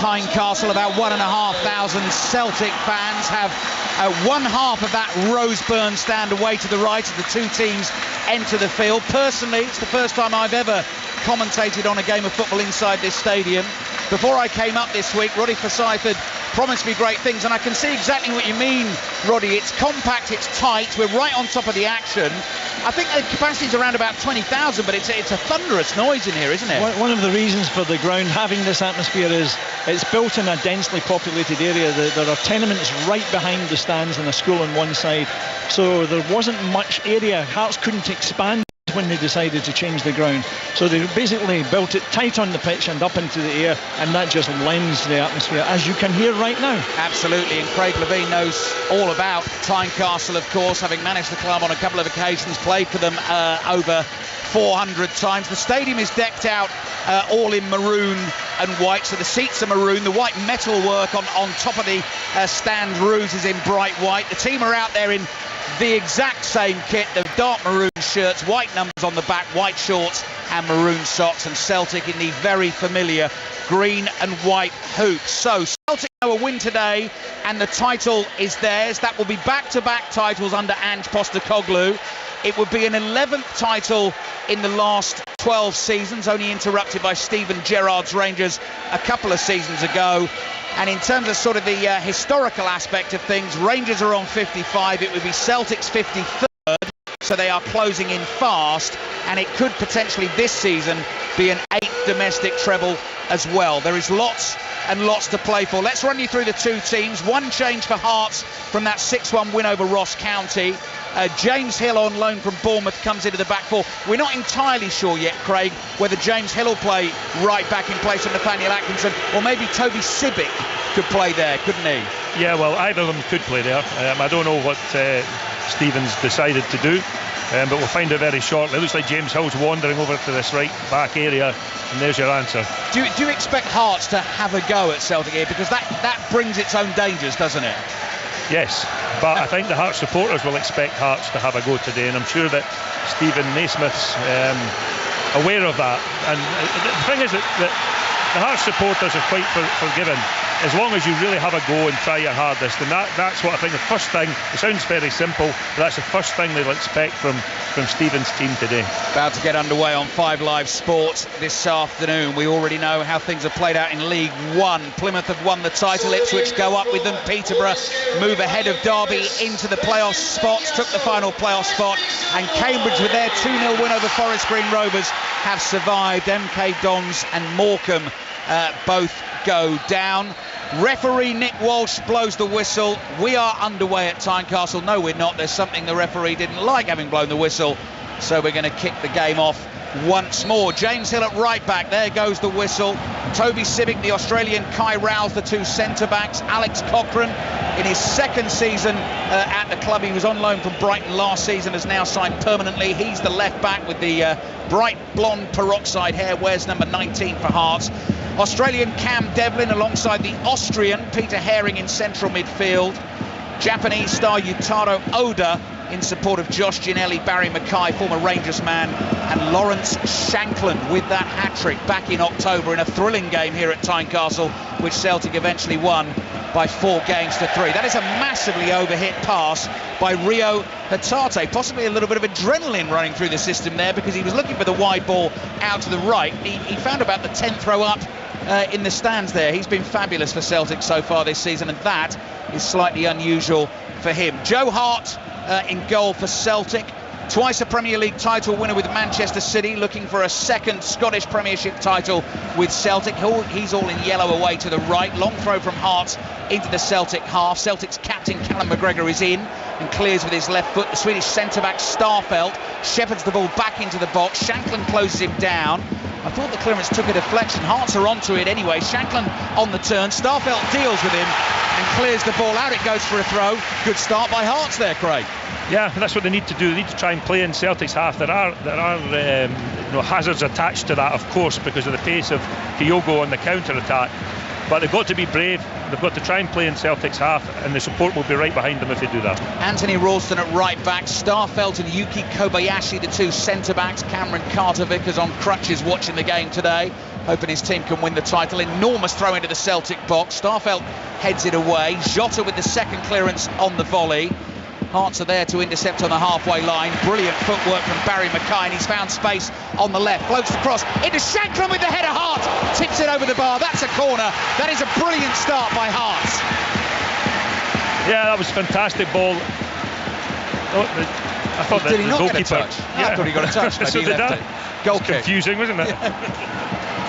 Tynecastle, about 1,500 Celtic fans have one half of that Roseburn stand away to the right as the two teams enter the field. Personally, it's the first time I've ever commentated on a game of football inside this stadium. Before I came up this week, Roddy Forsyth had promised me great things, and I can see exactly what you mean, Roddy. It's compact, it's tight, we're right on top of the action. I think the capacity's around about 20,000, but it's a thunderous noise in here, isn't it? One of the reasons for the ground having this atmosphere is it's built in a densely populated area. There are tenements right behind the stands and a school on one side, so there wasn't much area. Hearts couldn't expand when they decided to change the ground, so they basically built it tight on the pitch and up into the air, and that just lends the atmosphere, as you can hear right now. Absolutely, and Craig Levine knows all about Tynecastle, of course, having managed the club on a couple of occasions, played for them over 400 times. The stadium is decked out all in maroon and white, so the seats are maroon. The white metalwork on top of the stand roofs is in bright white. The team are out there in the exact same kit, the dark maroon shirts, white numbers on the back, white shorts and maroon socks, and Celtic in the very familiar green and white hoops. So Celtic know a win today and the title is theirs. That will be back-to-back titles under Ange Postecoglou. It would be an 11th title in the last 12 seasons, only interrupted by Steven Gerrard's Rangers a couple of seasons ago. And in terms of sort of the historical aspect of things, Rangers are on 55, it would be Celtic's 53rd, so they are closing in fast, and it could potentially this season be an 8th domestic treble as well. There is lots and lots to play for. Let's run you through the two teams. One change for Hearts from that 6-1 win over Ross County. James Hill on loan from Bournemouth comes into the back four. We're not entirely sure yet, Craig, whether James Hill will play right back in place of Nathaniel Atkinson, or maybe Toby Sibic could play there, couldn't he? Yeah, well, either of them could play there. I don't know what Stevens decided to do, but we'll find out very shortly. It looks like James Hill's wandering over to this right back area, and there's your answer. Do you expect Hearts to have a go at Celtic here? Because that brings its own dangers, doesn't it? Yes, but I think the Hearts supporters will expect Hearts to have a go today, and I'm sure that Stephen Naismith's aware of that. And the thing is that the Hearts supporters are quite forgiving as long as you really have a go and try your hardest, and that's what I think the first thing. It sounds very simple, but that's the first thing they'll expect from Stephen's team today. About to get underway on 5 Live Sports this afternoon. We already know how things have played out in League One. Plymouth have won the title, Ipswich go up with them, Peterborough move ahead of Derby into the playoff spots, took the final playoff spot, and Cambridge with their 2-0 win over Forest Green Rovers have survived. MK Dons and Morecambe both go down. Referee Nick Walsh blows the whistle. We are underway at Tynecastle. No, we're not. There's something the referee didn't like having blown the whistle, so we're going to kick the game off once more. James Hill at right back. There goes the whistle. Toby Sibic, the Australian, Kai Rowles, the two centre-backs. Alex Cochrane, in his second season at the club. He was on loan from Brighton last season, has now signed permanently. He's the left back with the bright blonde peroxide hair, wears number 19 for Hearts. Australian Cam Devlin alongside the Austrian Peter Haring in central midfield. Japanese star Yutaro Oda in support of Josh Ginelli, Barry Mackay, former Rangers man, and Lawrence Shankland with that hat-trick back in October in a thrilling game here at Tynecastle, which Celtic eventually won by 4 games to 3. That is a massively overhit pass by Rio Hatate. Possibly a little bit of adrenaline running through the system there, because he was looking for the wide ball out to the right. He found about the 10th row up in the stands there. He's been fabulous for Celtic so far this season, and that is slightly unusual for him. Joe Hart in goal for Celtic. Twice a Premier League title winner with Manchester City, looking for a second Scottish Premiership title with Celtic. He's all in yellow away to the right. Long throw from Hearts into the Celtic half. Celtic's captain Callum McGregor is in and clears with his left foot. The Swedish centre-back Starfelt shepherds the ball back into the box. Shankland closes him down. I thought the clearance took a deflection. Hearts are onto it anyway. Shankland on the turn. Starfelt deals with him and clears the ball out. It goes for a throw. Good start by Hearts there, Craig. Yeah, that's what they need to do. They need to try and play in Celtic's half. There are hazards attached to that, of course, because of the pace of Kyogo on the counter-attack. But they've got to be brave. They've got to try and play in Celtic's half, and the support will be right behind them if they do that. Anthony Ralston at right back, Starfelt and Yuki Kobayashi, the two centre-backs. Cameron Carter-Vickers on crutches watching the game today. hoping his team can win the title. Enormous throw into the Celtic box. Starfelt heads it away. Jota with the second clearance on the volley. Hearts are there to intercept on the halfway line. Brilliant footwork from Barry Mackay, and he's found space on the left. Floats the cross into Shankland with the header. Hart tips it over the bar. That's a corner. That is a brilliant start by Hearts. Yeah, that was a fantastic ball. I thought did he not goalkeeper, get a touch? Yeah. I thought he got a touch. Maybe So he did left that. it. Goal It's kick. confusing, wasn't it?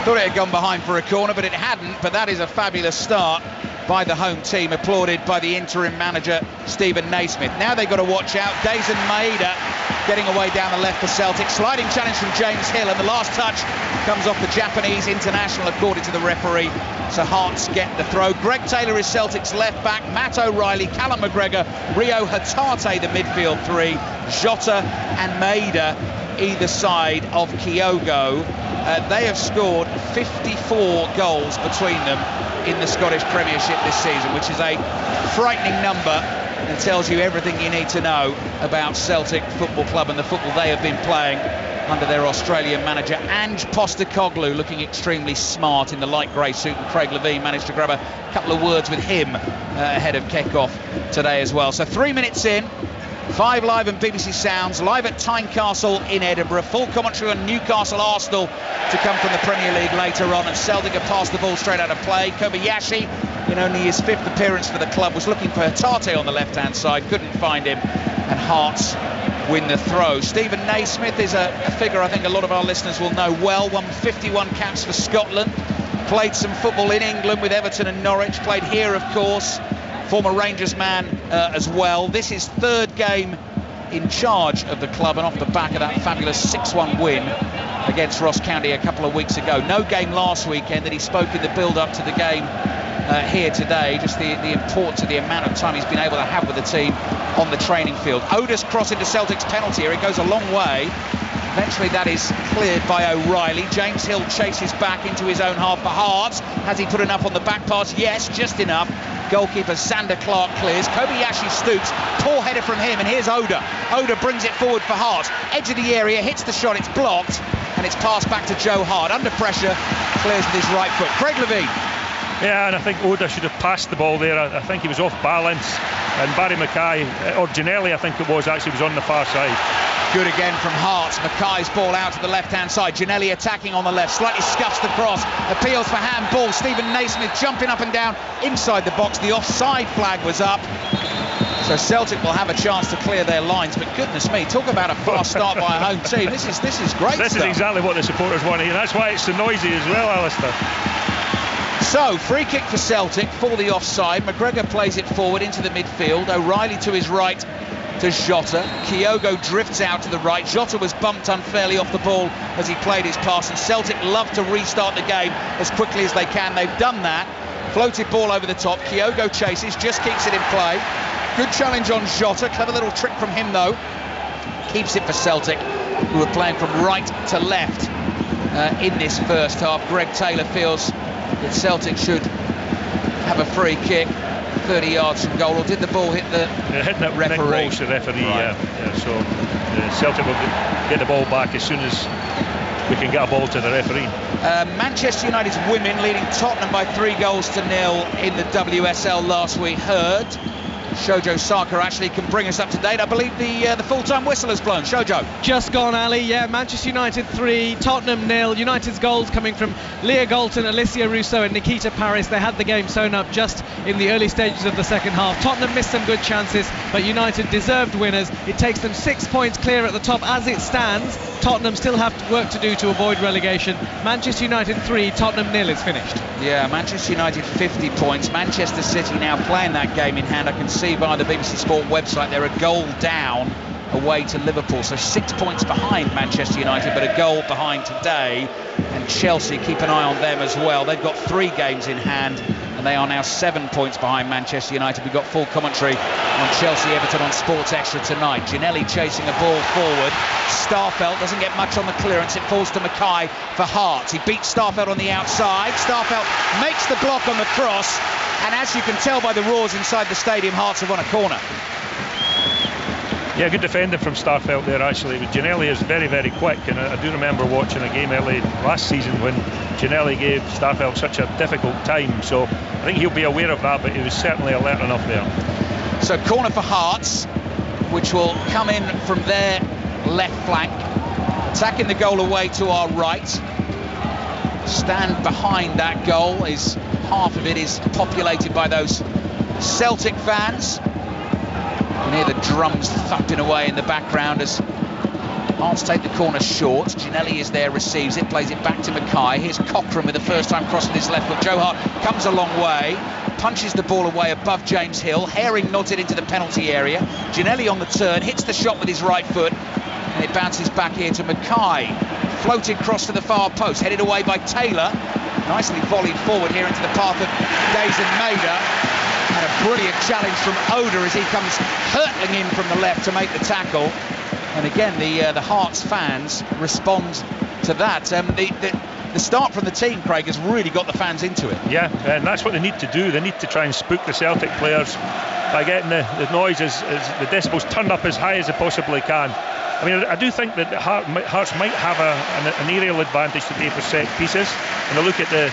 Thought it had gone behind for a corner, but it hadn't. But that is a fabulous start by the home team, applauded by the interim manager Stephen Naismith. Now they've got to watch out. Dazen Maeda getting away down the left for Celtic. Sliding challenge from James Hill, and the last touch comes off the Japanese international, according to the referee. So Hearts get the throw. Greg Taylor is Celtic's left back. Matt O'Reilly, Callum McGregor, Rio Hatate the midfield three. Jota and Maeda either side of Kyogo. They have scored 54 goals between them in the Scottish Premiership this season, which is a frightening number and tells you everything you need to know about Celtic Football Club and the football they have been playing under their Australian manager Ange Postecoglou, looking extremely smart in the light grey suit, and Craig Levine managed to grab a couple of words with him ahead of kick-off today as well. So 3 minutes in, 5 Live and BBC Sounds, live at Tynecastle in Edinburgh. Full commentary on Newcastle Arsenal to come from the Premier League later on, and Celtic have passed the ball straight out of play. Kobayashi, in only his 5th appearance for the club, was looking for Hatate on the left-hand side, couldn't find him, and Hearts win the throw. Stephen Naismith is a figure I think a lot of our listeners will know well. Won 51 caps for Scotland, played some football in England with Everton and Norwich, played here of course, former Rangers man as well. This is 3rd game in charge of the club, and off the back of that fabulous 6-1 win against Ross County a couple of weeks ago. No game last weekend, that he spoke in the build-up to the game here today, just the importance of the amount of time he's been able to have with the team on the training field. Oda's cross into Celtic's penalty area, it goes a long way. Eventually that is cleared by O'Reilly. James Hill chases back into his own half for Hearts. Has he put enough on the back pass? Yes, just enough. Goalkeeper Xander Clark clears. Kobayashi stoops. Poor header from him, and here's Oda. Oda brings it forward for Hearts. Edge of the area, hits the shot, it's blocked, and it's passed back to Joe Hart. Under pressure, clears with his right foot. Craig Levine. Yeah, and I think Oda should have passed the ball there. I think he was off balance, and Barry Mackay, or Ginelli I think it was, actually was on the far side. Good again from Hearts. Mackay's ball out to the left-hand side. Ginelli attacking on the left, slightly scuffs the cross, appeals for handball. Stephen Naismith jumping up and down inside the box. The offside flag was up, so Celtic will have a chance to clear their lines. But goodness me, talk about a fast start by a home team. This is great This stuff. is exactly what the supporters want to hear. That's why it's so noisy as well, Alistair. So, free kick for Celtic for the offside. McGregor plays it forward into the midfield. O'Reilly to his right to Jota. Kyogo drifts out to the right. Jota was bumped unfairly off the ball as he played his pass, and Celtic love to restart the game as quickly as they can. They've done that. Floated ball over the top. Kyogo chases, just keeps it in play. Good challenge on Jota. Clever little trick from him though. Keeps it for Celtic, who are playing from right to left in this first half. Greg Taylor feels that Celtic should have a free kick 30 yards from goal. Or did the ball hit the referee? Nick Walsh, the referee, right. So Celtic will get the ball back as soon as we can get a ball to the referee. Manchester United's women leading Tottenham by 3-0 in the WSL last week. Heard Shojo Saka actually can bring us up to date. I believe the full-time whistle has blown. Shojo. Just gone, Ali. Yeah, Manchester United 3, Tottenham 0. United's goals coming from Leah Galton, Alicia Russo and Nikita Paris. They had the game sewn up just in the early stages of the second half. Tottenham missed some good chances, but United deserved winners. It takes them 6 points clear at the top as it stands. Tottenham still have work to do to avoid relegation. Manchester United 3, Tottenham 0 is finished. Yeah, Manchester United 50 points. Manchester City now playing that game in hand. I can see via the BBC Sport website they're a goal down away to Liverpool, so 6 points behind Manchester United, but a goal behind today. And Chelsea, keep an eye on them as well. They've got 3 games in hand, and they are now 7 points behind Manchester United. We've got full commentary on Chelsea-Everton on Sports Extra tonight. Ginelli chasing a ball forward. Starfelt doesn't get much on the clearance. It falls to Mackay for Hearts. He beats Starfelt on the outside. Starfelt makes the block on the cross, and as you can tell by the roars inside the stadium, Hearts have won a corner. Yeah, good defender from Starfelt there actually. Ginnelly is very, very quick, and I do remember watching a game early last season when Ginnelly gave Starfelt such a difficult time, so I think he'll be aware of that, but he was certainly alert enough there. So corner for Hearts, which will come in from their left flank, attacking the goal away to our right. Stand behind that goal is half of it is populated by those Celtic fans. You can hear the drums thumping away in the background as Hearts take the corner short. Ginnelly is there, receives it, plays it back to Mackay. Here's Cochrane with the first time cross with his left foot. Joe Hart comes a long way, punches the ball away above James Hill. Herring nods it into the penalty area. Ginnelly on the turn, hits the shot with his right foot, and it bounces back here to Mackay. Floated cross to the far post, headed away by Taylor. Nicely volleyed forward here into the path of Dazen Maida. And a brilliant challenge from Oda as he comes hurtling in from the left to make the tackle. And again, the Hearts fans respond to that. The start from the team, Craig, has really got the fans into it. Yeah, and that's what they need to do. They need to try and spook the Celtic players by getting the noise as the decibels turned up as high as they possibly can. I mean, I do think that Hearts might have an aerial advantage today for set pieces. And I look at the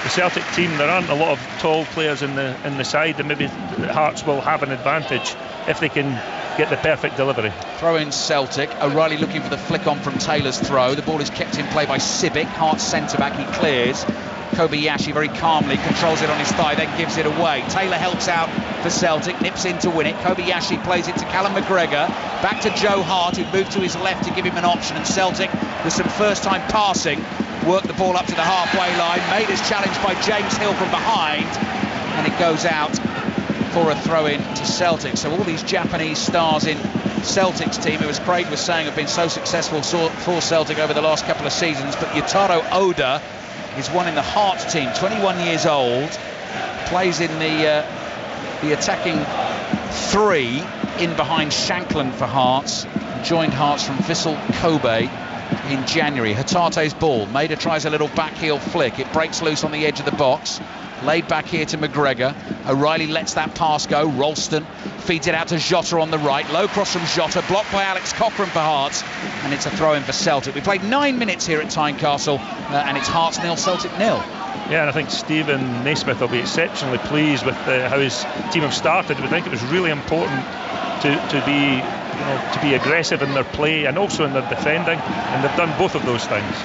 Celtic team, there aren't a lot of tall players in the side, and maybe Hearts will have an advantage if they can get the perfect delivery. Throw in Celtic. O'Reilly looking for the flick on from Taylor's throw. The ball is kept in play by Sibic. Hearts centre back, he clears. Kobayashi very calmly controls it on his thigh, then gives it away. Taylor helps out for Celtic, nips in to win it. Kobayashi plays it to Callum McGregor, back to Joe Hart, who moved to his left to give him an option, and Celtic, with some first-time passing, worked the ball up to the halfway line. Maida's challenged by James Hill from behind, and it goes out for a throw-in to Celtic. So all these Japanese stars in Celtic's team, who, as Craig was saying, have been so successful for Celtic over the last couple of seasons, but Yutaro Oda is one in the Hearts team, 21 years old, plays in the attacking three in behind Shankland for Hearts, joined Hearts from Vissel Kobe in January. Hatate's ball, Maida tries a little back heel flick, it breaks loose on the edge of the box, laid back here to McGregor. O'Reilly lets that pass go. Ralston feeds it out to Jota on the right. Low cross from Jota, blocked by Alex Cochrane for Hearts, and it's a throw-in for Celtic. We played 9 minutes here at Tynecastle, and it's Hearts 0, Celtic 0. Yeah, and I think Stephen Naismith will be exceptionally pleased with how his team have started. I think it was really important to be aggressive in their play and also in their defending, and they've done both of those things.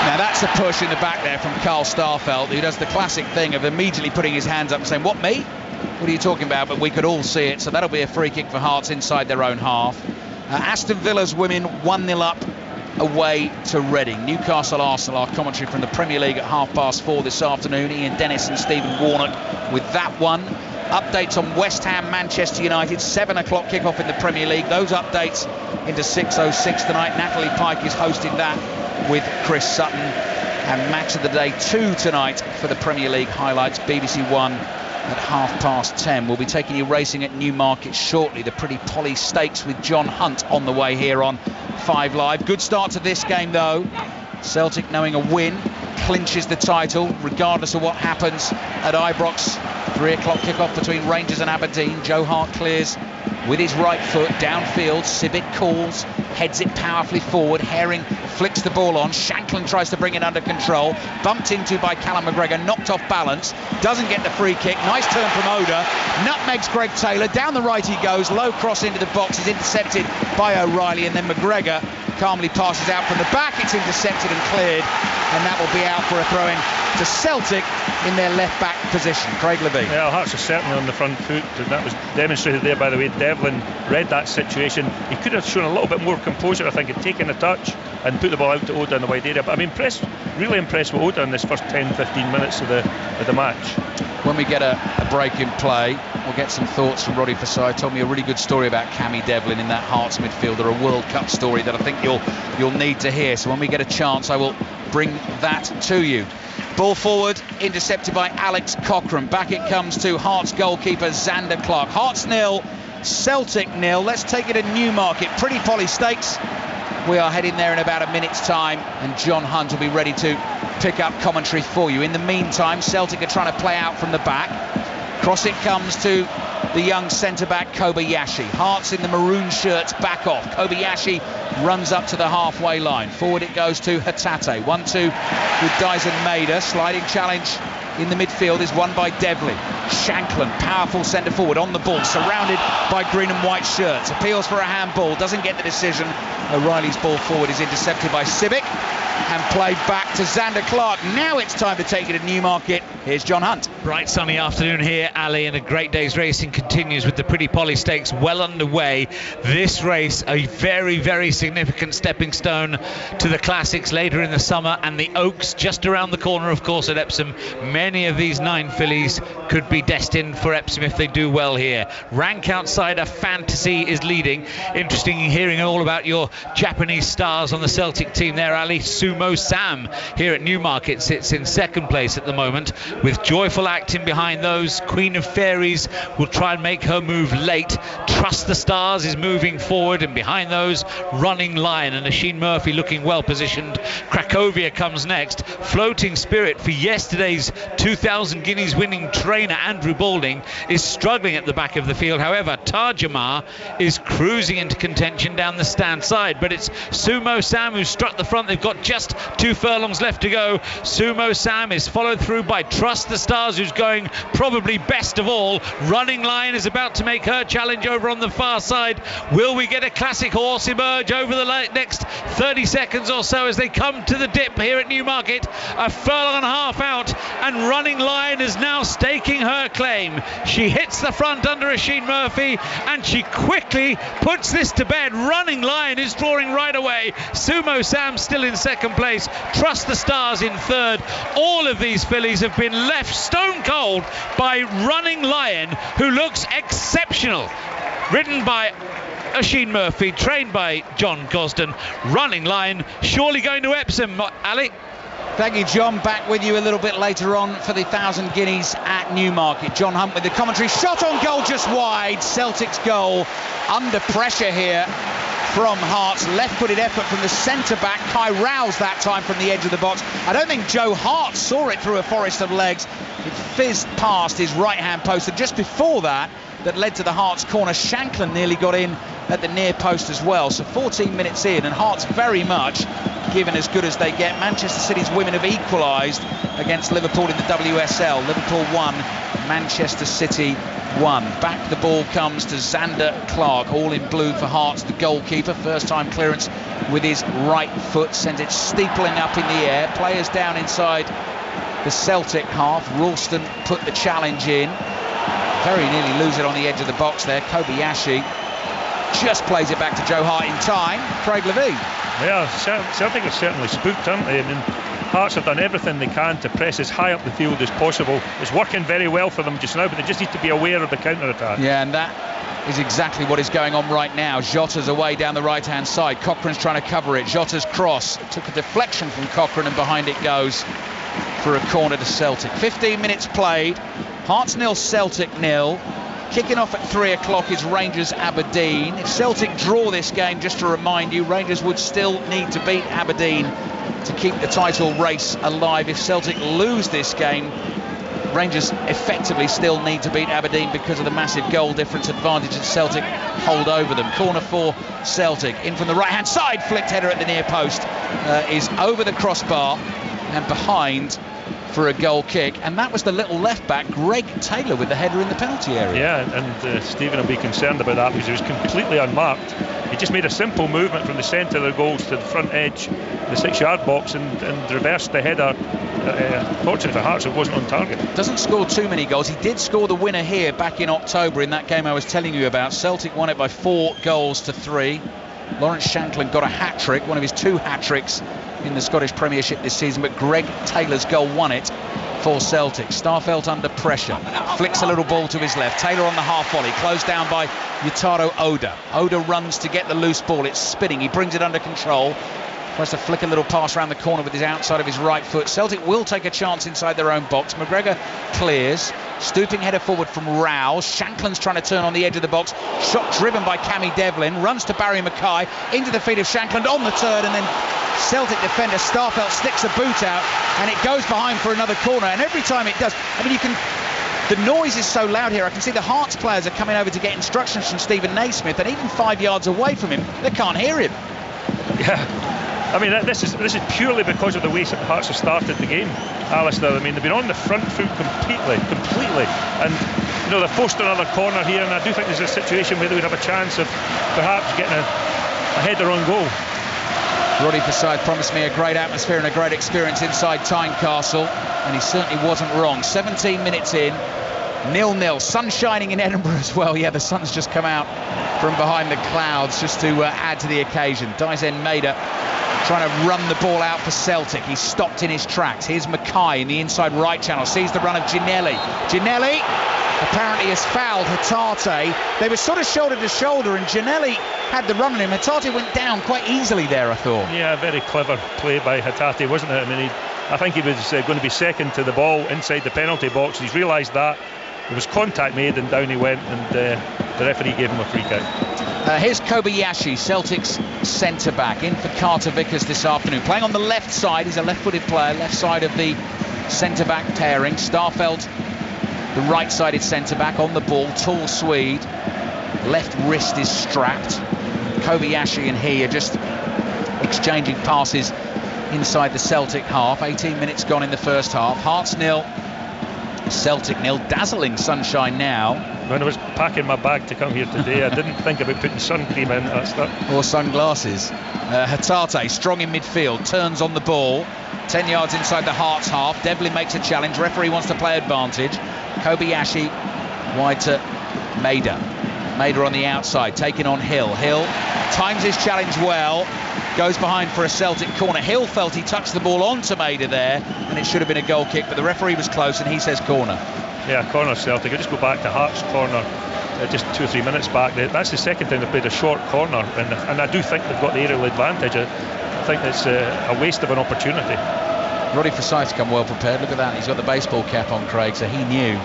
Now that's a push in the back there from Carl Starfelt, who does the classic thing of immediately putting his hands up and saying, "What, me? What are you talking about?" But we could all see it, so that'll be a free kick for Hearts inside their own half. Aston Villa's women 1-0 up away to Reading. Newcastle Arsenal, our commentary from the Premier League at 4:30 this afternoon. Ian Dennis and Stephen Warnock with that one. Updates on West Ham, Manchester United, 7 o'clock kickoff in the Premier League. Those updates into 6:06 tonight. Natalie Pike is hosting that with Chris Sutton. And match of the day 2 tonight for the Premier League highlights. BBC One at 10:30. We'll be taking you racing at Newmarket shortly. The Pretty Polly Stakes with John Hunt on the way here on 5 Live. Good start to this game though. Celtic knowing a win clinches the title regardless of what happens at Ibrox. 3 o'clock kickoff between Rangers and Aberdeen. Joe Hart clears with his right foot downfield. Sibic calls, heads it powerfully forward. Herring flicks the ball on. Shankland tries to bring it under control. Bumped into by Callum McGregor, knocked off balance. Doesn't get the free kick. Nice turn from Oda. Nutmegs Greg Taylor. Down the right he goes. Low cross into the box. Is intercepted by O'Reilly, and then McGregor calmly passes out from the back. It's intercepted and cleared, and that will be out for a throw-in to Celtic in their left-back position. Craig Levine. Yeah, Hearts are certainly on the front foot, and that was demonstrated there by the way Devlin read that situation. He could have shown a little bit more composure, I think, and taken a touch and put the ball out to Oda in the wide area. But I'm really impressed with Oda in this first 10-15 minutes of the match. When we get a break in play, we'll get some thoughts from Roddy Forsyth. Told me a really good story about Cammy Devlin in that Hearts midfielder, a World Cup story that I think you'll need to hear. So when we get a chance, I will bring that to you. Ball forward, intercepted by Alex Cochrane. Back it comes to Hearts goalkeeper Xander Clark. Hearts 0, Celtic 0. Let's take it to Newmarket. Pretty Polly Stakes. We are heading there in about a minute's time, and John Hunt will be ready to pick up commentary for you. In the meantime, Celtic are trying to play out from the back. Cross it comes to the young centre-back Kobayashi. Hearts in the maroon shirts back off. Kobayashi runs up to the halfway line. Forward it goes to Hatate. 1-2 with Dyson Maida. Sliding challenge in the midfield is won by Devlin. Shanklin, powerful centre forward on the ball, surrounded by green and white shirts. Appeals for a handball, doesn't get the decision. O'Reilly's ball forward is intercepted by Civic and played back to Xander Clark. Now it's time to take it to Newmarket. Here's John Hunt. Bright sunny afternoon here, Ali, and a great day's racing continues with the Pretty Polly Stakes well underway. This race, a very, very significant stepping stone to the Classics later in the summer, and the Oaks just around the corner, of course, at Epsom. Many of these 9 fillies could be destined for Epsom if they do well here. Rank Outsider Fantasy is leading. Interesting hearing all about your Japanese stars on the Celtic team there, Ali. Sumo Sam here at Newmarket sits in second place at the moment, with Joyful Acting behind those. Queen of Fairies will try and make her move late. Trust the Stars is moving forward, and behind those, Running Lion and Asheen Murphy looking well positioned. Cracovia comes next. Floating Spirit, for yesterday's 2,000 guineas winning trainer Andrew Balding, is struggling at the back of the field. However, Tajamar is cruising into contention down the stand side, but it's Sumo Sam who struck the front. They've got just 2 furlongs left to go. Sumo Sam is followed through by Trust the Stars, who's going probably best of all. Running Lion is about to make her challenge over on the far side. Will we get a classic horse emerge over the next 30 seconds or so as they come to the dip here at Newmarket? A furlong and a half out, and Running Lion is now staking her claim. She hits the front under Asheen Murphy, and she quickly puts this to bed. Running Lion is drawing right away. Sumo Sam still in second place. Trust the Stars in third. All of these fillies have been left stone cold by Running Lion, who looks exceptional. Ridden by Asheen Murphy, trained by John Gosden. Running Lion surely going to Epsom, Ali. Thank you, John. Back with you a little bit later on for the 1,000 guineas at Newmarket. John Hunt with the commentary. Shot on goal just wide. Celtic's goal under pressure here from Hearts. Left-footed effort from the centre-back. Kai Rouse that time from the edge of the box. I don't think Joe Hart saw it through a forest of legs. It fizzed past his right-hand post. And just before that led to the Hearts corner, Shanklin nearly got in at the near post as well. So 14 minutes in, and Hearts very much given as good as they get. Manchester City's women have equalised against Liverpool in the WSL. Liverpool 1, Manchester City 1. Back the ball comes to Xander Clark, all in blue for Hearts, the goalkeeper. First time clearance with his right foot, sends it steepling up in the air. Players down inside the Celtic half. Ralston put the challenge in. Very nearly lose it on the edge of the box there. Kobayashi just plays it back to Joe Hart in time. Craig Levy. Yeah, Celtic are certainly spooked, aren't they? I mean, Hearts have done everything they can to press as high up the field as possible. It's working very well for them just now, but they just need to be aware of the counter-attack. Yeah, and that is exactly what is going on right now. Jota's away down the right-hand side. Cochrane's trying to cover it. Jota's cross took a deflection from Cochrane, and behind it goes for a corner to Celtic. 15 minutes played. Hearts 0, Celtic 0. Kicking off at 3 o'clock is Rangers Aberdeen. If Celtic draw this game, just to remind you, Rangers would still need to beat Aberdeen to keep the title race alive. If Celtic lose this game, Rangers effectively still need to beat Aberdeen because of the massive goal difference advantage that Celtic hold over them. Corner for Celtic. In from the right-hand side, flicked header at the near post is over the crossbar and behind for a goal kick, and that was the little left back Greg Taylor with the header in the penalty area. Yeah, and Stephen will be concerned about that because he was completely unmarked. He just made a simple movement from the centre of the goals to the front edge, the 6-yard box, and reversed the header. Fortunately for Hearts, it wasn't on target. Doesn't score too many goals. He did score the winner here back in October in that game I was telling you about. Celtic won it by 4 goals to 3. Lawrence Shanklin got a hat-trick, one of his 2 hat-tricks in the Scottish Premiership this season, but Greg Taylor's goal won it for Celtic. Starfelt under pressure, flicks a little ball to his left. Taylor on the half volley, closed down by Yutaro Oda. Oda runs to get the loose ball, it's spinning, he brings it under control. Tries to flick a little pass around the corner with his outside of his right foot. Celtic will take a chance inside their own box. McGregor clears. Stooping header forward from Rouse. Shanklin's trying to turn on the edge of the box. Shot driven by Cammy Devlin. Runs to Barry Mackay. Into the feet of Shanklin on the turn, and then Celtic defender Starfelt sticks the boot out, and it goes behind for another corner. And every time it does, I mean, you can The noise is so loud here. I can see the Hearts players are coming over to get instructions from Stephen Naismith, and even 5 yards away from him, they can't hear him. Yeah, I mean, this is purely because of the way Hearts have started the game, Alistair. I mean, they've been on the front foot completely, and you know, they're forced another corner here, and I do think there's a situation where they would have a chance of perhaps getting a header on goal. Roddy Forsyth promised me a great atmosphere and a great experience inside Tynecastle, and he certainly wasn't wrong. 17 minutes in, 0-0. Sun shining in Edinburgh as well. Yeah, the sun's just come out from behind the clouds just to add to the occasion. Dyson Maeda trying to run the ball out for Celtic. He's stopped in his tracks. Here's Mackay in the inside right channel. Sees the run of Ginelli. Ginelli apparently has fouled Hatate. They were sort of shoulder to shoulder, and Ginelli had the run on him. Hatate went down quite easily there, I thought. Yeah, very clever play by Hatate, wasn't it? I mean, I think he was going to be second to the ball inside the penalty box. He's realised that. There was contact made, and down he went, and the referee gave him a free kick. Here's Kobayashi, Celtic's centre-back, in for Carter Vickers this afternoon. Playing on the left side, he's a left-footed player, left side of the centre-back pairing. Starfelt, the right-sided centre-back, on the ball, tall Swede. Left wrist is strapped. Kobayashi and he are just exchanging passes inside the Celtic half. 18 minutes gone in the first half. Hearts 0, Celtic 0. Dazzling sunshine now. When I was packing my bag to come here today, I didn't think about putting sun cream in. That's that. Or sunglasses. Hatate strong in midfield, turns on the ball, 10 yards inside the Hearts half. Devlin makes a challenge. Referee wants to play advantage. Kobayashi wide to Maeda. Maeda on the outside, taking on Hill. Hill times his challenge well, goes behind for a Celtic corner. Hill felt he touched the ball onto Maeda there, and it should have been a goal kick, but the referee was close, and he says corner. Yeah, corner Celtic. I just go back to Hearts' corner just 2 or 3 minutes back. That's the second time they've played a short corner, and I do think they've got the aerial advantage. I think it's a waste of an opportunity. Roddy Forsyth's come well prepared. Look at that. He's got the baseball cap on, Craig, so he knew.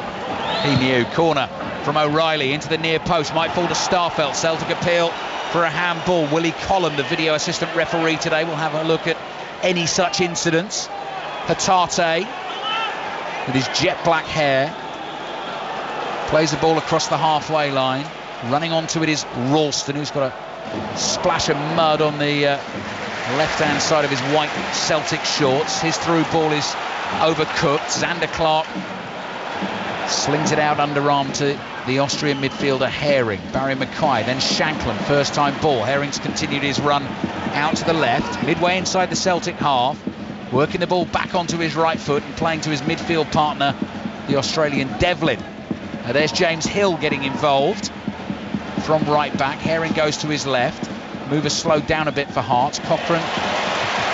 Corner from O'Reilly into the near post. Might fall to Starfelt. Celtic appeal for a handball. Willie Collum, the video assistant referee today, will have a look at any such incidents. Hatate, with his jet black hair, plays the ball across the halfway line. Running onto it is Ralston, who's got a splash of mud on the left-hand side of his white Celtic shorts. His through ball is overcooked. Xander Clark slings it out underarm to the Austrian midfielder Herring. Barry Mackay, then Shankland, first time ball. Herring's continued his run out to the left, midway inside the Celtic half, working the ball back onto his right foot and playing to his midfield partner, the Australian Devlin. There's James Hill getting involved from right back. Herring goes to his left. Movers slowed down a bit for Hearts. Cochrane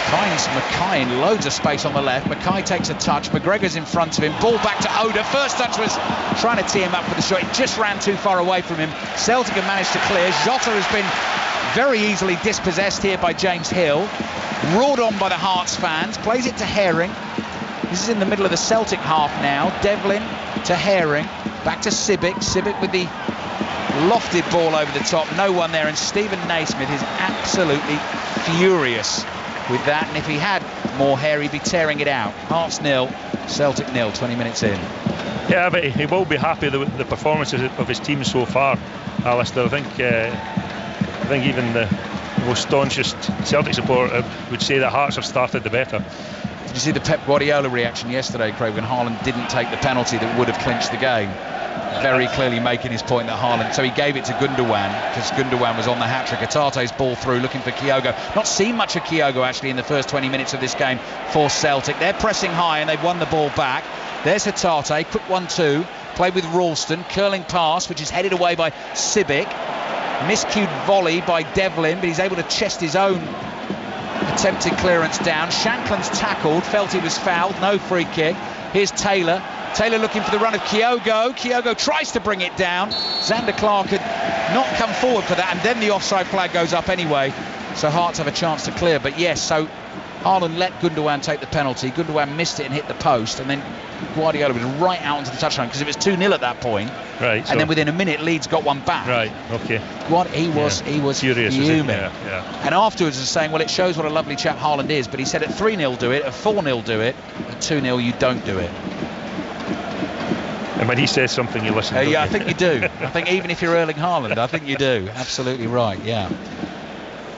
finds Mackay in loads of space on the left. Mackay takes a touch. McGregor's in front of him. Ball back to Oda. First touch was trying to tee him up for the shot. It just ran too far away from him. Celtic have managed to clear. Jota has been very easily dispossessed here by James Hill. Roared on by the Hearts fans. Plays it to Herring. This is in the middle of the Celtic half now. Devlin to Herring. Back to Sibic. Sibic with the lofted ball over the top. No one there. And Stephen Naismith is absolutely furious with that, and if he had more hair, he'd be tearing it out. Hearts 0, Celtic 0, 20 minutes in. Yeah, but he will be happy with the performances of his team so far, Alistair. I think even the most staunchest Celtic supporter would say that Hearts have started the better. Did you see the Pep Guardiola reaction yesterday, Craig, when Haaland didn't take the penalty that would have clinched the game? Very clearly making his point that Haaland, so he gave it to Gundogan because Gundogan was on the hat-trick. Hatate's ball through, looking for Kyogo. Not seen much of Kyogo actually in the first 20 minutes of this game for Celtic. They're pressing high and they've won the ball back. There's Hatate, quick 1-2, played with Ralston, curling pass which is headed away by Sibic. Miscued volley by Devlin, but he's able to chest his own attempted clearance down. Shankland's tackled, felt he was fouled, no free kick. Here's Taylor. Taylor looking for the run of Kyogo. Kyogo tries to bring it down. Xander Clark had not come forward for that, and then the offside flag goes up anyway. So Hearts have a chance to clear. But yes, so Haaland let Gundogan take the penalty. Gundogan missed it and hit the post, and then Guardiola was right out onto the touchline because it was 2-0 at that point. Right. And then within a minute, Leeds got one back. Right. Okay. He was furious, fuming. Yeah. And afterwards was saying, well, it shows what a lovely chap Haaland is. But he said at 3-0 do it, at 4-0 do it, at 2-0 you don't do it. And when he says something, you listen. Yeah, I think you do. I think even if you're Erling Haaland, I think you do. Absolutely right, yeah.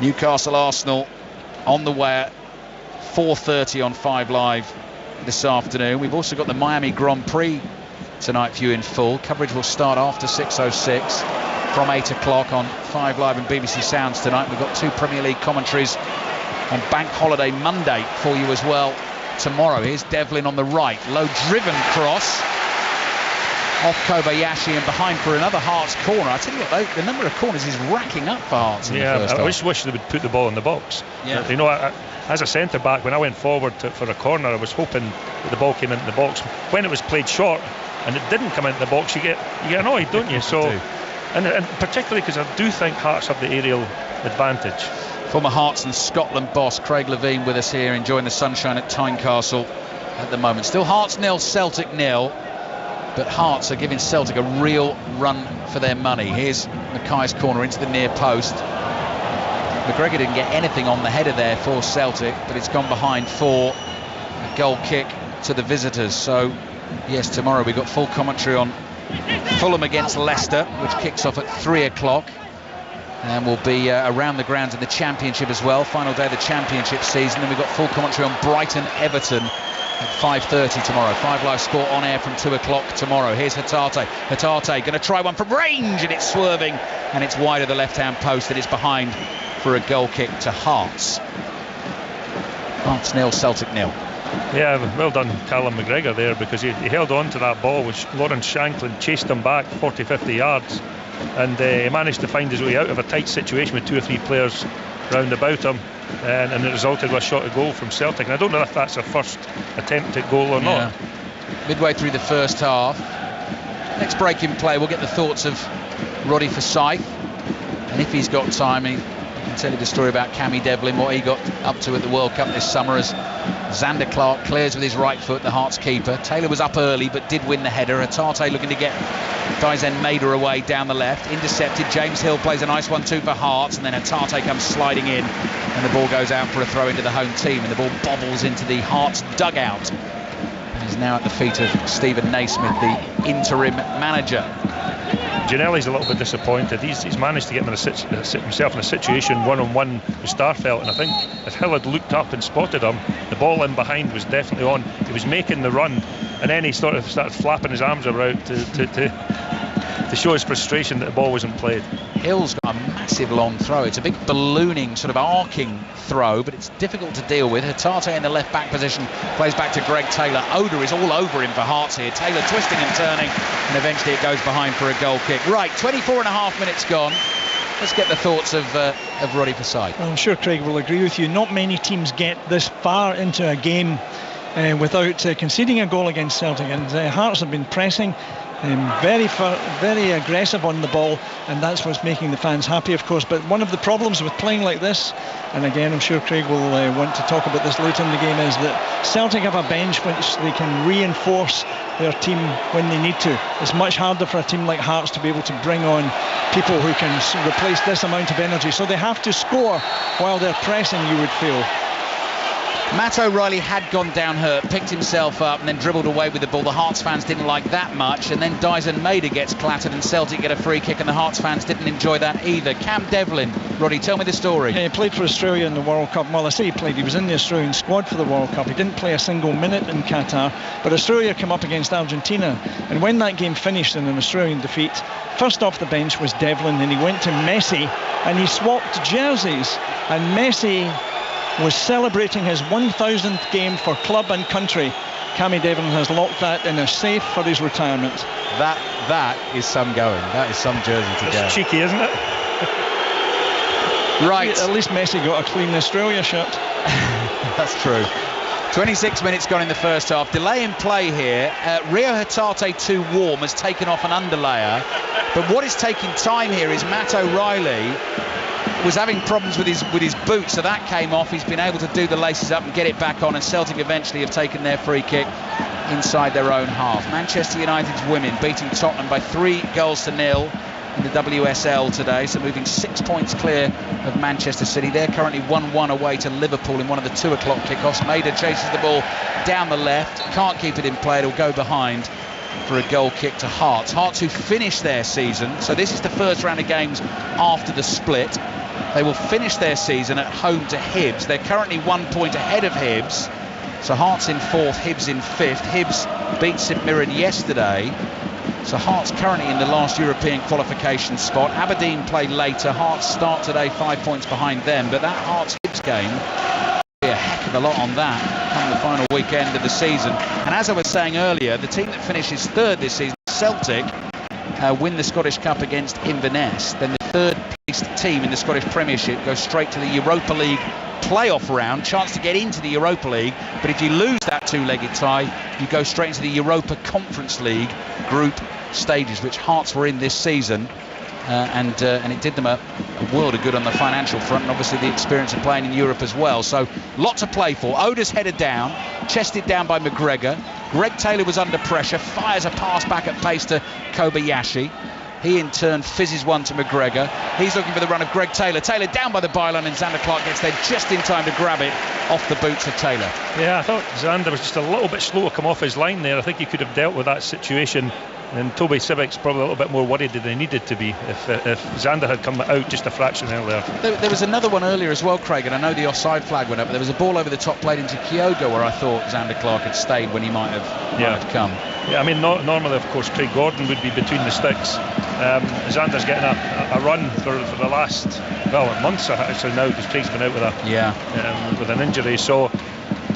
Newcastle Arsenal on the way at 4:30 on 5 Live this afternoon. We've also got the Miami Grand Prix tonight for you in full. Coverage will start after 6:06 from 8 o'clock on 5 Live and BBC Sounds tonight. We've got 2 Premier League commentaries on Bank Holiday Monday for you as well tomorrow. Here's Devlin on the right. Low driven cross off Kobayashi and behind for another Hearts corner. I tell you what, the number of corners is racking up for Hearts in the first half. I just wish they would put the ball in the box. Yeah. You know, as a centre back, when I went forward for a corner, I was hoping that the ball came into the box. When it was played short and it didn't come into the box, you get annoyed, don't you? So, and particularly because I do think Hearts have the aerial advantage. Former Hearts and Scotland boss Craig Levine with us here, enjoying the sunshine at Tynecastle at the moment. Still Hearts 0, Celtic 0. But Hearts are giving Celtic a real run for their money. Here's Mackay's corner into the near post. McGregor didn't get anything on the header there for Celtic, but it's gone behind for a goal kick to the visitors. So, yes, tomorrow we've got full commentary on Fulham against Leicester, which kicks off at 3 o'clock. And we'll be around the grounds in the Championship as well. Final day of the Championship season. Then we've got full commentary on Brighton-Everton at 5:30 tomorrow. 5 Live Sport on air from 2 o'clock tomorrow. Here's Hatate. Hatate going to try one from range, and it's swerving, and it's wide of the left-hand post, and it's behind for a goal kick to Hearts. Hearts 0, Celtic 0. Yeah, well done Callum McGregor there, because he held on to that ball, which Lawrence Shanklin chased him back 40-50 yards, and he managed to find his way out of a tight situation with 2 or 3 players round about him, and it resulted with a shot at goal from Celtic. And I don't know if that's a first attempt at goal or not. Midway through the first half. Next break in play, we'll get the thoughts of Roddy Forsyth, and if he's got time, he can tell you the story about Cammy Devlin, what he got up to at the World Cup this summer as Xander Clark clears with his right foot, the Hearts keeper. Taylor was up early but did win the header. Hatate looking to get Dyson Maida away down the left, intercepted. James Hill plays a nice 1-2 for Hearts, and then Hatate comes sliding in, and the ball goes out for a throw into the home team, and the ball bobbles into the Hearts dugout, and is now at the feet of Stephen Naismith, the interim manager. Ginnelli's a little bit disappointed. He's managed to get himself in a situation one-on-one with Starfelt, and I think if Hill had looked up and spotted him, the ball in behind was definitely on. He was making the run, and then he sort of started flapping his arms around to show his frustration that the ball wasn't played. Hill's got a massive long throw. It's a big ballooning, sort of arcing throw, but it's difficult to deal with. Hatate in the left back position plays back to Greg Taylor. Oda is all over him for Hearts here. Taylor twisting and turning, and eventually it goes behind for a goal kick. Right, 24.5 minutes gone. Let's get the thoughts of Roddy Forsyth. Well, I'm sure Craig will agree with you. Not many teams get this far into a game without conceding a goal against Celtic, and Hearts have been pressing. Very aggressive on the ball, and that's what's making the fans happy, of course. But one of the problems with playing like this, and again I'm sure Craig will want to talk about this later in the game, is that Celtic have a bench which they can reinforce their team when they need to. It's much harder for a team like Hearts to be able to bring on people who can replace this amount of energy, so they have to score while they're pressing, you would feel. Matt O'Reilly had gone down hurt, picked himself up and then dribbled away with the ball. The Hearts fans didn't like that much, and then Dyson Maida gets clattered and Celtic get a free kick, and the Hearts fans didn't enjoy that either. Cam Devlin, Roddy, tell me the story. He played for Australia in the World Cup. Well, I say he played, he was in the Australian squad for the World Cup. He didn't play a single minute in Qatar, but Australia came up against Argentina, and when that game finished in an Australian defeat, first off the bench was Devlin, then he went to Messi and he swapped jerseys, and Messi was celebrating his 1000th game for club and country. Cammy Devlin has locked that in a safe for his retirement. That is some going. That is some jersey to go. It's cheeky, isn't it? Right. At least Messi got a clean Australia shirt. That's true. 26 minutes gone in the first half. Delay in play here. Rio Hatate too warm has taken off an underlayer. But what is taking time here is Matt O'Reilly was having problems with his boot, so that came off. He's been able to do the laces up and get it back on, and Celtic eventually have taken their free kick inside their own half. Manchester United's women beating Tottenham by 3-0 in the WSL today, so moving 6 points clear of Manchester City. They're currently 1-1 away to Liverpool in one of the 2 o'clock kickoffs. Maida chases the ball down the left, can't keep it in play, it'll go behind for a goal kick to Hearts. Hearts, who finished their season, so this is the first round of games after the split. They will finish their season at home to Hibs. They're currently 1 point ahead of Hibs. So Hearts in 4th, Hibs in 5th. Hibs beat St Mirren yesterday. So Hearts currently in the last European qualification spot. Aberdeen play later. Hearts start today 5 points behind them. But that Hearts-Hibs game, a heck of a lot on that come the final weekend of the season. And as I was saying earlier, the team that finishes 3rd this season, Celtic, win the Scottish Cup against Inverness. Then the 3rd placed team in the Scottish Premiership goes straight to the Europa League playoff round, chance to get into the Europa League. But if you lose that two-legged tie, you go straight into the Europa Conference League group stages, which Hearts were in this season. And it did them a world of good on the financial front, and obviously the experience of playing in Europe as well. So lot to play for. Oda's headed down, chested down by McGregor. Greg Taylor was under pressure, fires a pass back at pace to Kobayashi. He in turn fizzes one to McGregor. He's looking for the run of Greg Taylor. Taylor down by the byline, and Xander Clark gets there just in time to grab it off the boots of Taylor. Yeah, I thought Xander was just a little bit slow to come off his line there. I think he could have dealt with that situation. And Toby Civic's probably a little bit more worried than he needed to be if Xander had come out just a fraction earlier. There was another one earlier as well, Craig, and I know the offside flag went up, but there was a ball over the top played into Kyogo where I thought Xander Clark had stayed when he might have come. Yeah, I mean, normally, of course, Craig Gordon would be between the sticks. Xander's getting a run for the last, months actually now, because Craig's been out with an injury. So,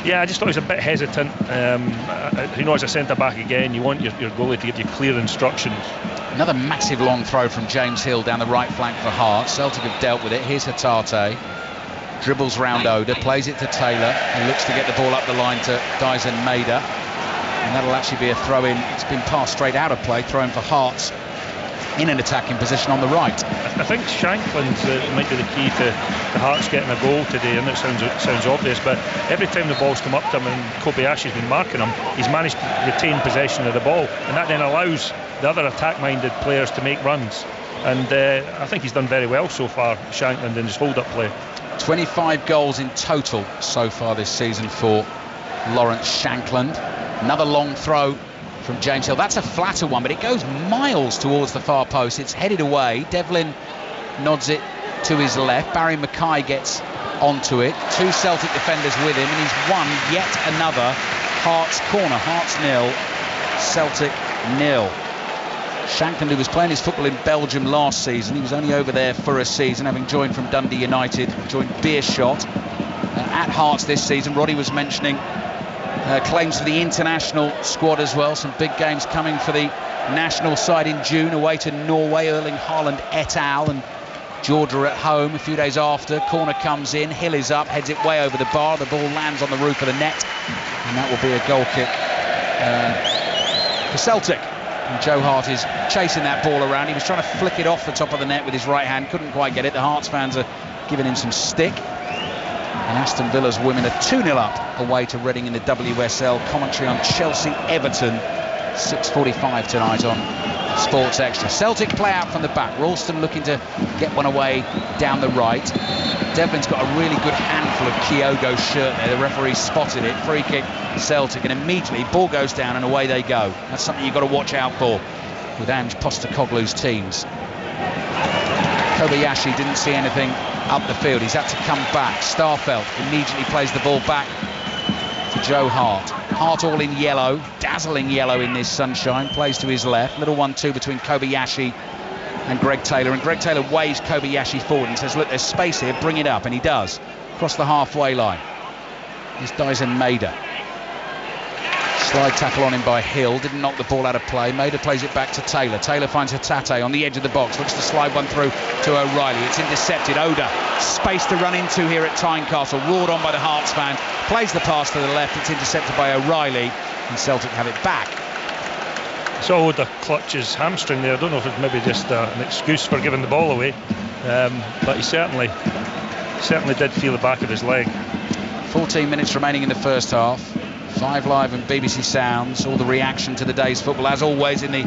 yeah, I just thought he was a bit hesitant. As a centre-back again, you want your goalie to give you clear instructions. Another massive long throw from James Hill down the right flank for Hearts. Celtic have dealt with it. Here's Hatate. Dribbles round Oda, plays it to Taylor, and looks to get the ball up the line to Dyson Maeda. And that'll actually be a throw-in. It's been passed straight out of play, throw-in for Hearts in an attacking position on the right. I think Shankland might be the key to Hearts getting a goal today, and it sounds obvious, but every time the ball's come up to him and Kobayashi's been marking him, he's managed to retain possession of the ball, and that then allows the other attack-minded players to make runs. And I think he's done very well so far, Shankland, in his hold-up play. 25 goals in total so far this season for Lawrence Shankland. Another long throw from James Hill. That's a flatter one, but it goes miles towards the far post. It's headed away. Devlin nods it to his left. Barry Mackay gets onto it. Two Celtic defenders with him, and he's won yet another Hearts corner. Hearts 0, Celtic 0. Shankland, who was playing his football in Belgium last season, he was only over there for a season, having joined from Dundee United, joined Beerschot. At Hearts this season, Roddy was mentioning claims for the international squad as well. Some big games coming for the national side in June, away to Norway, Erling Haaland et al. And Georgia at home a few days after. Corner comes in, Hill is up, heads it way over the bar. The ball lands on the roof of the net, and that will be a goal kick for Celtic. And Joe Hart is chasing that ball around. He was trying to flick it off the top of the net with his right hand, couldn't quite get it. The Hearts fans are giving him some stick. And Aston Villa's women are 2-0 up away to Reading in the WSL. Commentary on Chelsea-Everton, 6:45 tonight on Sports Extra. Celtic play out from the back. Ralston looking to get one away down the right. Devlin's got a really good handful of Kyogo's shirt there. The referee spotted it. Free kick Celtic, and immediately ball goes down and away they go. That's something you've got to watch out for with Ange Postecoglou's teams. Kobayashi didn't see anything up the field. He's had to come back. Starfelt immediately plays the ball back to Joe Hart. Hart all in yellow, dazzling yellow in this sunshine, plays to his left. Little 1-2 between Kobayashi and Greg Taylor, and Greg Taylor waves Kobayashi forward and says, look, there's space here, bring it up, and he does. Across the halfway line. Here's Dyson Maeda. Slide tackle on him by Hill, didn't knock the ball out of play. Maeda plays it back to Taylor. Taylor finds Hatate on the edge of the box, looks to slide one through to O'Reilly. It's intercepted. Oda, space to run into here at Tynecastle, roared on by the Hearts fan, plays the pass to the left, it's intercepted by O'Reilly, and Celtic have it back. So Oda clutches hamstring there. I don't know if it's maybe just an excuse for giving the ball away, but he certainly did feel the back of his leg. 14 minutes remaining in the first half. 5 Live and BBC Sounds, all the reaction to the day's football, as always, in the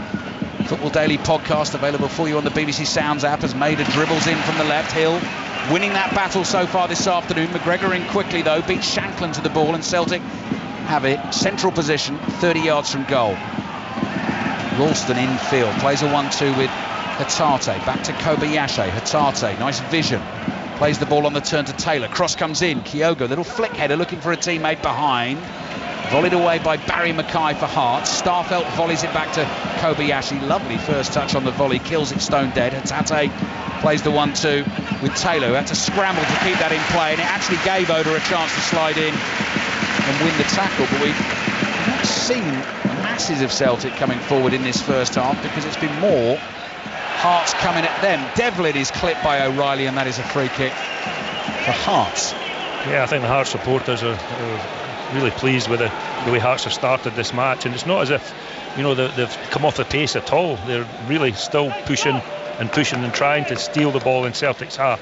Football Daily podcast, available for you on the BBC Sounds app, as Maeda dribbles in from the left. Hill winning that battle so far this afternoon. McGregor in quickly though, beats Shankland to the ball, and Celtic have it. Central position, 30 yards from goal. Ralston infield, plays a 1-2 with Hatate, back to Kobayashi. Hatate, nice vision, plays the ball on the turn to Taylor, cross comes in, Kyogo, little flick header looking for a teammate behind, volleyed away by Barry Mackay for Hearts. Starfelt volleys it back to Kobayashi, lovely first touch on the volley, kills it stone dead. Hatate plays the 1-2 with Taylor, who had to scramble to keep that in play, and it actually gave Oda a chance to slide in and win the tackle, but we've not seen masses of Celtic coming forward in this first half because it's been more Hearts coming at them. Devlin is clipped by O'Reilly, and that is a free kick for Hearts. Yeah, I think the Hearts supporters are really pleased with the way Hearts have started this match, and it's not as if, you know, they've come off the pace at all. They're really still pushing and trying to steal the ball in Celtic's half.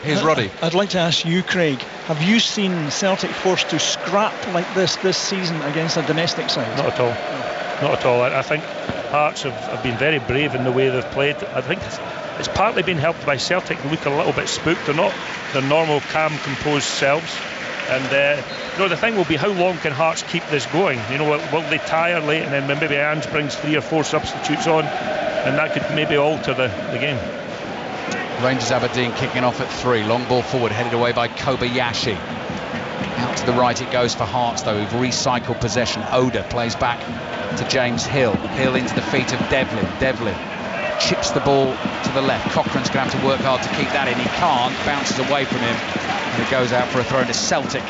Here's Roddy. I'd like to ask you, Craig, have you seen Celtic forced to scrap like this season against a domestic side? Not at all. Not at all. I think Hearts have been very brave in the way they've played. I think it's partly been helped by Celtic. They look a little bit spooked. They're not their normal, calm, composed selves. And the thing will be, how long can Hearts keep this going? You know, will they tire late, and then maybe Ange brings 3 or 4 substitutes on, and that could maybe alter the game. Rangers Aberdeen kicking off at 3. Long ball forward, headed away by Kobayashi. Out to the right it goes for Hearts, though, who've recycled possession. Oda plays back to James Hill. Hill into the feet of Devlin. Devlin chips the ball to the left. Cochrane's going to have to work hard to keep that in. He can't. Bounces away from him. And it goes out for a throw into Celtic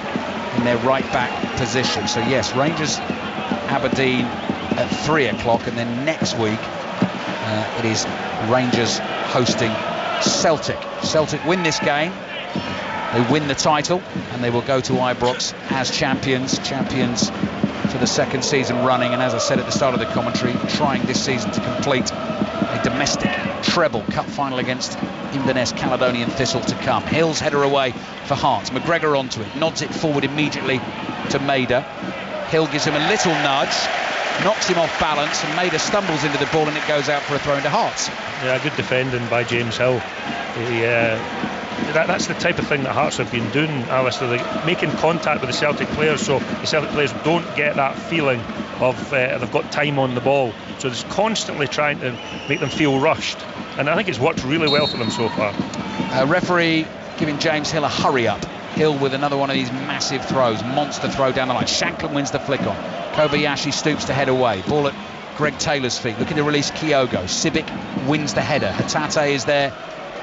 in their right back position. So, yes, Rangers Aberdeen at 3 o'clock. And then next week it is Rangers hosting Celtic. Celtic win this game, they win the title, and they will go to Ibrox as champions for the second season running. And as I said at the start of the commentary, trying this season to complete a domestic treble, cup final against Inverness Caledonian Thistle to come. Hill's header away for Hearts. McGregor onto it, nods it forward immediately to Maida. Hill gives him a little nudge, knocks him off balance, and Maida stumbles into the ball, and it goes out for a throw into Hearts. Yeah, good defending by James Hill. That's the type of thing that Hearts have been doing, Alistair. They're making contact with the Celtic players, so the Celtic players don't get that feeling of they've got time on the ball. So it's constantly trying to make them feel rushed, and I think it's worked really well for them so far. Referee giving James Hill a hurry up. Hill with another one of these massive throws, monster throw down the line. Shanklin wins the flick on. Kobayashi stoops to head away. Ball at Greg Taylor's feet, looking to release Kyogo. Sibic wins the header. Hatate is there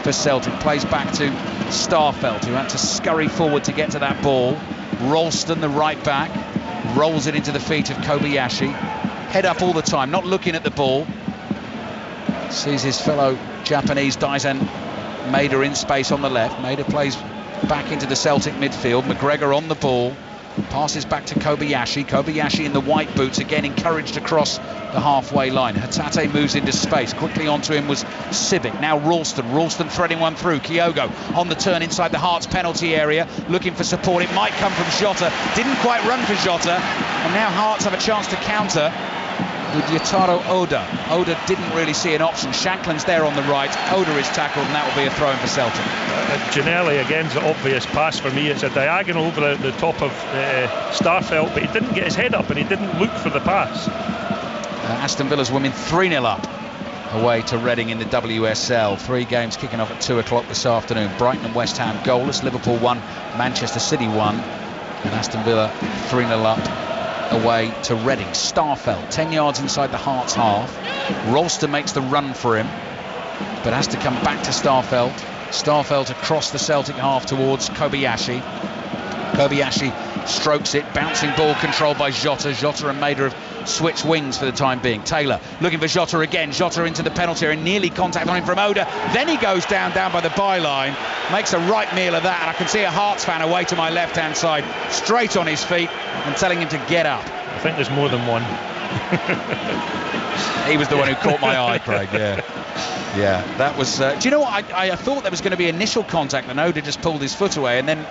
for Celtic, plays back to Starfelt, who had to scurry forward to get to that ball. Ralston, the right back, rolls it into the feet of Kobayashi. Head up all the time, not looking at the ball. Sees his fellow Japanese Daisen Maida in space on the left. Maida plays back into the Celtic midfield. McGregor on the ball, passes back to Kobayashi. Kobayashi in the white boots, again encouraged across the halfway line. Hatate moves into space. Quickly onto him was Sibic. Now Ralston. Ralston threading one through. Kyogo on the turn inside the Hearts penalty area, looking for support. It might come from Jota. Didn't quite run for Jota. And now Hearts have a chance to counter with Yotaro Oda. Oda didn't really see an option. Shanklin's there on the right. Oda is tackled, and that will be a throw in for Celtic. Ginnelli, again's the obvious pass for me. It's a diagonal over the top of Starfelt, but he didn't get his head up and he didn't look for the pass. Aston Villa's women 3-0 up away to Reading in the WSL. 3 games kicking off at 2 o'clock this afternoon. Brighton and West Ham goalless. Liverpool 1, Manchester City 1, and Aston Villa 3-0 up away to Reading. Starfelt 10 yards inside the Hearts half. Ralston makes the run for him, but has to come back to Starfelt. Starfelt across the Celtic half towards Kobayashi. Kobayashi strokes it, bouncing ball controlled by Jota. Jota and Maida have switched wings for the time being. Taylor looking for Jota again. Jota into the penalty area, nearly contact on him from Oda. Then he goes down by the byline, makes a right meal of that, and I can see a Hearts fan away to my left-hand side, straight on his feet and telling him to get up. I think there's more than one. He was the one who caught my eye, Craig. Yeah, that was... do you know what? I thought there was going to be initial contact and Oda just pulled his foot away, and then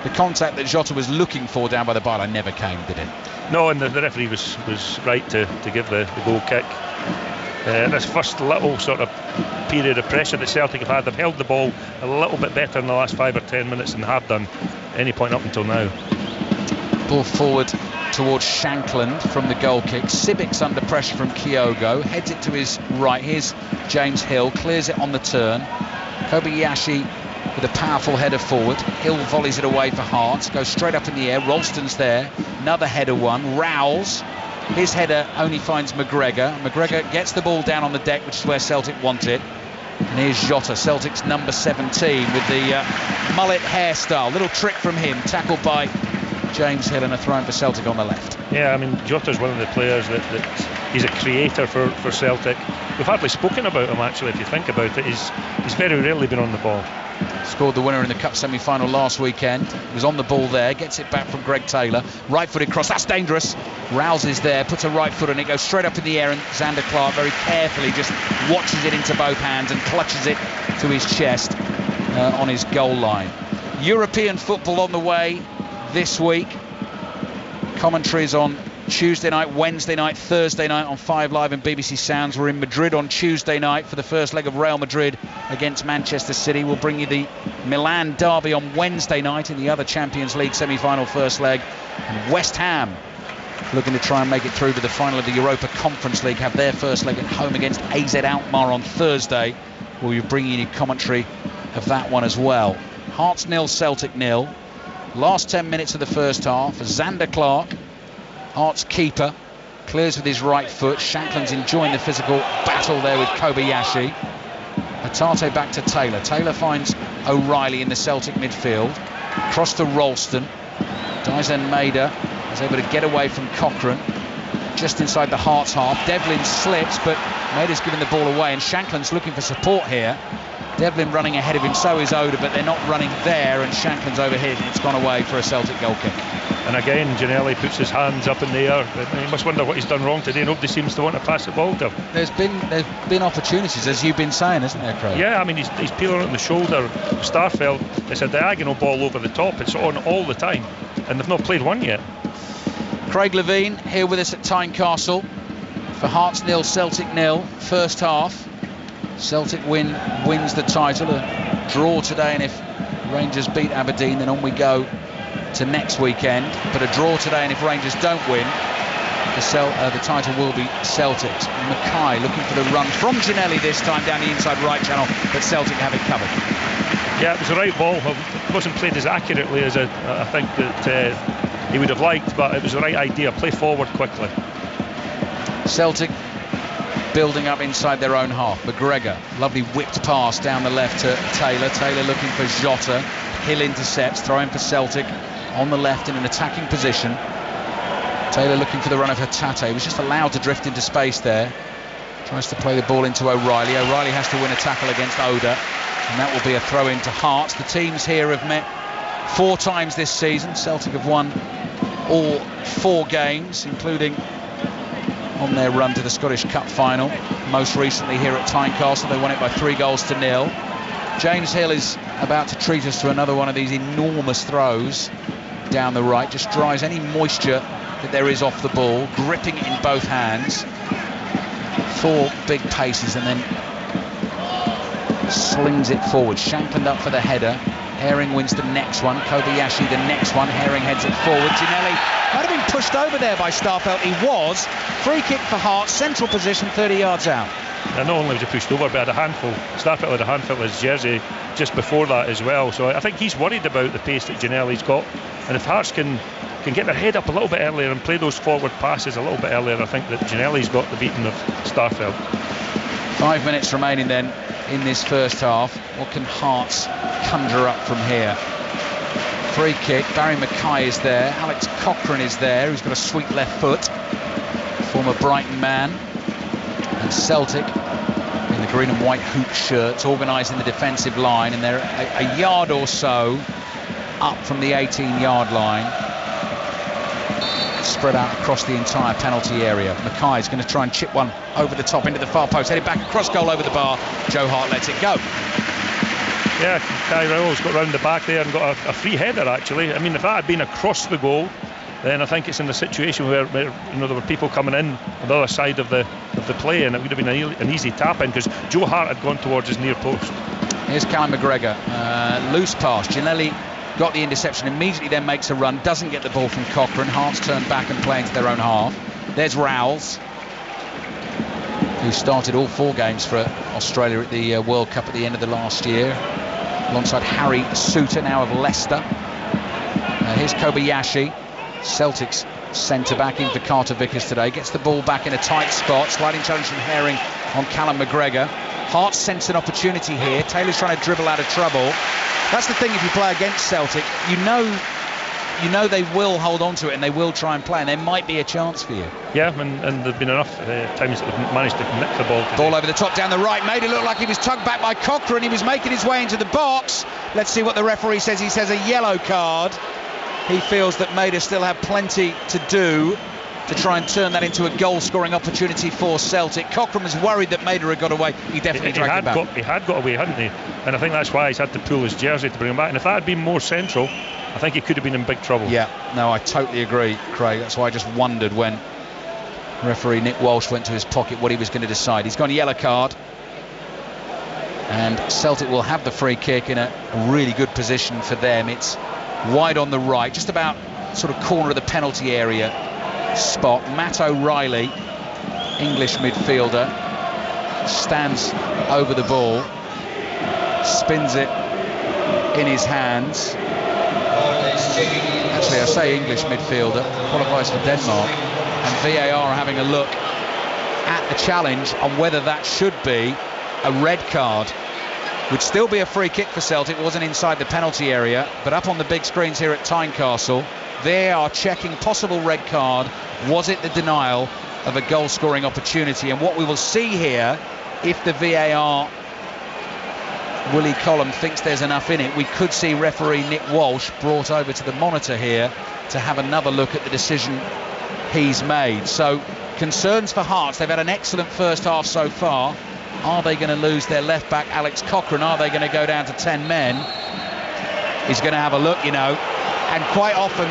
the contact that Jota was looking for down by the byline never came, did it? No, and the referee was right to give the goal kick. This first little sort of period of pressure that Celtic have had, they've held the ball a little bit better in the last 5 or 10 minutes than they have done any point up until now. Ball forward towards Shankland from the goal kick. Sibic's under pressure from Kyogo, heads it to his right. Here's James Hill, clears it on the turn. Kobayashi with a powerful header forward. Hill volleys it away for Hearts, goes straight up in the air. Ralston's there, another header one. Rowles, his header only finds McGregor. McGregor gets the ball down on the deck, which is where Celtic want it. And here's Jota, Celtic's number 17, with the mullet hairstyle. Little trick from him, tackled by James Hill, and a throw in for Celtic on the left. Yeah, I mean, Jota's one of the players that he's a creator for Celtic. We've hardly spoken about him, actually, if you think about it. He's very rarely been on the ball. Scored the winner in the Cup semi-final last weekend. Was on the ball there, gets it back from Greg Taylor. Right-footed cross, that's dangerous. Rouse is there, puts a right foot on it, goes straight up in the air, and Zander Clark very carefully just watches it into both hands and clutches it to his chest on his goal line. European football on the way this week. Commentaries on Tuesday night, Wednesday night, Thursday night on 5 Live and BBC Sounds. We're in Madrid on Tuesday night for the first leg of Real Madrid against Manchester City. We'll bring you the Milan derby on Wednesday night in the other Champions League semi-final first leg. And West Ham, looking to try and make it through to the final of the Europa Conference League, have their first leg at home against AZ Alkmaar on Thursday. We'll be bringing you commentary of that one as well. Hearts 0, Celtic 0. Last 10 minutes of the first half. Zander Clark, Hearts keeper, clears with his right foot. Shankland's enjoying the physical battle there with Kobayashi. Hatate back to Taylor. Taylor finds O'Reilly in the Celtic midfield. Cross to Ralston. Dyson Maeda is able to get away from Cochrane. Just inside the Hearts half. Devlin slips, but Maeda's given the ball away, and Shankland's looking for support here. Devlin running ahead of him, so is Oda, but they're not running there, and Shankland's overhit, and it's gone away for a Celtic goal kick. And again, Ginnelly puts his hands up in the air. He must wonder what he's done wrong today. Nobody seems to want to pass the ball to him. There's been opportunities, as you've been saying, isn't there, Craig? Yeah, I mean, he's peeling it on the shoulder. Starfelt, it's a diagonal ball over the top. It's on all the time, and they've not played one yet. Craig Levine here with us at Tynecastle for Hearts 0, Celtic 0. First half. Celtic wins the title. A draw today, and if Rangers beat Aberdeen, then on we go to next weekend. But a draw today, and if Rangers don't win, the title will be Celtic's. Mackay looking for the run from Ginnelly this time down the inside right channel, but Celtic have it covered. Yeah, it was the right ball. It wasn't played as accurately as I think that he would have liked, but it was the right idea. Play forward quickly. Celtic building up inside their own half. McGregor, lovely whipped pass down the left to Taylor. Taylor looking for Jota. Hill intercepts, throwing for Celtic on the left in an attacking position. Taylor looking for the run of Hatate. He was just allowed to drift into space there. Tries to play the ball into O'Reilly. O'Reilly has to win a tackle against Oda, and that will be a throw in to Hearts. The teams here have met 4 times this season. Celtic have won all 4 games, including on their run to the Scottish Cup final. Most recently here at Tynecastle, they won it by 3-0. James Hill is about to treat us to another one of these enormous throws down the right. Just dries any moisture that there is off the ball, gripping it in both hands. 4 big paces, and then slings it forward. Shankland up for the header. Herring wins the next one. Kobayashi the next one. Herring heads it forward. Ginnelly might have been pushed over there by Starfelt. He was. Free kick for Hearts. Central position, 30 yards out. And not only was he pushed over, but had a handful. Starfelt had a handful of his jersey just before that as well. So I think he's worried about the pace that Ginnelly's got. And if Hearts can get their head up a little bit earlier and play those forward passes a little bit earlier, I think that Ginnelly's got the beating of Starfelt. 5 minutes remaining then in this first half. What can Hearts conjure up from here? Free kick. Barry Mackay is there. Alex Cochrane is there, who's got a sweet left foot. Former Brighton man. And Celtic in the green and white hoop shirts, organising the defensive line, and they're a yard or so up from the 18-yard line, spread out across the entire penalty area. Mackay's going to try and chip one over the top into the far post, headed back across goal over the bar. Joe Hart lets it go. Yeah, Kai Rowell's got round the back there and got a free header actually. I mean, if that had been across the goal, then I think it's in the situation where there were people coming in on the other side of the play, and it would have been an easy tap in because Joe Hart had gone towards his near post. Here's Callum McGregor, loose pass. Ginnelly got the interception, immediately then makes a run, doesn't get the ball from Cochrane. Hearts turn back and play into their own half. There's Rowles, who started all 4 games for Australia at the World Cup at the end of the last year, alongside Harry Souttar, now of Leicester. Here's Kobayashi, Celtic's centre-back, in for Carter Vickers today. Gets the ball back in a tight spot. Sliding challenge from Herring on Callum McGregor. Hearts sense an opportunity here. Taylor's trying to dribble out of trouble. That's the thing, if you play against Celtic, you know they will hold on to it and they will try and play, and there might be a chance for you. Yeah, and there've been enough times that they've managed to nick the ball today. Ball over the top down the right, made it look like he was tugged back by Cochrane. He was making his way into the box. Let's see what the referee says. He says a yellow card. He feels that Maida still have plenty to do to try and turn that into a goal-scoring opportunity for Celtic. Cochrane was worried that Maida had got away. He definitely dragged him back. He had got away, hadn't he? And I think that's why he's had to pull his jersey to bring him back. And if that had been more central, I think he could have been in big trouble. Yeah, no, I totally agree, Craig. That's why I just wondered when referee Nick Walsh went to his pocket what he was going to decide. He's gone yellow card. And Celtic will have the free kick in a really good position for them. It's wide on the right, just about sort of corner of the penalty area spot. Matt O'Reilly, English midfielder, stands over the ball, spins it in his hands. Actually, I say English midfielder, qualifies for Denmark, and VAR are having a look at the challenge on whether that should be a red card. Would still be a free kick for Celtic. It wasn't inside the penalty area, but up on the big screens here at Tynecastle, they are checking possible red card. Was it the denial of a goal-scoring opportunity? And what we will see here, if the VAR Willie Collum thinks there's enough in it, we could see referee Nick Walsh brought over to the monitor here to have another look at the decision he's made. So concerns for Hearts. They've had an excellent first half so far. Are they going to lose their left back Alex Cochrane? Are they going to go down to 10 men? He's going to have a look, you know, and quite often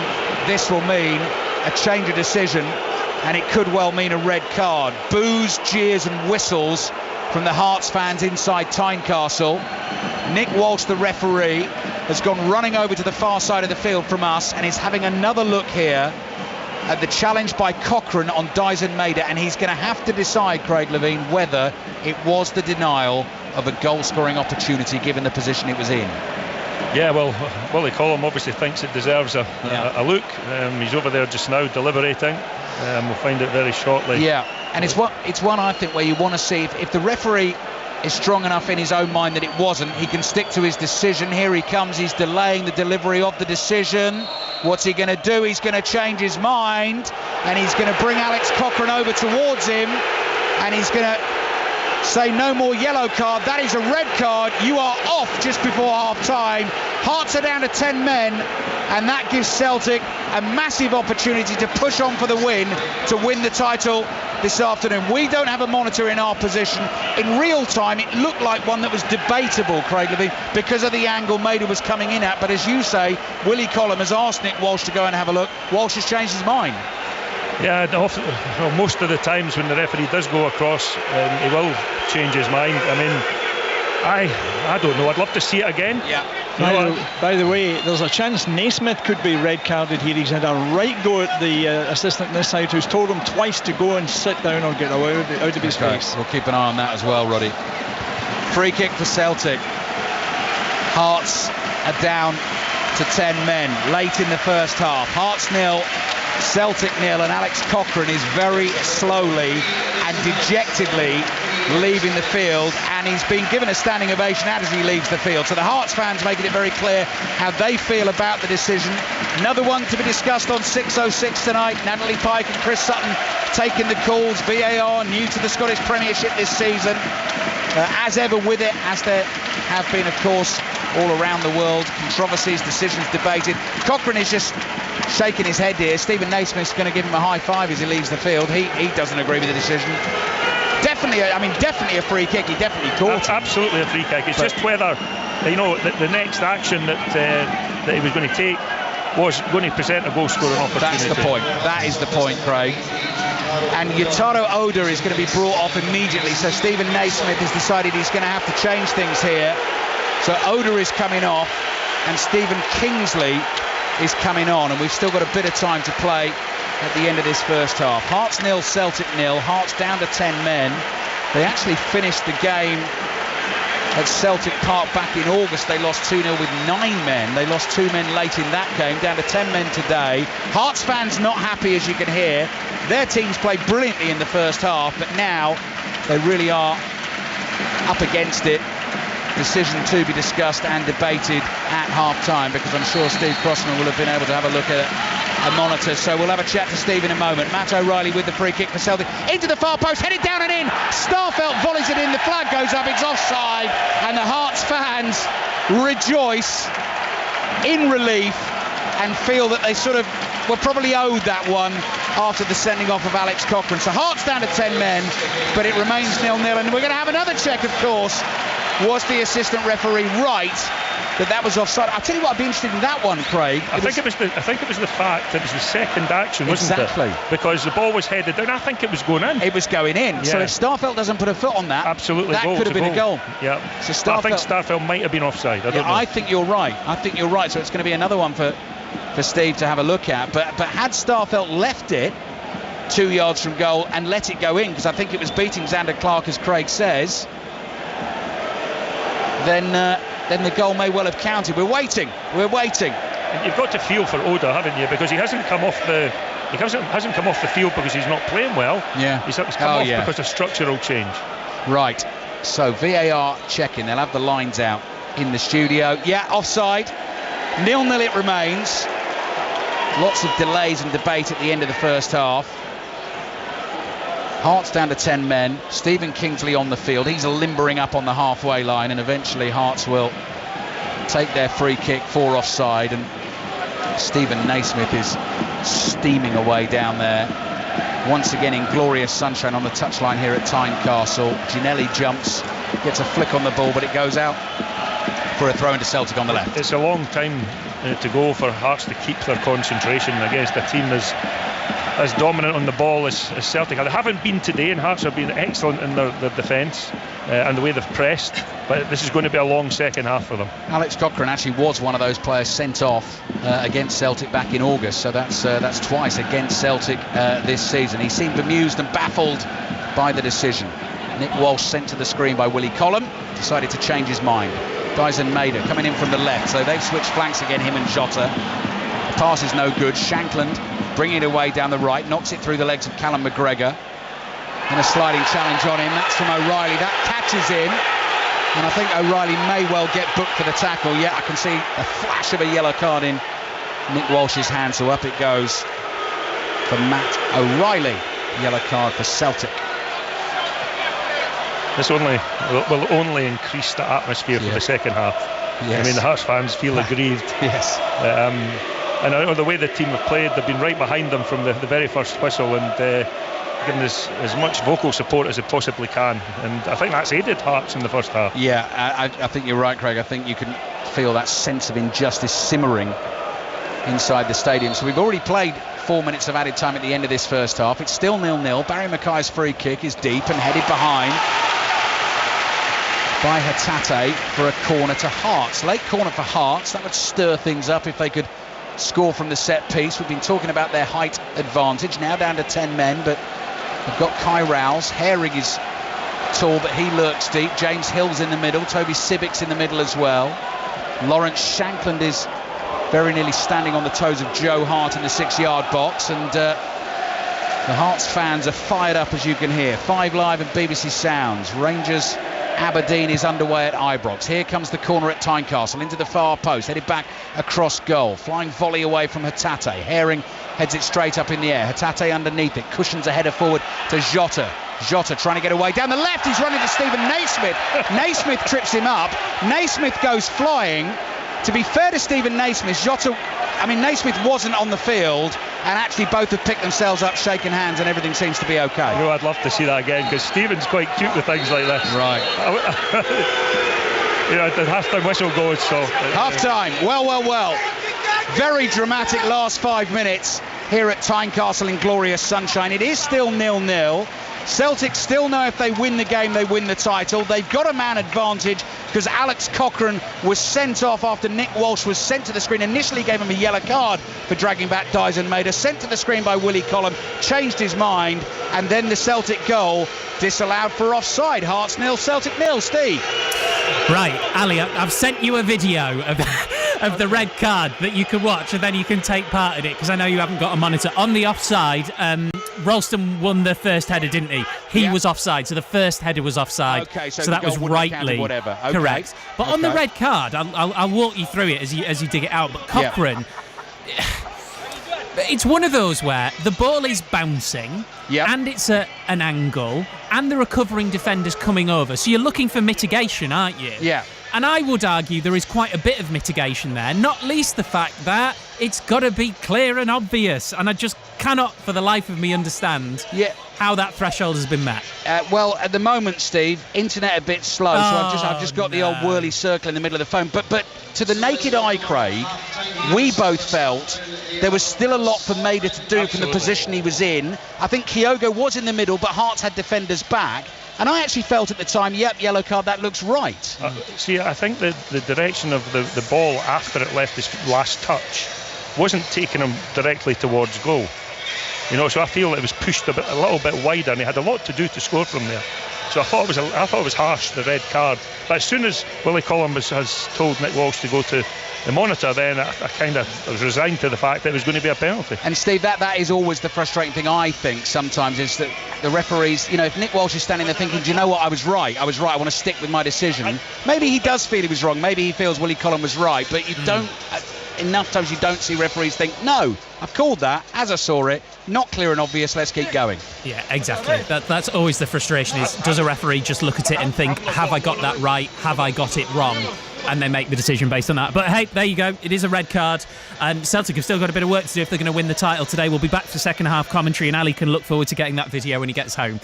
this will mean a change of decision, and it could well mean a red card. Boos, jeers and whistles from the Hearts fans inside Tynecastle. Nick Walsh, the referee, has gone running over to the far side of the field from us and is having another look here at the challenge by Cochrane on Dyson Maida, and he's going to have to decide, Craig Levine, whether it was the denial of a goal-scoring opportunity given the position it was in. Yeah, well, Willie Collum obviously thinks it deserves a look. He's over there just now deliberating. We'll find it very shortly. Yeah, and it's one I think where you want to see if the referee is strong enough in his own mind that it wasn't, he can stick to his decision. Here he comes, he's delaying the delivery of the decision. What's he going to do? He's going to change his mind, and he's going to bring Alex Cochrane over towards him, and he's going to say no more yellow card. That is a red card. You are off just before half-time. Hearts are down to 10 men, and that gives Celtic a massive opportunity to push on for the win, to win the title this afternoon. We don't have a monitor in our position. In real time, it looked like one that was debatable, Craig Levine, because of the angle Maida was coming in at. But as you say, Willie Collum has asked Nick Walsh to go and have a look. Walsh has changed his mind. Yeah, often, well, most of the times when the referee does go across, he will change his mind. I mean, I don't know. I'd love to see it again. Yeah. By the way, there's a chance Naismith could be red carded here. He's had a right go at the assistant on this side, who's told him twice to go and sit down or get out of his face. We'll keep an eye on that as well, Roddy. Free kick for Celtic. Hearts are down to 10 men late in the first half. Hearts 0, Celtic 0, and Alex Cochrane is very slowly and dejectedly leaving the field, and he's been given a standing ovation as he leaves the field. So the Hearts fans making it very clear how they feel about the decision. Another one to be discussed on 6:06 tonight. Natalie Pike and Chris Sutton taking the calls. VAR new to the Scottish Premiership this season. As ever with it, as there have been, of course, all around the world, controversies, decisions debated. Cochrane is just shaking his head here. Stephen Naismith's going to give him a high five as he leaves the field. He doesn't agree with the decision. Definitely a free kick. He definitely caught it. Absolutely a free kick. It's just whether, you know, the next action that he was going to take was going to present a goal-scoring opportunity. That's the point. That is the point, Craig. And Yutaro Oda is going to be brought off immediately. So Stephen Naismith has decided he's going to have to change things here. So Oda is coming off. and Stephen Kingsley is coming on, and we've still got a bit of time to play at the end of this first half. Hearts 0, Celtic 0. Hearts down to 10 men. They actually finished the game at Celtic Park back in August. They lost 2-0 with 9 men. They lost 2 men late in that game, down to 10 men today. Hearts fans not happy, as you can hear. Their teams played brilliantly in the first half, but now they really are up against it. Decision to be discussed and debated at half-time, because I'm sure Steve Crossman will have been able to have a look at a monitor. So we'll have a chat to Steve in a moment. Matt O'Reilly with the free kick for Celtic. Into the far post, headed down and in. Starfelt volleys it in, the flag goes up, it's offside, and the Hearts fans rejoice in relief and feel that they sort of were probably owed that one after the sending off of Alex Cochrane. So Hearts down to 10 men, but it remains 0-0, and we're going to have another check, of course. Was the assistant referee right that was offside? I'll tell you what, I'd be interested in that one, Craig. I think it was the fact that it was the second action, wasn't it? Because the ball was headed down. I think it was going in. It was going in. Yeah. So if Starfelt doesn't put a foot on that, absolutely, that could have been a goal. Yeah. So I think Starfelt might have been offside. I don't know. I think you're right. So it's going to be another one for Steve to have a look at. But had Starfelt left it 2 yards from goal and let it go in, because I think it was beating Xander Clark, as Craig says, then the goal may well have counted. We're waiting. And you've got to feel for Oda, haven't you? Because he hasn't come off the field because he's not playing well. Yeah. He's come off because of structural change. Right. So VAR checking. They'll have the lines out in the studio. Yeah, offside. 0-0 it remains. Lots of delays and debate at the end of the first half. Hearts down to 10 men. Stephen Kingsley on the field. He's limbering up on the halfway line, and eventually Hearts will take their free kick for offside, and Stephen Naismith is steaming away down there. Once again in glorious sunshine on the touchline here at Tynecastle. Ginelli jumps, gets a flick on the ball, but it goes out for a throw into Celtic on the left. It's a long time to go for Hearts to keep their concentration against a team as dominant on the ball as Celtic. They haven't been today, and Hearts have been excellent in their defence and the way they've pressed, but this is going to be a long second half for them. Alex Cochrane actually was one of those players sent off against Celtic back in August, so that's twice against Celtic this season. He seemed bemused and baffled by the decision. Nick Walsh sent to the screen by Willie Collum, decided to change his mind. Dyson Maeder coming in from the left, so they've switched flanks again, him and Jota. The pass is no good. Shankland bringing it away down the right, knocks it through the legs of Callum McGregor, and a sliding challenge on him. That's from O'Reilly. That catches him, and I think O'Reilly may well get booked for the tackle. Yeah, I can see a flash of a yellow card in Nick Walsh's hand, so up it goes for Matt O'Reilly. Yellow card for Celtic. This will only increase the atmosphere for the second half. Yes. I mean, the Hearts fans feel aggrieved. Yes. And I know the way the team have played, they've been right behind them from the very first whistle, and given as much vocal support as they possibly can. And I think that's aided Hearts in the first half. Yeah, I think you're right, Craig. I think you can feel that sense of injustice simmering inside the stadium. So we've already played 4 minutes of added time at the end of this first half. It's still 0-0. Barry Mackay's free kick is deep and headed behind by Hatate for a corner to Hearts. Late corner for Hearts. That would stir things up if they could score from the set piece. We've been talking about their height advantage. Now down to 10 men, but they've got Kai Rouse. Herring is tall, but he lurks deep. James Hill's in the middle. Toby Sibbick's in the middle as well. Lawrence Shankland is very nearly standing on the toes of Joe Hart in the 6-yard box, and the Hearts fans are fired up, as you can hear. 5 Live and BBC Sounds. Rangers Aberdeen is underway at Ibrox. Here comes the corner at Tynecastle, into the far post, headed back across goal. Flying volley away from Hatate. Herring heads it straight up in the air. Hatate underneath it, cushions a header forward to Jota. Jota trying to get away down the left. He's running to Stephen Naismith. Naismith trips him up. Naismith goes flying. To be fair to Stephen Naismith, Naismith wasn't on the field, and actually both have picked themselves up, shaken hands, and everything seems to be okay. I'd love to see that again, because Stephen's quite cute with things like this. Right. The half-time whistle goes, so... Half-time. Well. Very dramatic last 5 minutes here at Tynecastle in glorious sunshine. It is still 0-0. Celtic still know if they win the game, they win the title. They've got a man advantage because Alex Cochrane was sent off after Nick Walsh was sent to the screen. Initially gave him a yellow card for dragging back Dyson Maeder. Sent to the screen by Willie Collum, changed his mind, and then the Celtic goal disallowed for offside. Hearts 0, Celtic 0. Steve. Right, Ali, I've sent you a video of the red card that you can watch, and then you can take part in it, because I know you haven't got a monitor. On the offside, Ralston won the first header, didn't he? He was offside, so the first header was offside. Okay, so that was rightly whatever. Okay. Correct. But on the red card, I'll walk you through it as you dig it out. But Cochrane, it's one of those where the ball is bouncing, and it's at an angle, and there are covering defenders coming over. So you're looking for mitigation, aren't you? Yeah. And I would argue there is quite a bit of mitigation there, not least the fact that it's got to be clear and obvious. And I just cannot, for the life of me, understand how that threshold has been met. Well, at the moment, Steve, internet a bit slow, so I've just got the old whirly circle in the middle of the phone. But to the naked eye, Craig, we both felt there was still a lot for Maeder to do from the position he was in. I think Kyogo was in the middle, but Hearts had defenders back. And I actually felt at the time, yellow card, that looks right. See, I think the direction of the ball after it left his last touch wasn't taking him directly towards goal. You know, so I feel it was pushed a little bit wider, and he had a lot to do to score from there. So I thought it was harsh, the red card. But as soon as Willie Collum has told Nick Walsh to go to the monitor, then I was resigned to the fact that it was going to be a penalty. And Steve, that is always the frustrating thing, I think, sometimes, is that the referees, you know, if Nick Walsh is standing there thinking, do you know what, I was right, I want to stick with my decision. Maybe he does feel he was wrong, maybe he feels Willie Collum was right, but you don't, enough times you don't see referees think, no, I've called that as I saw it, not clear and obvious, let's keep going. Yeah, exactly. That's always the frustration, is does a referee just look at it and think, have I got that right, have I got it wrong? And they make the decision based on that. But hey, there you go. It is a red card. Celtic have still got a bit of work to do if they're going to win the title today. We'll be back for second half commentary, and Ali can look forward to getting that video when he gets home.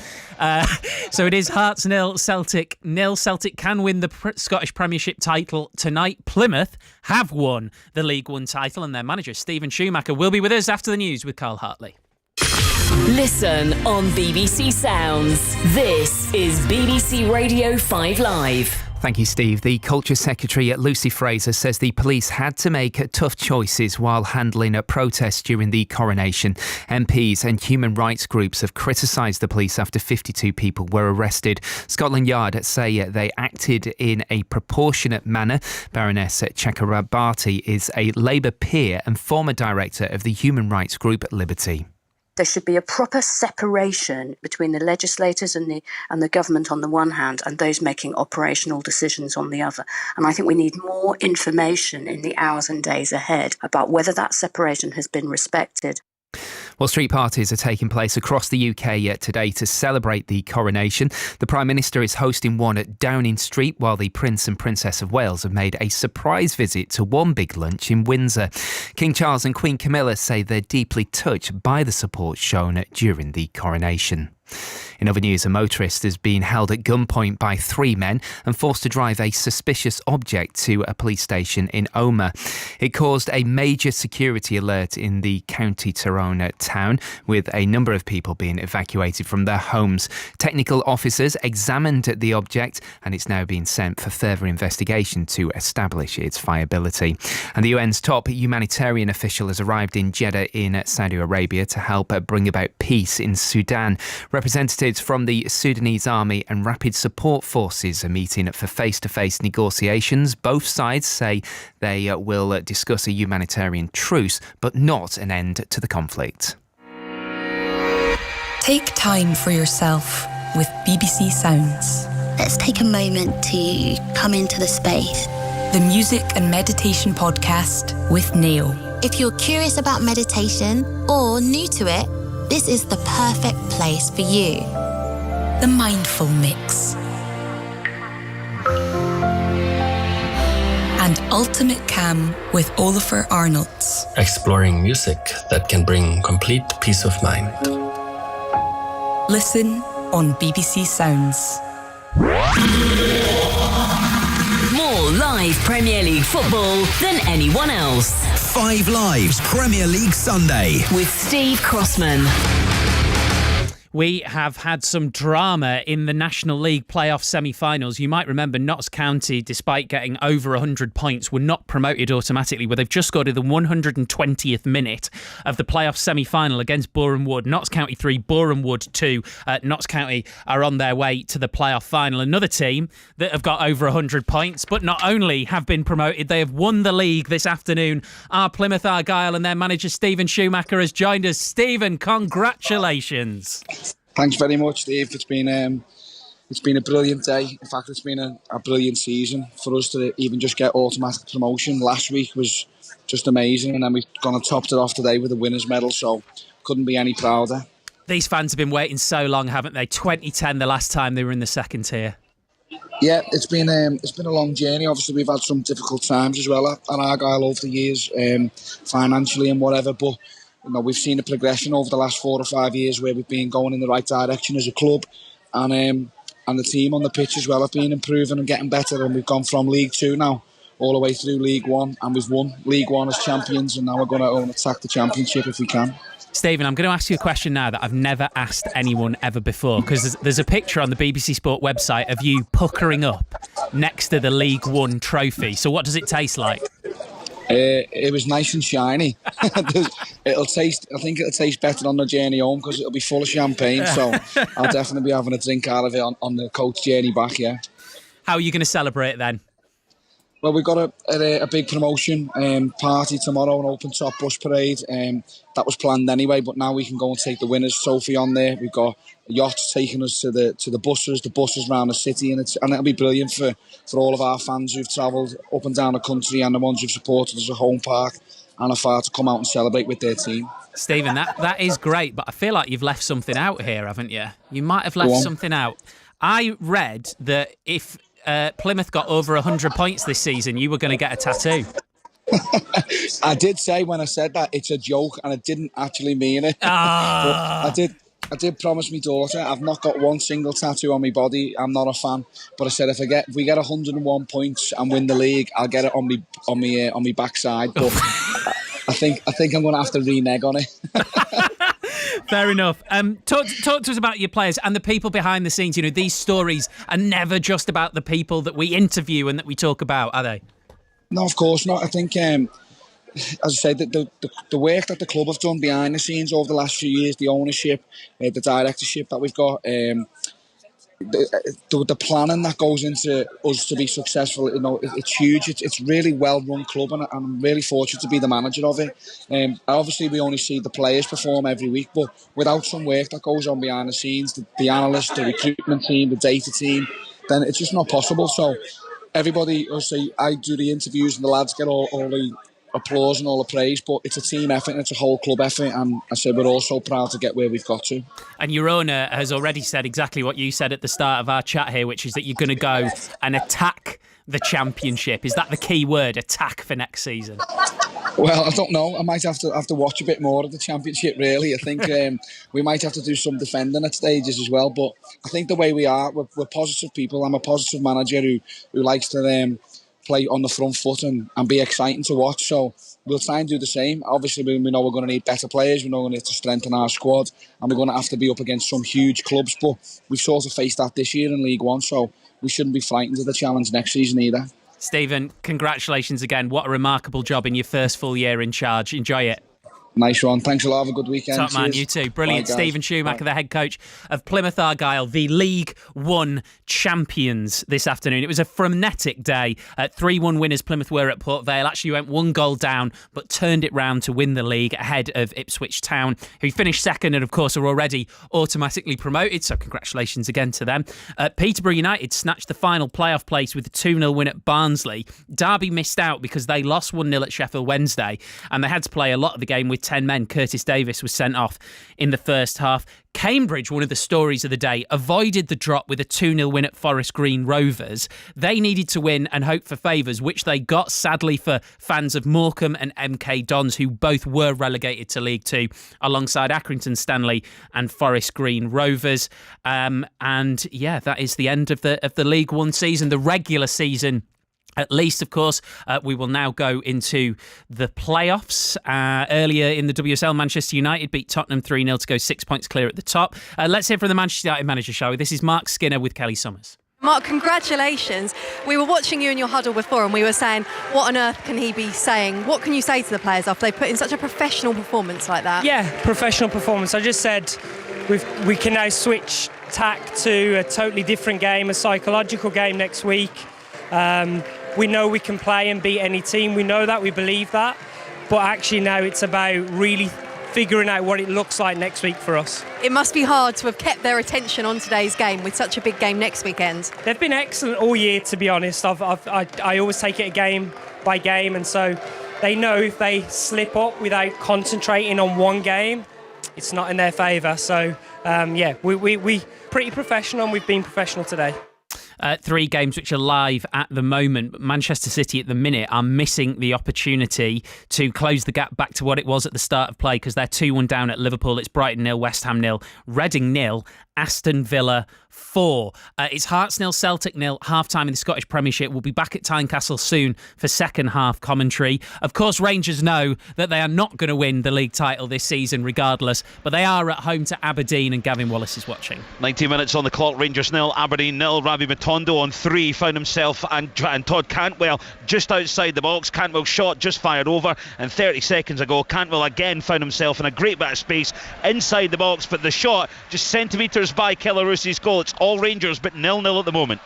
So it is Hearts 0, Celtic 0. Celtic can win the Scottish Premiership title tonight. Plymouth have won the League One title, and their manager, Stephen Schumacher, will be with us after the news with Carl Hartley. Listen on BBC Sounds. This is BBC Radio 5 Live. Thank you, Steve. The Culture Secretary Lucy Fraser says the police had to make tough choices while handling a protest during the coronation. MPs and human rights groups have criticised the police after 52 people were arrested. Scotland Yard say they acted in a proportionate manner. Baroness Chakrabarti is a Labour peer and former director of the human rights group Liberty. There should be a proper separation between the legislators and the government on the one hand and those making operational decisions on the other. And I think we need more information in the hours and days ahead about whether that separation has been respected. Well, street parties are taking place across the UK today to celebrate the coronation. The Prime Minister is hosting one at Downing Street, while the Prince and Princess of Wales have made a surprise visit to one big lunch in Windsor. King Charles and Queen Camilla say they're deeply touched by the support shown during the coronation. In other news, a motorist has been held at gunpoint by 3 men and forced to drive a suspicious object to a police station in Omagh. It caused a major security alert in the County Tyrone town, with a number of people being evacuated from their homes. Technical officers examined the object, and it's now being sent for further investigation to establish its viability. And the UN's top humanitarian official has arrived in Jeddah in Saudi Arabia to help bring about peace in Sudan. Representatives from the Sudanese Army and Rapid Support Forces are meeting for face-to-face negotiations. Both sides say they will discuss a humanitarian truce, but not an end to the conflict. Take time for yourself with BBC Sounds. Let's take a moment to come into the space. The music and meditation podcast with Neil. If you're curious about meditation or new to it, this is the perfect place for you. The Mindful Mix. And Ultimate Cam with Oliver Arnolds. Exploring music that can bring complete peace of mind. Listen on BBC Sounds. More live Premier League football than anyone else. 5 Live's Premier League Sunday. With Steve Crossman. We have had some drama in the National League playoff semi-finals. You might remember Notts County, despite getting over 100 points, were not promoted automatically, where they've just scored in the 120th minute of the playoff semi-final against Boreham Wood. Notts County 3, Boreham Wood 2. Notts County are on their way to the playoff final. Another team that have got over 100 points, but not only have been promoted, they have won the league this afternoon. Our Plymouth Argyle and their manager Stephen Schumacher has joined us. Stephen, congratulations. Thanks very much, Steve. It's been a brilliant day. In fact, it's been a brilliant season for us to even just get automatic promotion. Last week was just amazing, and then we've gone and topped it off today with a winner's medal, so couldn't be any prouder. These fans have been waiting so long, haven't they? 2010, the last time they were in the second tier. Yeah, it's been a long journey. Obviously, we've had some difficult times as well at Argyle over the years, financially and whatever, but we've seen a progression over the last 4 or 5 years where we've been going in the right direction as a club, and the team on the pitch as well have been improving and getting better, and we've gone from League 2 now all the way through League 1, and we've won League 1 as champions, and now we're going to attack the Championship if we can. Stephen, I'm going to ask you a question now that I've never asked anyone ever before, because there's a picture on the BBC Sport website of you puckering up next to the League 1 trophy. So what does it taste like? It was nice and shiny. I think it'll taste better on the journey home because it'll be full of champagne. So I'll definitely be having a drink out of it on the coach journey back. Yeah. How are you going to celebrate then? Well, we've got a big promotion party tomorrow, an open top bus parade. That was planned anyway, but now we can go and take the winners' trophy on there. We've got a yacht taking us to the buses around the city, and it'll be brilliant for all of our fans who've travelled up and down the country and the ones who've supported us at home park and afar to come out and celebrate with their team. Stephen, that is great, but I feel like you've left something out here, haven't you? You might have left something out. I read that if Plymouth got over 100 points this season, you were going to get a tattoo. I did say when I said that it's a joke, and I didn't actually mean it. But I did promise my daughter. I've not got one single tattoo on my body. I'm not a fan, but I said if we get 101 points and win the league, I'll get it on my backside. But I think I'm going to have to renege on it. Fair enough. Talk to us about your players and the people behind the scenes. These stories are never just about the people that we interview and that we talk about, are they? No, of course not. I think, as I said, the work that the club have done behind the scenes over the last few years, the ownership, the directorship that we've got, the planning that goes into us to be successful, it's huge. It's really well-run club, and I'm really fortunate to be the manager of it. Obviously, we only see the players perform every week, but without some work that goes on behind the scenes, the analysts, the recruitment team, the data team, then it's just not possible. So everybody, I do the interviews and the lads get all the applause and all the praise, but it's a team effort and it's a whole club effort, and I said we're all so proud to get where we've got to. And your owner has already said exactly what you said at the start of our chat here, which is that you're going to go and attack the Championship. Is that the key word, attack, for next season? Well, I don't know. I might have to watch a bit more of the Championship, really. I think we might have to do some defending at stages as well, but I think the way we are, we're positive people. I'm a positive manager who likes to play on the front foot and be exciting to watch, so we'll try and do the same. Obviously, we know we're going to need better players, we know we're going to need to strengthen our squad, and we're going to have to be up against some huge clubs, but we've sort of faced that this year in League 1, so we shouldn't be frightened of the challenge next season either. Stephen, congratulations again. What a remarkable job in your first full year in charge. Enjoy it. Nice one. Thanks a lot. Have a good weekend. Top man, you too. Brilliant. Bye, Stephen Schumacher, the head coach of Plymouth Argyle, the League 1 champions this afternoon. It was a frenetic day. 3-1 winners Plymouth were at Port Vale. Actually went 1 goal down, but turned it round to win the league ahead of Ipswich Town, who finished second and, of course, are already automatically promoted. So congratulations again to them. Peterborough United snatched the final playoff place with a 2-0 win at Barnsley. Derby missed out because they lost 1-0 at Sheffield Wednesday, and they had to play a lot of the game with 10 men. Curtis Davis was sent off in the first half. Cambridge, one of the stories of the day, avoided the drop with a 2-0 win at Forest Green Rovers. They needed to win and hope for favours, which they got, sadly, for fans of Morecambe and MK Dons, who both were relegated to League 2, alongside Accrington Stanley and Forest Green Rovers. And yeah, that is the end of the League 1 season. The regular season At least, of course, we will now go into the playoffs. Earlier in the WSL, Manchester United beat Tottenham 3-0 to go 6 points clear at the top. Let's hear from the Manchester United manager, shall we? This is Mark Skinner with Kelly Summers. Mark, congratulations. We were watching you in your huddle before and we were saying, what on earth can he be saying? What can you say to the players after they put in such a professional performance like that? Yeah, professional performance. I just said we can now switch tack to a totally different game, a psychological game next week. We know we can play and beat any team. We know that, we believe that. But actually now it's about really figuring out what it looks like next week for us. It must be hard to have kept their attention on today's game with such a big game next weekend. They've been excellent all year, to be honest. I always take it a game by game, and so they know if they slip up without concentrating on one game, it's not in their favour. So, we pretty professional, and we've been professional today. 3 games which are live at the moment, but Manchester City at the minute are missing the opportunity to close the gap back to what it was at the start of play, because they're 2-1 down at Liverpool. It's Brighton 0, West Ham 0, Reading 0, Aston Villa 4. It's Hearts 0, Celtic 0, half-time in the Scottish Premiership. We'll be back at Tynecastle soon for second half commentary. Of course, Rangers know that they are not going to win the league title this season regardless, but they are at home to Aberdeen, and Gavin Wallace is watching. 90 minutes on the clock, Rangers 0, Aberdeen 0. Ravi Matondo on 3 found himself and Todd Cantwell just outside the box. Cantwell's shot just fired over, and 30 seconds ago Cantwell again found himself in a great bit of space inside the box, but the shot just centimetres by Kelarusi's goal. It's all Rangers, but 0-0 at the moment.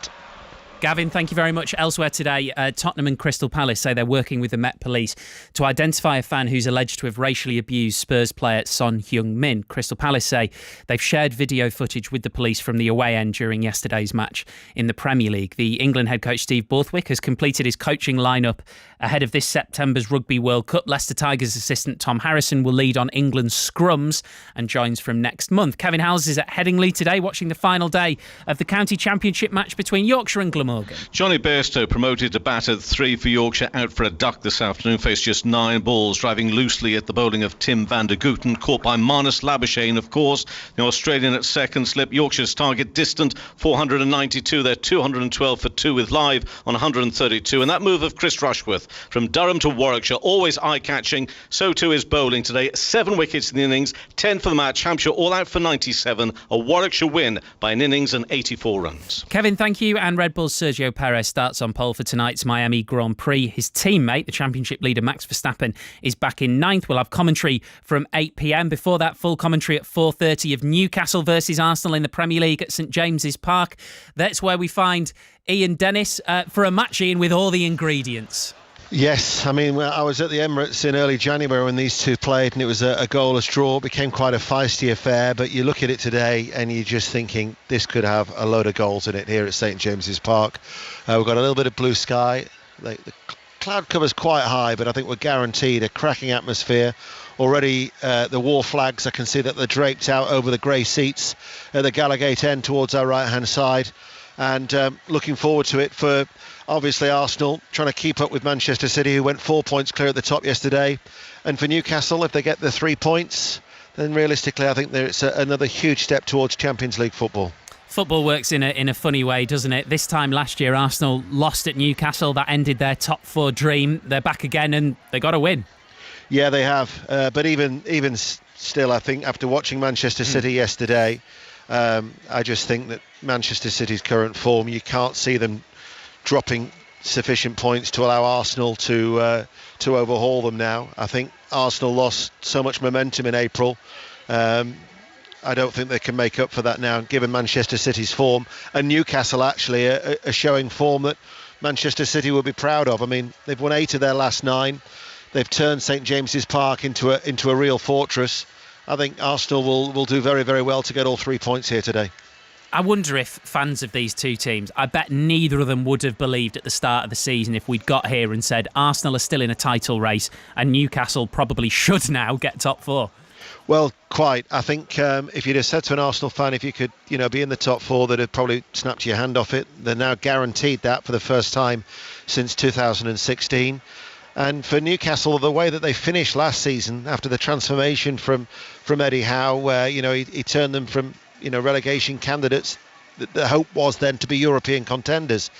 Gavin, thank you very much. Elsewhere today, Tottenham and Crystal Palace say they're working with the Met Police to identify a fan who's alleged to have racially abused Spurs player Son Heung-min. Crystal Palace say they've shared video footage with the police from the away end during yesterday's match in the Premier League. The England head coach Steve Borthwick has completed his coaching lineup ahead of this September's Rugby World Cup. Leicester Tigers assistant Tom Harrison will lead on England's scrums and joins from next month. Kevin Howells is at Headingley today watching the final day of the County Championship match between Yorkshire and Glamorgan. Johnny Bairstow, promoted to bat at 3 for Yorkshire, out for a duck this afternoon, faced just 9 balls, driving loosely at the bowling of Tim van der Gooten, caught by Marnus Labuschagne, of course. The Australian at second slip. Yorkshire's target distant 492. They're 212 for 2 with live on 132. And that move of Chris Rushworth from Durham to Warwickshire, always eye-catching. So too is bowling today. 7 wickets in the innings, 10 for the match. Hampshire all out for 97. A Warwickshire win by an innings and 84 runs. Kevin, thank you. And Red Bull's Sergio Perez starts on pole for tonight's Miami Grand Prix. His teammate, the championship leader Max Verstappen, is back in 9th. We'll have commentary from 8 p.m. Before that, full commentary at 4:30 of Newcastle versus Arsenal in the Premier League at St James's Park. That's where we find Ian Dennis for a match, Ian, with all the ingredients. Yes, I mean, I was at the Emirates in early January when these two played, and it was a goalless draw. It became quite a feisty affair, but you look at it today and you're just thinking this could have a load of goals in it here at St James's Park. We've got a little bit of blue sky. The cloud cover's quite high, but I think we're guaranteed a cracking atmosphere. Already the war flags, I can see that they're draped out over the grey seats at the Gallowgate end towards our right-hand side. And looking forward to it for, obviously, Arsenal trying to keep up with Manchester City, who went 4 points clear at the top yesterday. And for Newcastle, if they get the 3 points, then realistically I think there's another huge step towards Champions League football. Football works in a funny way, doesn't it? This time last year, Arsenal lost at Newcastle. That ended their top 4 dream. They're back again and they got to win. Yeah, they have. But even still, I think after watching Manchester City yesterday, I just think that Manchester City's current form, you can't see them dropping sufficient points to allow Arsenal to overhaul them now. I think Arsenal lost so much momentum in April. I don't think they can make up for that now, given Manchester City's form. And Newcastle actually are showing form that Manchester City will be proud of. I mean, they've won 8 of their last 9. They've turned St James's Park into a real fortress. I think Arsenal will do very, very well to get all 3 points here today. I wonder if fans of these two teams, I bet neither of them would have believed at the start of the season if we'd got here and said Arsenal are still in a title race and Newcastle probably should now get top 4. Well, quite. I think if you'd have said to an Arsenal fan, if you could, be in the top 4, they'd have probably snapped your hand off it. They're now guaranteed that for the first time since 2016. And for Newcastle, the way that they finished last season after the transformation from Eddie Howe, where he turned them from relegation candidates, the hope was then to be European contenders.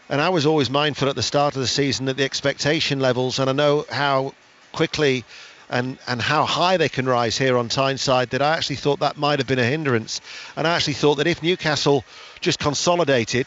And I was always mindful at the start of the season that the expectation levels, and I know how quickly and how high they can rise here on Tyneside, that I actually thought that might have been a hindrance. And I actually thought that if Newcastle just consolidated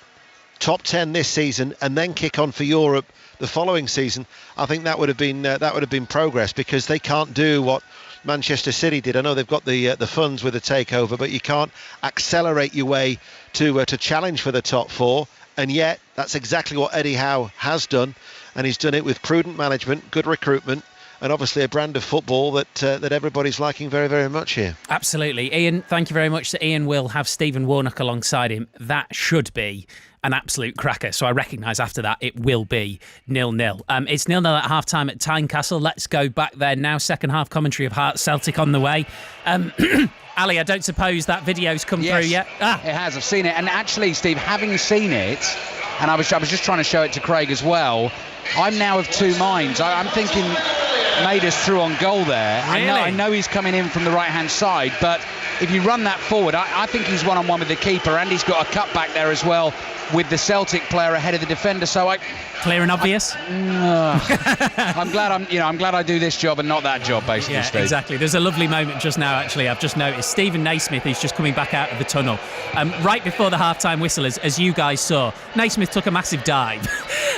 top 10 this season and then kick on for Europe the following season, I think that would have been progress, because they can't do what Manchester City did. I know they've got the funds with the takeover, but you can't accelerate your way to challenge for the top 4. And yet, that's exactly what Eddie Howe has done, and he's done it with prudent management, good recruitment, and obviously a brand of football that everybody's liking very, very much here. Absolutely. Ian, thank you very much. So Ian will have Stephen Warnock alongside him. That should be an absolute cracker. So I recognise after that it will be 0-0. It's 0-0 at half-time at Tynecastle. Let's go back there now. Second half commentary of Hearts Celtic on the way. Ali, I don't suppose that video's come through yet? It has. I've seen it. And actually, Steve, having seen it, and I was just trying to show it to Craig as well, I'm now of two minds. I'm thinking Mader's through on goal there. Really? I know he's coming in from the right-hand side, but if you run that forward, I think he's one-on-one with the keeper, and he's got a cut back there as well with the Celtic player ahead of the defender. So clear and obvious. I'm glad I do this job and not that job, basically. Yeah, Steve. Exactly. There's a lovely moment just now. Actually, I've just noticed Stephen Naismith is just coming back out of the tunnel right before the half-time whistle. As you guys saw, Naismith took a massive dive,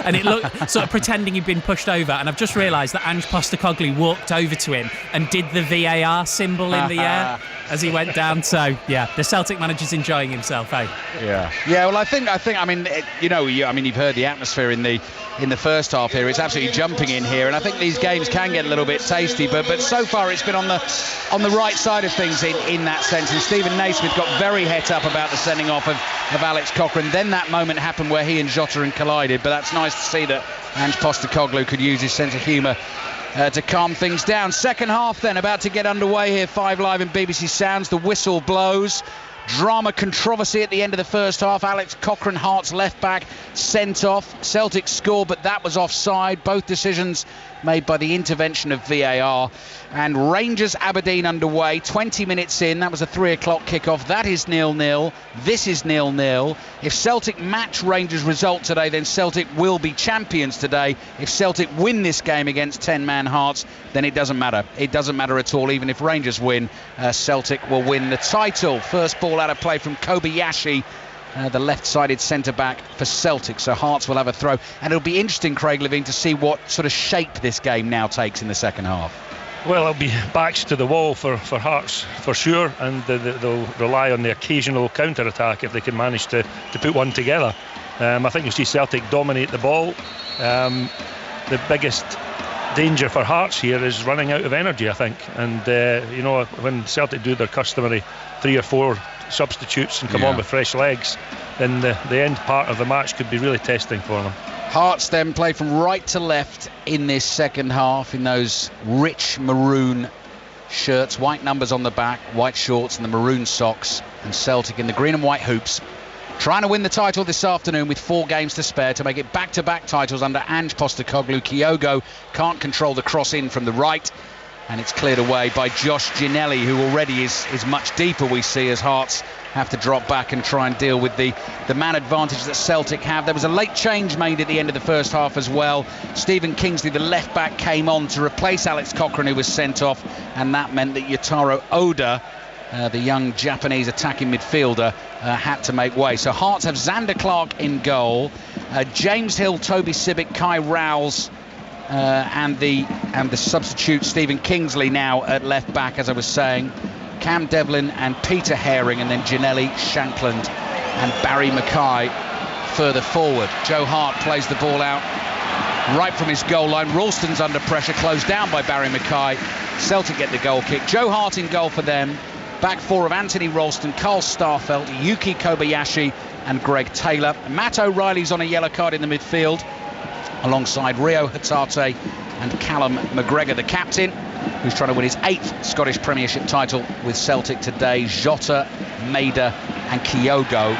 and it looked sort of pretending he'd been pushed over. And I've just realised that Ange Postecoglou walked over to him and did the VAR symbol in the air as he went down. So yeah, the Celtic manager's enjoying himself, eh? Yeah. Well, I think. I mean, you've heard the atmosphere in the first half here. It's absolutely jumping in here, and I think these games can get a little bit tasty. But so far, it's been on the right side of things in that sense. And Stephen Naismith got very het up about the sending off of Alex Cochrane. Then that moment happened where he and Jota collided. But that's nice to see that Ange Postecoglou could use his sense of humour to calm things down. Second half then about to get underway here. 5 Live and BBC Sounds. The whistle blows. Drama, controversy at the end of the first half. Alex Cochrane, Hearts left back, sent off. Celtic scored, but that was offside. Both decisions made by the intervention of VAR. And Rangers Aberdeen underway, 20 minutes in. That was a 3 o'clock kickoff. That is 0-0. This is 0-0. If Celtic match Rangers' result today, then Celtic will be champions today. If Celtic win this game against 10-man Hearts, then it doesn't matter. It doesn't matter at all. Even if Rangers win, Celtic will win the title. First ball out of play from Kobayashi, the left-sided centre-back for Celtic. So Hearts will have a throw. And it'll be interesting, Craig Levine, to see what sort of shape this game now takes in the second half. Well, it'll be backs to the wall for Hearts for sure, and they'll rely on the occasional counter-attack if they can manage to put one together. I think you'll see Celtic dominate the ball. The biggest danger for Hearts here is running out of energy, I think. And when Celtic do their customary 3 or 4 substitutes and come on with fresh legs, then the end part of the match could be really testing for them. Hearts then play from right to left in this second half in those rich maroon shirts, white numbers on the back, white shorts and the maroon socks, and Celtic in the green and white hoops, trying to win the title this afternoon with 4 games to spare to make it back-to-back titles under Ange Postecoglou. Kyogo can't control the cross in from the right, and it's cleared away by Josh Ginelli, who already is much deeper, we see, as Hearts have to drop back and try and deal with the man advantage that Celtic have. There was a late change made at the end of the first half as well. Stephen Kingsley, the left back, came on to replace Alex Cochrane, who was sent off, and that meant that Yotaro Oda, the young Japanese attacking midfielder, had to make way. So Hearts have Xander Clark in goal, James Hill, Toby Sibic, Kai Rowles, and the substitute Stephen Kingsley now at left back, as I was saying. Cam Devlin and Peter Herring, and then Ginelli, Shankland and Barry Mackay further forward. Joe Hart plays the ball out right from his goal line. Ralston's under pressure, closed down by Barry Mackay. Celtic get the goal kick. Joe Hart in goal for them. Back 4 of Anthony Ralston, Carl Starfelt, Yuki Kobayashi and Greg Taylor. Matt O'Reilly's on a yellow card in the midfield, alongside Rio Hatate and Callum McGregor, the captain, who's trying to win his 8th Scottish Premiership title with Celtic today. Jota, Mader and Kyogo,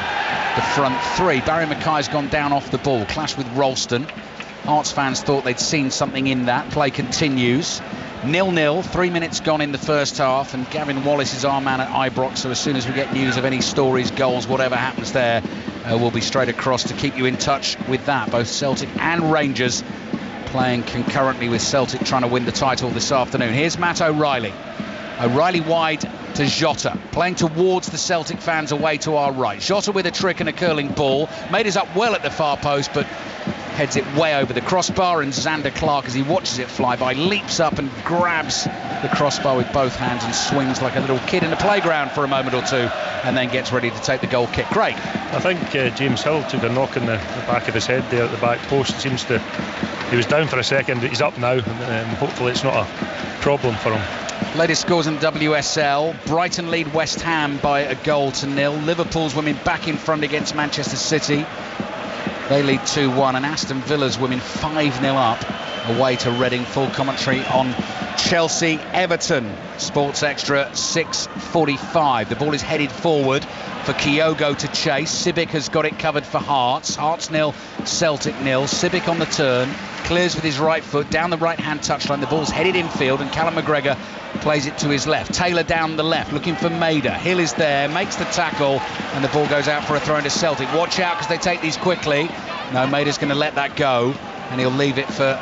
the front 3. Barry Mackay's gone down off the ball, clashed with Ralston. Hearts fans thought they'd seen something in that. Play continues. 0-0, 3 minutes gone in the first half, and Gavin Wallace is our man at Ibrox, so as soon as we get news of any stories, goals, whatever happens there, We'll be straight across to keep you in touch with that. Both Celtic and Rangers playing concurrently with Celtic trying to win the title this afternoon. Here's Matt O'Reilly. O'Reilly wide to Jota, playing towards the Celtic fans away to our right. Jota with a trick and a curling ball. Made us up well at the far post, but heads it way over the crossbar, and Xander Clark, as he watches it fly by, leaps up and grabs the crossbar with both hands and swings like a little kid in the playground for a moment or two, and then gets ready to take the goal kick. Craig? I think James Hill took a knock in the back of his head there at the back post. He was down for a second, but he's up now, and hopefully it's not a problem for him. Latest scores in WSL. Brighton lead West Ham by 1-0. Liverpool's women back in front against Manchester City. They lead 2-1, and Aston Villa's women 5-0 up away to Reading. Full commentary on Chelsea Everton. Sports Extra 6:45. The ball is headed forward for Kyogo to chase. Sibic has got it covered for Hearts. Hearts 0, Celtic 0. Sibic on the turn, clears with his right foot down the right hand touchline. The ball's headed infield, and Callum McGregor plays it to his left. Taylor down the left looking for Maida. Hill is there, makes the tackle, and the ball goes out for a throw into Celtic. Watch out, because they take these quickly. No, Maida's going to let that go, and he'll leave it for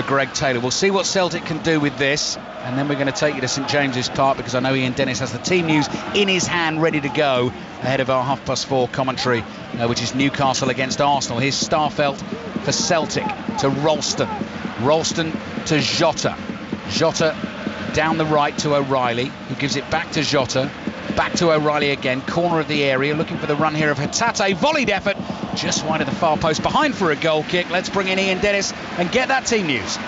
Greg Taylor. We'll see what Celtic can do with this, and then we're going to take you to St James's Park, because I know Ian Dennis has the team news in his hand ready to go ahead of our 4:30 commentary, which is Newcastle against Arsenal. Here's Starfelt for Celtic to Ralston. Ralston to Jota. Jota down the right to O'Reilly, who gives it back to Jota. Back to O'Reilly again, corner of the area, looking for the run here of Hatate. Volleyed effort, just wide of the far post, behind for a goal kick. Let's bring in Ian Dennis and get that team news.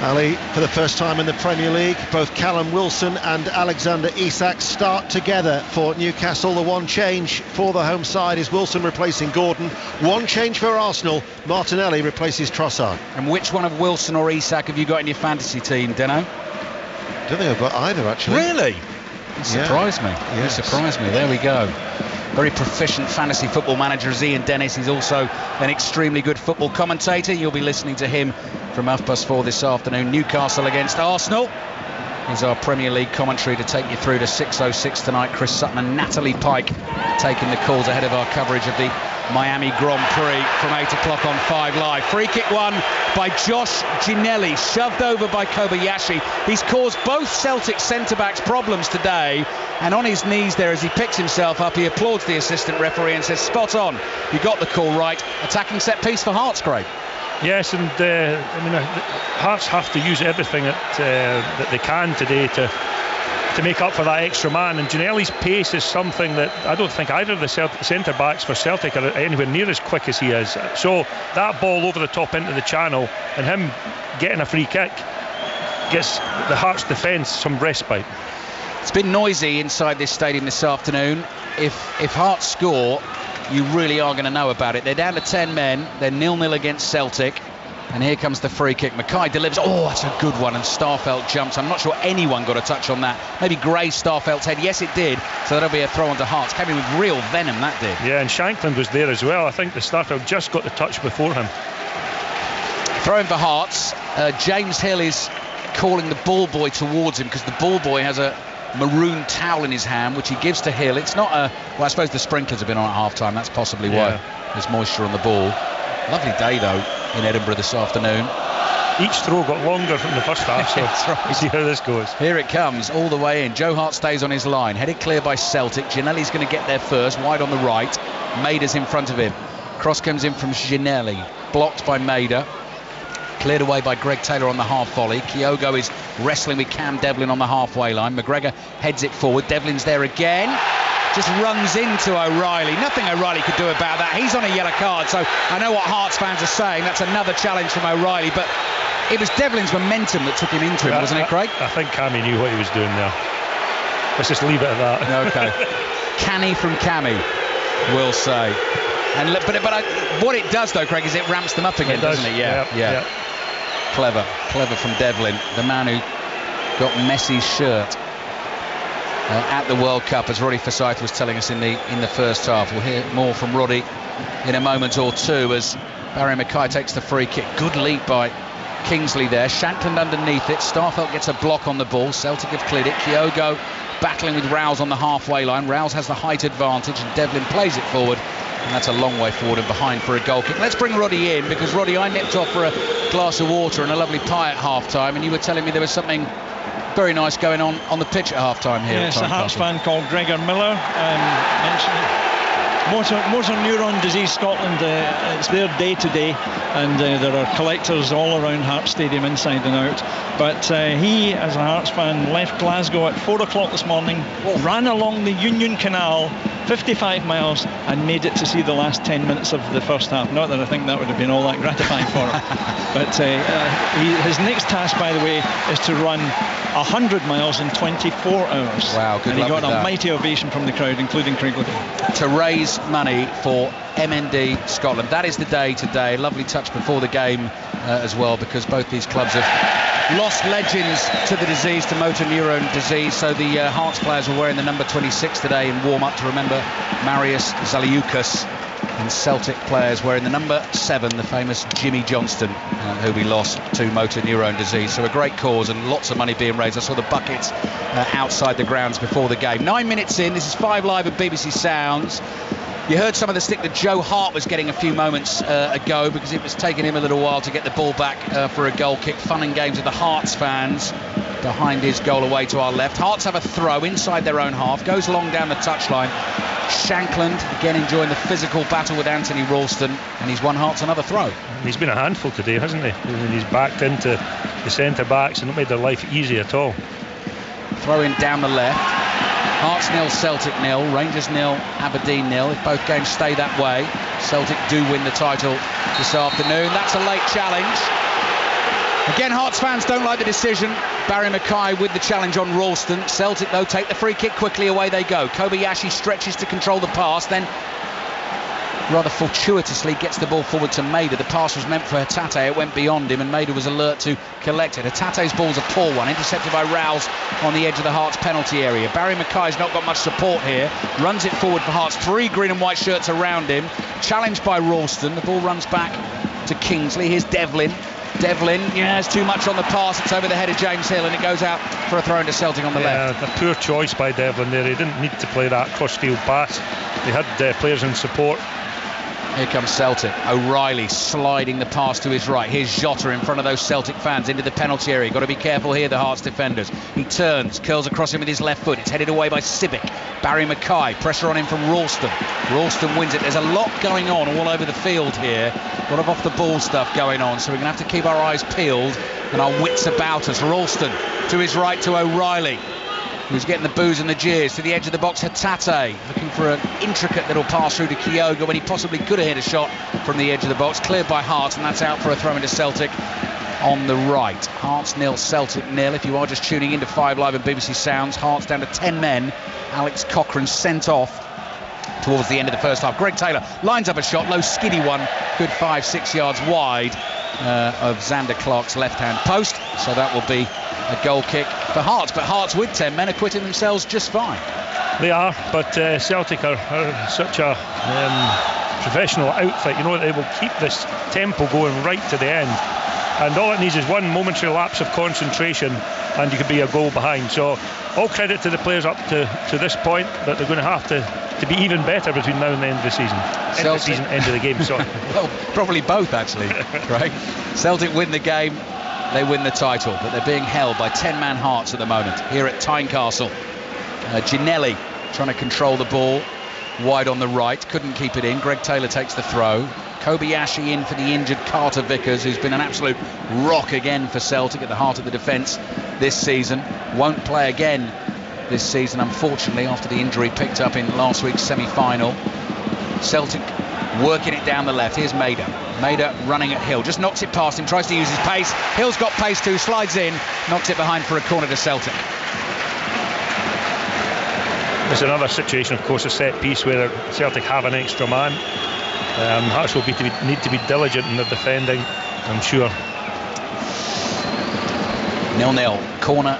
Ali, for the first time in the Premier League, both Callum Wilson and Alexander Isak start together for Newcastle. The one change for the home side is Wilson replacing Gordon. One change for Arsenal, Martinelli replaces Trossard. And which one of Wilson or Isak have you got in your fantasy team, Deno? I don't think I've got either, actually. Really? You surprised me. Yes. You surprised me. There we go. Very proficient fantasy football manager is Ian Dennis. He's also an extremely good football commentator. You'll be listening to him from 4:30 this afternoon. Newcastle against Arsenal. Here's our Premier League commentary to take you through to 6:06 tonight. Chris Sutton and Natalie Pike taking the calls ahead of our coverage of the Miami Grand Prix from 8 o'clock on 5 Live. Free kick won by Josh Ginelli, shoved over by Kobayashi. He's caused both Celtic centre-backs problems today, and on his knees there as he picks himself up, he applauds the assistant referee and says, spot on, you got the call right. Attacking set piece for Hearts, Craig. Yes, and Hearts have to use everything that they can today to make up for that extra man, and Ginelli's pace is something that I don't think either of the centre-backs for Celtic are anywhere near as quick as he is. So that ball over the top into the channel and him getting a free kick gives the Hearts defence some respite. It's been noisy inside this stadium this afternoon. If Hearts score, you really are going to know about it. They're down to 10 men, they're 0-0 against Celtic. And here comes the free kick. Mackay delivers. Oh, that's a good one. And Starfelt jumps. I'm not sure anyone got a touch on that. Maybe grazed Starfelt's head. Yes, it did. So that'll be a throw onto Hearts. Came in with real venom, that did. Yeah, and Shankland was there as well. I think the Starfelt just got the touch before him. Throwing for Hearts. James Hill is calling the ball boy towards him, because the ball boy has a maroon towel in his hand, which he gives to Hill. It's not a... Well, I suppose the sprinklers have been on at half-time. That's possibly why there's moisture on the ball. Lovely day, though, in Edinburgh this afternoon. Each throw got longer from the first half, so right. We'll see how this goes. Here it comes, all the way in. Joe Hart stays on his line, headed clear by Celtic. Ginelli's going to get there first, wide on the right. Maida's in front of him. Cross comes in from Ginelli, blocked by Maida. Cleared away by Greg Taylor on the half volley. Kyogo is wrestling with Cam Devlin on the halfway line. McGregor heads it forward. Devlin's there again. Just runs into O'Reilly. Nothing O'Reilly could do about that. He's on a yellow card, so I know what Hearts fans are saying. That's another challenge from O'Reilly, but it was Devlin's momentum that took him into him, wasn't it, Craig? I think Cammy knew what he was doing there. Let's just leave it at that. Okay. Canny from Cammy, we'll say. And but what it does, though, Craig, is it ramps them up again, doesn't it? Yeah. Clever from Devlin, the man who got Messi's shirt at the World Cup, as Roddy Forsyth was telling us in the first half. We'll hear more from Roddy in a moment or two as Barry Mackay takes the free kick. Good leap by Kingsley there. Shankland underneath it. Starfelt gets a block on the ball. Celtic have cleared it. Kyogo battling with Rouse on the halfway line. Rouse has the height advantage and Devlin plays it forward And that's a long way forward and behind for a goal kick. Let's bring Roddy in, because Roddy, I nipped off for a glass of water and a lovely pie at half-time, and you were telling me there was something very nice going on the pitch at half-time here. Yes, a Hearts fan called Gregor Miller mentioned Motor Neuron Disease Scotland. It's their day today, and there are collectors all around Hearts Stadium, inside and out. But he, as a Hearts fan, left Glasgow at 4 o'clock this morning, ran along the Union Canal 55 miles and made it to see the last 10 minutes of the first half. Not that I think that would have been all that gratifying for him. But his next task, by the way, is to run 100 miles in 24 hours. Wow, good luck. And he got with a that. mighty ovation from the crowd, including Craig Levine. To raise money for MND Scotland. That is the day today. Lovely touch before the game as well, because both these clubs have lost legends to the disease, to motor neuron disease. So the Hearts players were wearing the number 26 today in warm-up to remember Marius Zaliukas, and Celtic players wearing the number 7, the famous Jimmy Johnston, who we lost to motor neuron disease. So a great cause and lots of money being raised. I saw the buckets outside the grounds before the game. 9 minutes in, this is 5 Live at BBC Sounds. You heard some of the stick that Joe Hart was getting a few moments ago, because it was taking him a little while to get the ball back for a goal kick. Fun and games with the Hearts fans behind his goal away to our left. Hearts have a throw inside their own half, goes long down the touchline. Shankland again enjoying the physical battle with Anthony Ralston, and he's won Hearts another throw. He's been a handful today, hasn't he? And he's backed into the centre backs and not made their life easy at all. Throw in down the left. Hearts 0, Celtic 0, Rangers 0, Aberdeen 0. If both games stay that way, Celtic do win the title this afternoon. That's a late challenge. Again, Hearts fans don't like the decision. Barry Mackay with the challenge on Ralston. Celtic, though, take the free kick quickly. Away they go. Kobayashi stretches to control the pass, then rather fortuitously gets the ball forward to Maida. The pass was meant for Hatate. It went beyond him, and Maida was alert to collect it. Hatate's ball's a poor one, intercepted by Rouse on the edge of the Hearts penalty area. Barry Mackay's not got much support here. Runs it forward for Hearts. 3 green and white shirts around him. Challenged by Ralston. The ball runs back to Kingsley. Here's Devlin. Devlin, has too much on the pass. It's over the head of James Hill, and it goes out for a throw into Celtic on the left. A poor choice by Devlin there. He didn't need to play that cross-field pass. He had players in support. Here comes Celtic. O'Reilly sliding the pass to his right. Here's Jota in front of those Celtic fans into the penalty area. Got to be careful here, the Hearts defenders. He turns, curls across him with his left foot. It's headed away by Sibic. Barry Mackay, pressure on him from Ralston. Ralston wins it. There's a lot going on all over the field here. A lot of off-the-ball stuff going on, so we're going to have to keep our eyes peeled and our wits about us. Ralston to his right to O'Reilly, who's getting the boos and the jeers. To the edge of the box, Hatate looking for an intricate little pass through to Kyogo when he possibly could have hit a shot from the edge of the box. Cleared by Hearts, and that's out for a throw into Celtic on the right. Hearts 0, Celtic 0. If you are just tuning into 5 Live and BBC Sounds, Hearts down to 10 men. Alex Cochrane sent off towards the end of the first half. Greg Taylor lines up a shot, low skiddy one, good 5-6 yards wide of Xander Clark's left-hand post. So that will be a goal kick for Hearts, but Hearts with 10 men acquitting themselves just fine. They are, but Celtic are such a professional outfit. They will keep this tempo going right to the end, and all it needs is one momentary lapse of concentration and you could be a goal behind. So all credit to the players up to this point, but they're going to have to be even better between now and the end of the season. End of the game, sorry. Well, probably both actually, right? Celtic win the game, they win the title, but they're being held by 10-man Hearts at the moment here at Tynecastle. Ginelli trying to control the ball wide on the right, couldn't keep it in. Greg Taylor takes the throw. Kobayashi in for the injured Carter Vickers, who's been an absolute rock again for Celtic at the heart of the defence this season. Won't play again this season, unfortunately, after the injury picked up in last week's semi-final. Celtic working it down the left. Here's Maida. Maida running at Hill, just knocks it past him, tries to use his pace. Hill's got pace too, slides in, knocks it behind for a corner to Celtic. There's another situation, of course, a set piece where Celtic have an extra man. Hearts will need to be diligent in their defending, I'm sure. 0-0, corner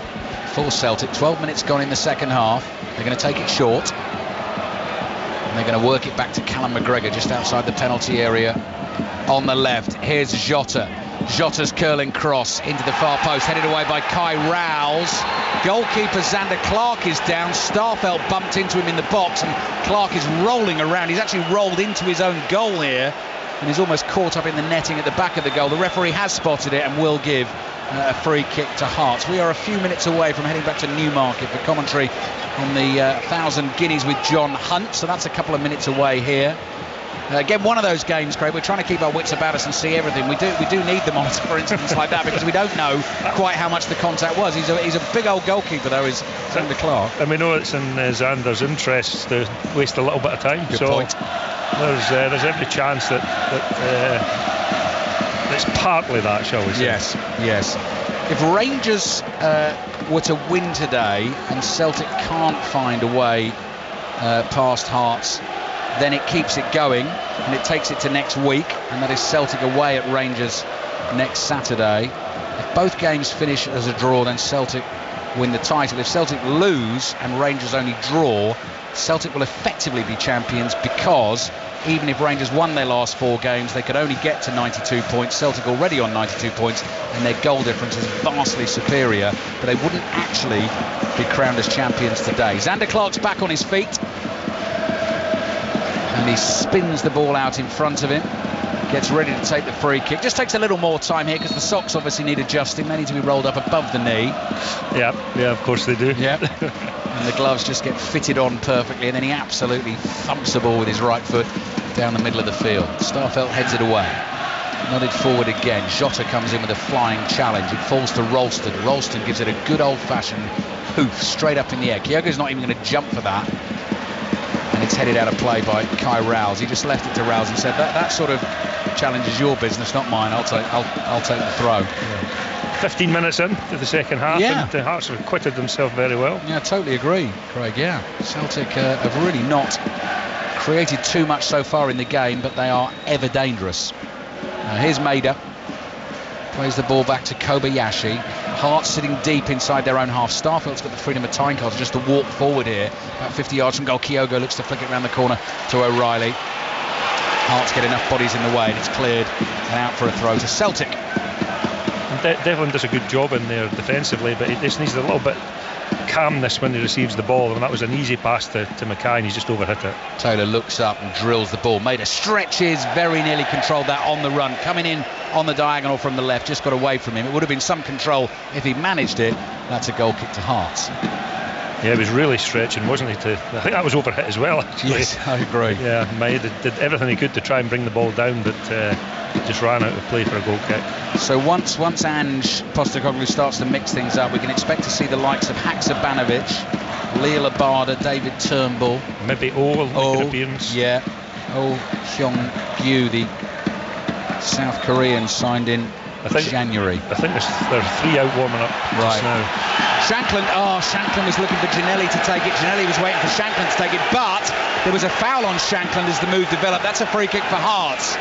for Celtic. 12 minutes gone in the second half. They're going to take it short, and they're going to work it back to Callum McGregor just outside the penalty area on the left. Here's Jota. Jota's curling cross into the far post, headed away by Kai Rouse. Goalkeeper Xander Clark is down. Starfelt bumped into him in the box, and Clark is rolling around. He's actually rolled into his own goal here, and he's almost caught up in the netting at the back of the goal. The referee has spotted it and will give a free kick to Hearts. We are a few minutes away from heading back to Newmarket for commentary on the 1,000 Guineas with John Hunt, so that's a couple of minutes away here. Again, one of those games, Craig, we're trying to keep our wits about us and see everything. We do need them on for incidents like that, because we don't know quite how much the contact was. He's a big old goalkeeper, though, is Xander Clark. And we know it's in Xander's interests to waste a little bit of time. Good point. There's every chance that it's partly that, shall we say. Yes. If Rangers were to win today and Celtic can't find a way past Hearts, then it keeps it going and it takes it to next week, and that is Celtic away at Rangers next Saturday. If both games finish as a draw, then Celtic win the title. If Celtic lose and Rangers only draw, Celtic will effectively be champions, because even if Rangers won their last 4 games, they could only get to 92 points. Celtic already on 92 points, and their goal difference is vastly superior, but they wouldn't actually be crowned as champions today. Xander Clark's back on his feet, and he spins the ball out in front of him, gets ready to take the free kick. Just takes a little more time here because the socks obviously need adjusting. They need to be rolled up above the knee. Yeah, of course they do. Yeah. And the gloves just get fitted on perfectly, and then he absolutely thumps the ball with his right foot down the middle of the field. Starfelt heads it away. Nodded forward again. Jota comes in with a flying challenge. It falls to Ralston. Ralston gives it a good old-fashioned hoof straight up in the air. Kyogo's not even going to jump for that. And it's headed out of play by Kai Rouse. He just left it to Rouse and said, that sort of challenge is your business, not mine. I'll take the throw. Yeah. 15 minutes into the second half, and the Hearts have acquitted themselves very well. Yeah, totally agree, Craig. Yeah, Celtic have really not created too much so far in the game, but they are ever dangerous. Here's Maeda. Plays the ball back to Kobayashi. Hearts sitting deep inside their own half. Starfelt's got the freedom of time cards just to walk forward here. About 50 yards from goal. Kyogo looks to flick it around the corner to O'Reilly. Hearts get enough bodies in the way, and it's cleared and out for a throw to Celtic. Devlin does a good job in there defensively, but he just needs a little bit calmness when he receives the ball, and that was an easy pass to Mackay, and he's just overhit it. Taylor looks up and drills the ball. Maeda stretches, very nearly controlled that on the run, coming in on the diagonal from the left, just got away from him. It would have been some control if he managed it. That's a goal kick to Hearts. Yeah, he was really stretching, wasn't he? I think that was overhit as well, actually. Yes, I agree. Yeah, Maeda did everything he could to try and bring the ball down, but just ran out of play for a goal kick. So once Ange Postecoglou starts to mix things up, we can expect to see the likes of Haksabanovic, Leela Labada, David Turnbull. Maybe O make an appearance. Yeah. Oh Hyung-gyu, the South Korean, signed in January. I think there's 3 out warming up just now. Shankland was looking for Ginnelly to take it. Ginnelly was waiting for Shankland to take it, but there was a foul on Shankland as the move developed. That's a free kick for Hearts.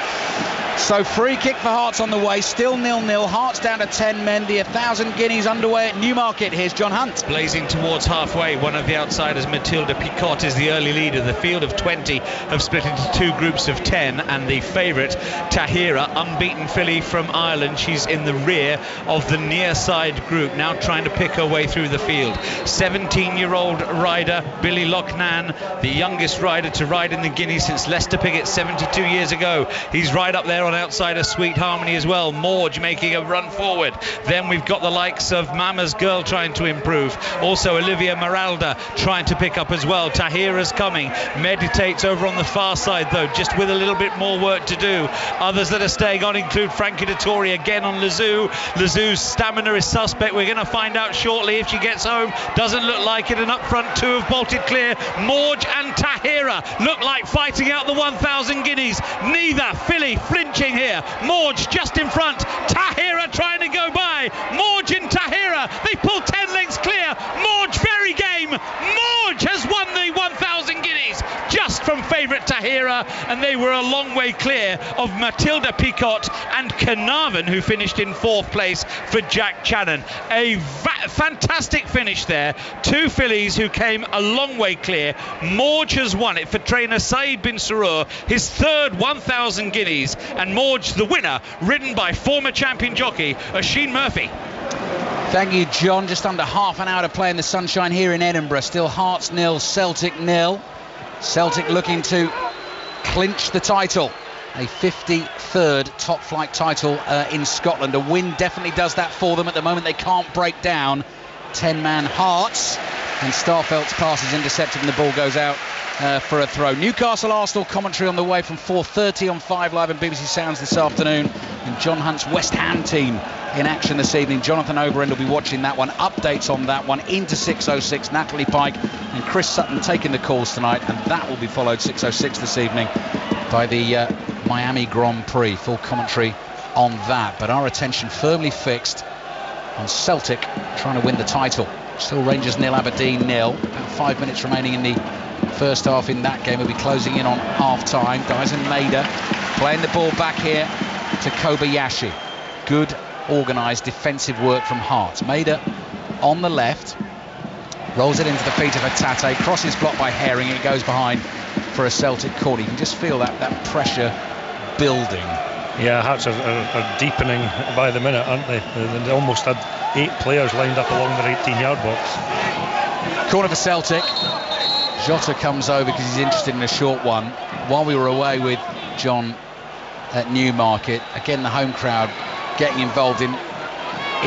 So free kick for Hearts on the way, still 0-0. Hearts down to 10 men. The 1,000 Guineas underway at Newmarket. Here's John Hunt. Blazing towards halfway, one of the outsiders, Matilda Picot, is the early leader. The field of 20 have split into 2 groups of 10, and the favourite, Tahira, unbeaten filly from Ireland. She's in the rear of the near side group, now trying to pick her way through the field. 17-year-old rider, Billy Lochnan, the youngest rider to ride in the Guineas since Lester Piggott 72 years ago. He's right up there on outsider Sweet Harmony as well. Morge making a run forward. Then we've got the likes of Mama's Girl trying to improve. Also Olivia Maralda trying to pick up as well. Tahira's coming. Meditates over on the far side though, just with a little bit more work to do. Others that are staying on include Frankie Dettori again on Lazoo. Lazoo's stamina is suspect. We're going to find out shortly if she gets home. Doesn't look like it. And up front 2 have bolted clear. Morge and Tahira look like fighting out the 1,000 Guineas. Neither filly flinching here. Morge just in front. Tahira trying to go by. Morge and Tahira. They pull 10 lengths clear. Morge very game. Morge has won the 1,000 Guineas just from favourite favourite Tahira, and they were a long way clear of Matilda Picot and Carnarvon, who finished in 4th place for Jack Channon. A fantastic finish there. 2 fillies who came a long way clear. Morge has won it for trainer Saeed bin Surur, his 3rd 1,000 guineas, and Morge the winner, ridden by former champion jockey Oisin Murphy. Thank you, John. Just under half an hour to play in the sunshine here in Edinburgh. Still Hearts 0, Celtic 0. Celtic looking to clinch the title. A 53rd top flight title in Scotland. A win definitely does that for them. At the moment they can't break down 10-man Hearts, and Starfelt's pass is intercepted and the ball goes out for a throw. Newcastle Arsenal commentary on the way from 4:30 on 5 Live and BBC Sounds this afternoon, and John Hunt's West Ham team in action this evening. Jonathan Oberend will be watching that one. Updates on that one into 6:06. Natalie Pike and Chris Sutton taking the calls tonight, and that will be followed 6:06 this evening by the Miami Grand Prix. Full commentary on that, but our attention firmly fixed on Celtic trying to win the title. Still Rangers 0, Aberdeen 0. About 5 minutes remaining in the first half in that game. We'll be closing in on half-time. Dyson Maeda playing the ball back here to Kobayashi. Good organised defensive work from Hearts. Maeda on the left, rolls it into the feet of Hatate, crosses blocked by Herring, it goes behind for a Celtic corner. You can just feel that pressure building. Yeah, Hearts are deepening by the minute, aren't they? They almost had 8 players lined up along their 18-yard box. Corner for Celtic. Jota comes over because he's interested in a short one. While we were away with John at Newmarket, again the home crowd getting involved in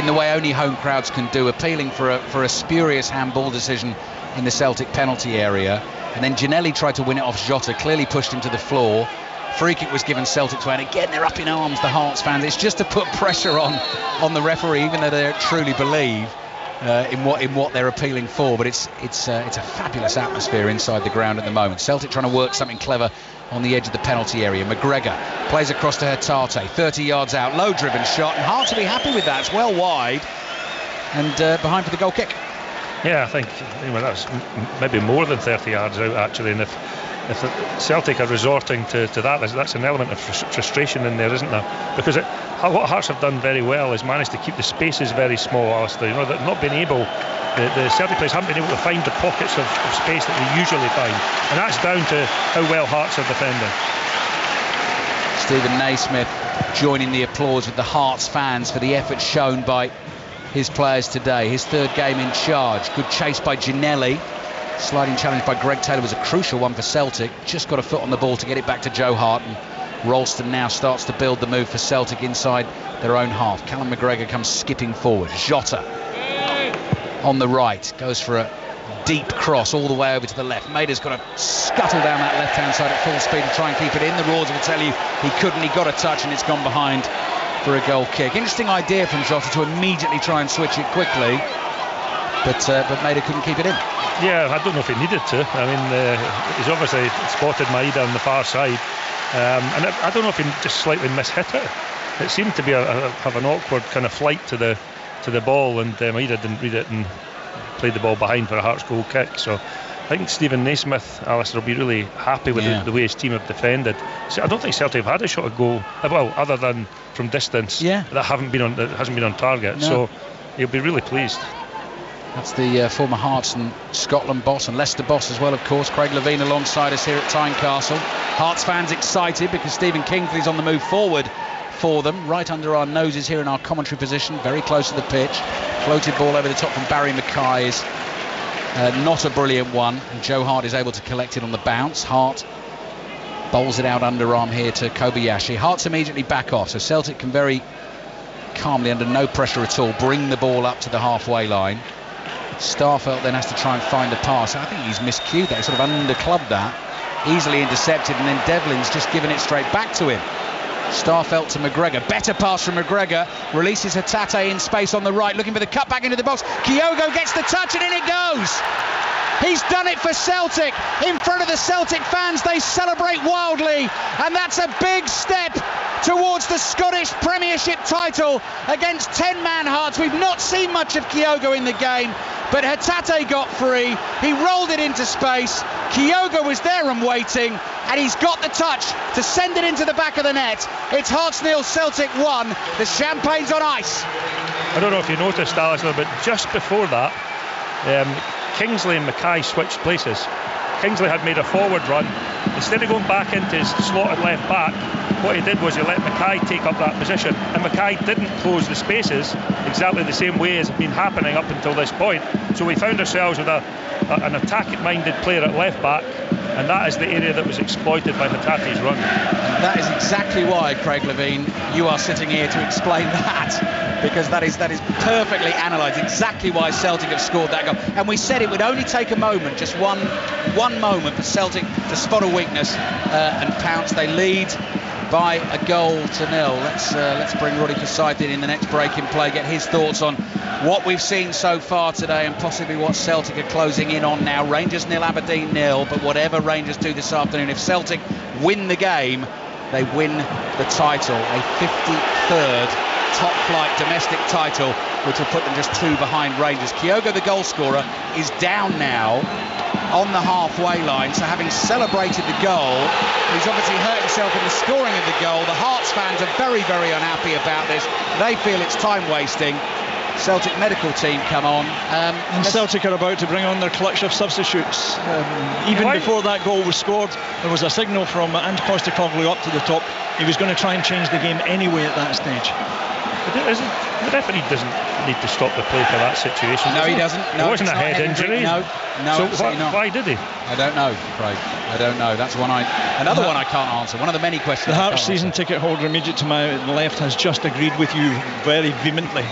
the way only home crowds can do, appealing for a spurious handball decision in the Celtic penalty area. And then Ginelli tried to win it off Jota, clearly pushed him to the floor. Free kick was given Celtic to, and again they're up in arms, the Hearts fans. It's just to put pressure on the referee, even though they truly believe in what they're appealing for. But it's a fabulous atmosphere inside the ground at the moment. Celtic trying to work something clever on the edge of the penalty area. McGregor plays across to Hatate, 30 yards out, low driven shot, and Hearts will be happy with that. It's well wide and behind for the goal kick. Yeah, I think that's maybe more than 30 yards out actually, and if Celtic are resorting to that, that's an element of frustration in there, isn't there? Because what Hearts have done very well is managed to keep the spaces very small, Alistair. They've not been able, the Celtic players haven't been able to find the pockets of space that they usually find, and that's down to how well Hearts are defending. Stephen Naismith joining the applause with the Hearts fans for the effort shown by his players today. His 3rd game in charge. Good chase by Ginelli. Sliding challenge by Greg Taylor was a crucial one for Celtic. Just got a foot on the ball to get it back to Joe Hart, and Ralston now starts to build the move for Celtic inside their own half. Callum McGregor comes skipping forward. Jota on the right goes for a deep cross all the way over to the left. Maeda's got to scuttle down that left-hand side at full speed and try and keep it in. The Roars will tell you he couldn't. He got a touch and it's gone behind for a goal kick. Interesting idea from Jota to immediately try and switch it quickly, but Maeda couldn't keep it in. Yeah, I don't know if he needed to. I mean, he's obviously spotted Maeda on the far side, and I don't know if he just slightly mishit it. It seemed to be have an awkward kind of flight to the ball, and Maeda didn't read it and played the ball behind for a Hearts goal kick. So I think Stephen Naismith, Alistair, will be really happy with the way his team have defended. So I don't think Celtic have had a shot at goal, well, other than from distance, that hasn't been on target. No. So he'll be really pleased. That's the former Hearts and Scotland boss and Leicester boss as well, of course. Craig Levine alongside us here at Tynecastle. Hearts fans excited because Stephen Kingsley's on the move forward for them, right under our noses here in our commentary position, very close to the pitch. Floated ball over the top from Barry Mackay is not a brilliant one, and Joe Hart is able to collect it on the bounce. Hart bowls it out underarm here to Kobayashi. Hearts immediately back off, so Celtic can very calmly, under no pressure at all, bring the ball up to the halfway line. Starfelt then has to try and find a pass. I think he's miscued that, sort of underclubbed that, easily intercepted, and then Devlin's just given it straight back to him. Starfelt to McGregor, better pass from McGregor, releases Hatate in space on the right, looking for the cut back into the box. Kyogo gets the touch and in it goes. He's done it for Celtic. In front of the Celtic fans, they celebrate wildly, and that's a big step towards the Scottish Premiership title against 10-man Hearts. We've not seen much of Kyogo in the game, but Hatate got free. He rolled it into space. Kyogo was there and waiting, and he's got the touch to send it into the back of the net. It's Hearts 0, Celtic 1. The champagne's on ice. I don't know if you noticed, Alistair, but just before that, Kingsley and Mackay switched places. Kingsley had made a forward run. Instead of going back into his slotted left back, what he did was he let Mackay take up that position, and Mackay didn't close the spaces exactly the same way as had been happening up until this point. So we found ourselves with an attack-minded player at left back, and that is the area that was exploited by Hatate's run. And that is exactly why, Craig Levine, you are sitting here to explain that, because that is perfectly analysed, exactly why Celtic have scored that goal. And we said it would only take a moment, just one moment for Celtic to spot a weakness and pounce. They lead by a goal to nil. Let's bring Roddy Forsyth in the next break in play, get his thoughts on what we've seen so far today and possibly what Celtic are closing in on now. Rangers 0, Aberdeen 0, but whatever Rangers do this afternoon, if Celtic win the game, they win the title, a 53rd top-flight domestic title, which will put them just 2 behind Rangers. Kyogo, the goal scorer, is down now on the halfway line, so having celebrated the goal, he's obviously hurt himself in the scoring of the goal. The Hearts fans are very, very unhappy about this. They feel it's time wasting. Celtic medical team come on. And Celtic are about to bring on their clutch of substitutes. Even before that goal was scored, there was a signal from Ange Postecoglou up to the top. He was going to try and change the game anyway at that stage. The referee doesn't need to stop the play for that situation. No, he doesn't. No, it wasn't a head injury. No, so why did he? I don't know, Craig. I don't know. That's another one I can't answer. One of the many questions. The Hearts season ticket holder immediate to my left has just agreed with you very vehemently.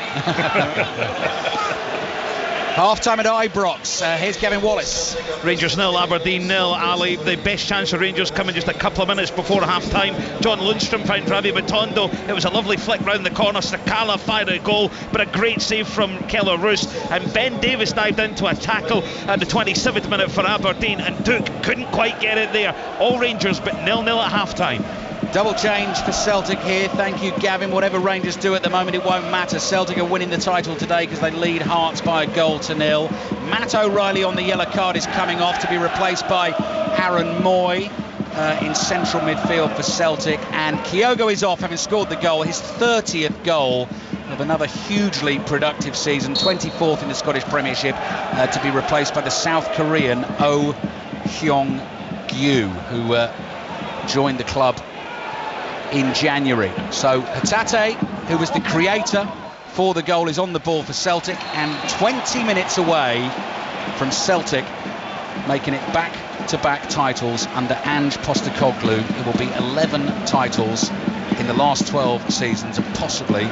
Half-time at Ibrox. Here's Kevin Wallace. Rangers 0, Aberdeen 0. Ali, the best chance for Rangers coming just a couple of minutes before half-time. John Lundstrom found Ravi Matondo. It was a lovely flick round the corner. Sakala fired a goal, but a great save from Keller Roos. And Ben Davis dived into a tackle at the 27th minute for Aberdeen, and Duke couldn't quite get it there. All Rangers, but 0-0 at half-time. Double change for Celtic here. Thank you, Gavin. Whatever Rangers do at the moment, it won't matter. Celtic are winning the title today because they lead Hearts by a goal to nil. Matt O'Reilly on the yellow card is coming off to be replaced by Aaron Moy in central midfield for Celtic. And Kyogo is off, having scored the goal, his 30th goal of another hugely productive season, 24th in the Scottish Premiership, to be replaced by the South Korean Oh Hyung-gyu, who joined the club in January. So Hatate, who was the creator for the goal, is on the ball for Celtic, and 20 minutes away from Celtic making it back-to-back titles under Ange Postecoglou. It will be 11 titles in the last 12 seasons, and possibly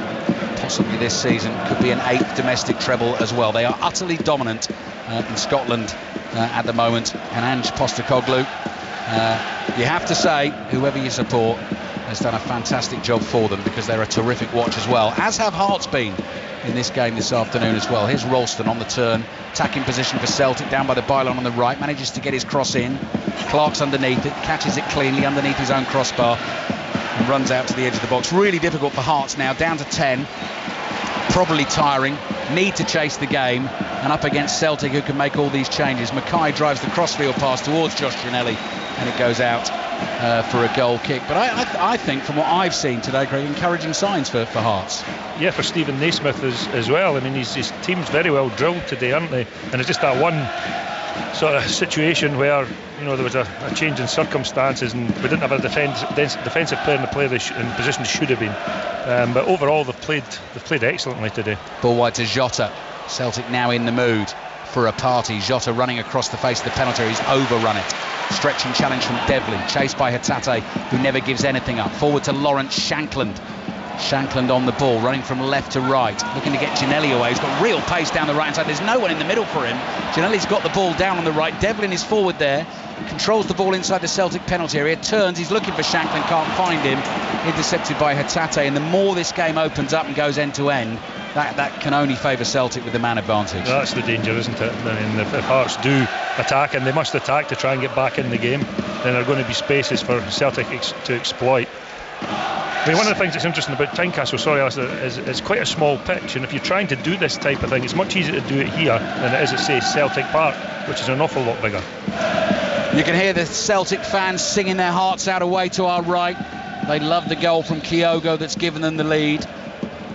this season could be an 8th domestic treble as well. They are utterly dominant in Scotland at the moment, and Ange Postecoglou, you have to say, whoever you support, has done a fantastic job for them, because they're a terrific watch as well, as have Hearts been in this game this afternoon as well. Here's Ralston on the turn, attacking position for Celtic, down by the byline on the right, manages to get his cross in. Clark's underneath it, catches it cleanly underneath his own crossbar and runs out to the edge of the box. Really difficult for Hearts now, down to 10, probably tiring, need to chase the game, and up against Celtic, who can make all these changes. Mackay drives the crossfield pass towards Josh Ginnelly, and it goes out for a goal kick. But I think, from what I've seen today, Greg, encouraging signs for Hearts. Yeah, for Stephen Naismith as well. I mean, his team's very well drilled today, aren't they? And it's just that one sort of situation where, you know, there was a change in circumstances, and we didn't have a defensive player in the position should have been. But overall, they've played excellently today. Ball wide to Jota. Celtic now in the mood for a party. Jota running across the face of the penalty. He's overrun it. Stretching challenge from Devlin, chased by Hatate, who never gives anything up. Forward to Lawrence Shankland. Shankland on the ball, running from left to right, looking to get Ginnelly away. He's got real pace down the right hand side. There's no one in the middle for him. Ginnelly's got the ball down on the right. Devlin is forward there, controls the ball inside the Celtic penalty area, turns, he's looking for Shankland, can't find him. Intercepted by Hatate, and the more this game opens up and goes end to end, that can only favour Celtic with the man advantage. That's the danger, isn't it? I mean, if Hearts do attack, and they must attack to try and get back in the game, then there are going to be spaces for Celtic to exploit. I mean, one of the things that's interesting about Tynecastle, is it's quite a small pitch, and if you're trying to do this type of thing, it's much easier to do it here than it is at, say, Celtic Park, which is an awful lot bigger. You can hear the Celtic fans singing their hearts out away to our right. They love the goal from Kyogo that's given them the lead,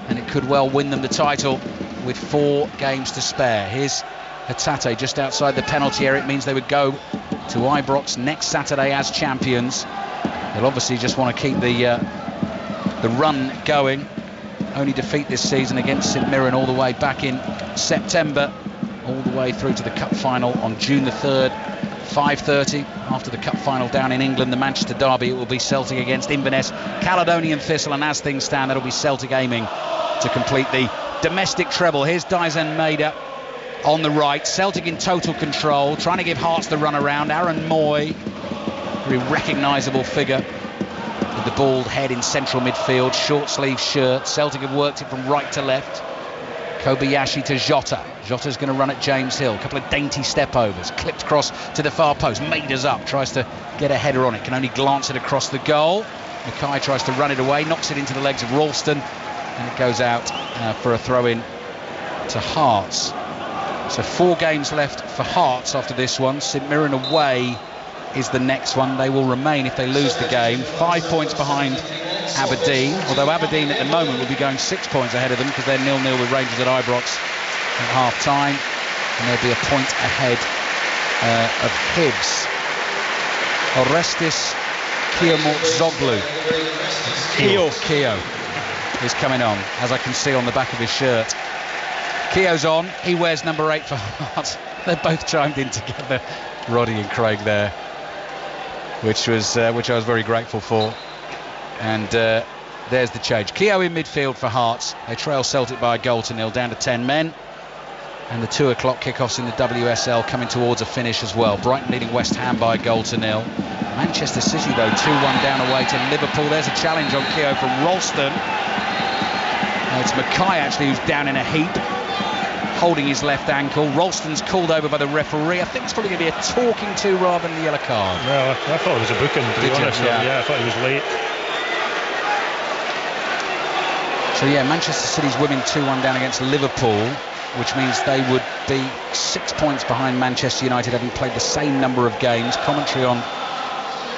and it could well win them the title with 4 games to spare. Here's Hatate just outside the penalty area. It means they would go to Ibrox next Saturday as champions. They'll obviously just want to keep the run going. Only defeat this season against St Mirren all the way back in September, all the way through to the cup final on June the 3rd, 5:30. After the cup final down in England, the Manchester derby, it will be Celtic against Inverness, Caledonian Thistle, and as things stand, that'll be Celtic aiming to complete the domestic treble. Here's Dyson Maeda on the right. Celtic in total control, trying to give Hearts the run around. Aaron Moy, very recognisable figure with the bald head in central midfield, short sleeve shirt. Celtic have worked it from right to left. Kobayashi to Jota. Jota's going to run at James Hill. A couple of dainty step overs, clipped across to the far post. Maeda's up, tries to get a header on it, can only glance it across the goal. Mackay tries to run it away, knocks it into the legs of Ralston, and it goes out for a throw-in to Hearts. So 4 games left for Hearts after this one. St Mirren away is the next one. They will remain if they lose the game. 5 points behind Aberdeen, although Aberdeen at the moment will be going 6 points ahead of them because they're 0-0 with Rangers at Ibrox at half-time, and they'll be a point ahead of Hibs. Orestis Kiyomotzoglu. Keo is coming on, as I can see on the back of his shirt. Keo's on, he wears number 8 for Hearts. They're both chimed in together, Roddy and Craig there, which I was very grateful for. And there's the change. Keo in midfield for Hearts. They trail Celtic by a goal to 0, down to 10 men. And the 2 o'clock kickoffs in the WSL coming towards a finish as well. Brighton leading West Ham by a goal to 0. Manchester City though 2-1 down away to Liverpool. There's a challenge on Keo from Ralston. It's Mackay actually who's down in a heap, holding his left ankle. Ralston's called over by the referee. I think it's probably going to be a talking to rather than the yellow card. Well, I thought it was a booking, to be honest. Yeah, I thought he was late. So yeah, Manchester City's winning 2-1 down against Liverpool, which means they would be 6 points behind Manchester United, having played the same number of games. Commentary on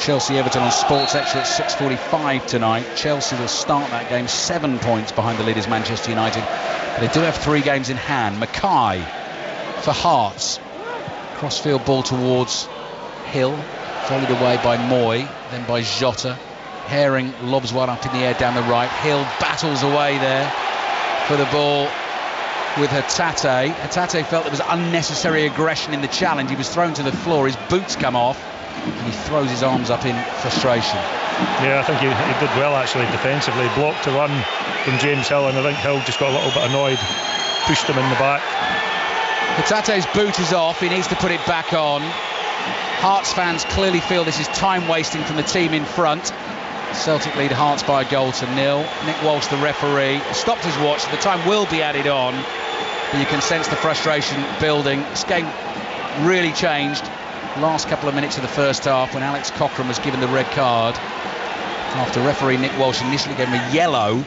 Chelsea-Everton on Sports Extra at 6:45 tonight. Chelsea will start that game 7 points behind the leaders Manchester United. But they do have 3 games in hand. Mackay for Hearts. Crossfield ball towards Hill, volleyed away by Moy, then by Jota. Herring lobs one up in the air down the right. Hill battles away there for the ball with Hatate. Hatate felt there was unnecessary aggression in the challenge. He was thrown to the floor, his boots come off, and he throws his arms up in frustration. Yeah, I think he did well actually defensively. Blocked a run from James Hill, and I think Hill just got a little bit annoyed, pushed him in the back. Hatate's boot is off, he needs to put it back on. Hearts fans clearly feel this is time wasting from the team in front. Celtic lead Hearts by a goal to 0. Nick Walsh, the referee, stopped his watch. The time will be added on, but you can sense the frustration building. This game really changed last couple of minutes of the first half when Alex Cochrane was given the red card after referee Nick Walsh initially gave him a yellow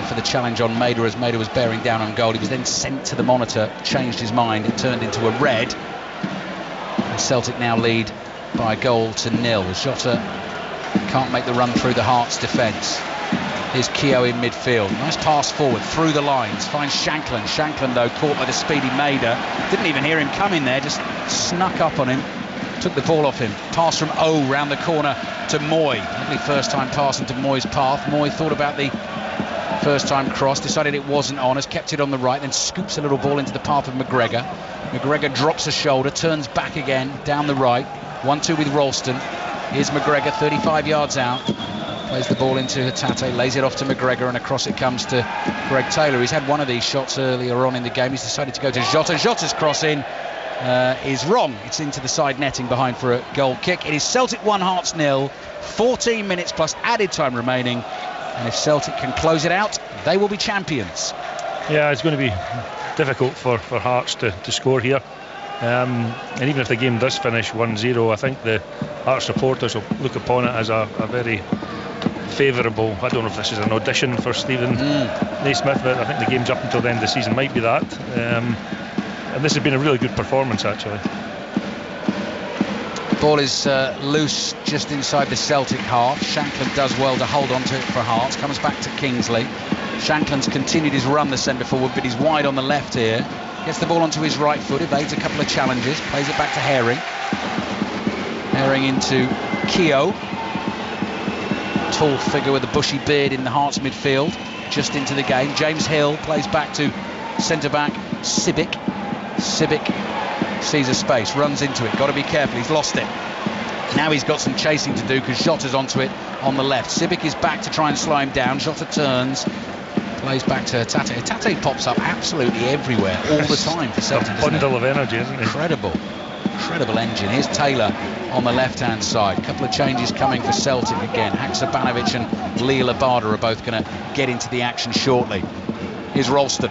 for the challenge on Maeda as Maeda was bearing down on goal. He was then sent to the monitor, changed his mind, it turned into a red, and Celtic now lead by a goal to 0. Jota can't make the run through the Hearts defence. Here's Keo in midfield, nice pass forward through the lines, finds Shankland. Shankland though caught by the speedy Maeda, didn't even hear him come in there, just snuck up on him, took the ball off him. Pass from O round the corner to Moy. Lovely first time pass into Moy's path. Moy thought about the first time cross, decided it wasn't on, has kept it on the right, then scoops a little ball into the path of McGregor. McGregor drops a shoulder, turns back again down the right. 1-2 with Ralston. Here's McGregor 35 yards out, plays the ball into Hatate, lays it off to McGregor, and across it comes to Greg Taylor. He's had one of these shots earlier on in the game. He's decided to go to Jota. Jota's cross in is wrong. It's into the side netting behind for a goal kick. It is Celtic 1, Hearts 0, 14 minutes plus added time remaining, and if Celtic can close it out, they will be champions. Yeah, it's going to be difficult for Hearts to score here. And even if the game does finish 1-0, I think the Hearts supporters will look upon it as a very favourable. I don't know if this is an audition for Stephen Naismith, but I think the games up until the end of the season might be that. And this has been a really good performance, actually. Ball is loose just inside the Celtic half. Shankland does well to hold on to it for Hearts. Comes back to Kingsley. Shankland's continued his run the centre forward, but he's wide on the left here. Gets the ball onto his right foot, evades a couple of challenges, plays it back to Herring. Herring into Keogh. Tall figure with a bushy beard in the Hearts midfield, just into the game. James Hill plays back to centre-back Sibic. Sibic sees a space, runs into it, got to be careful, he's lost it. Now he's got some chasing to do because Jota's onto it on the left. Sibic is back to try and slow him down. Jota turns, plays back to Hatate. Hatate pops up absolutely everywhere all the time for Celtic. A bundle of energy, isn't he? Incredible engine. Here's Taylor on the left-hand side. A couple of changes coming for Celtic again. Haksabanovic and Lee Labada are both going to get into the action shortly. Here's Ralston.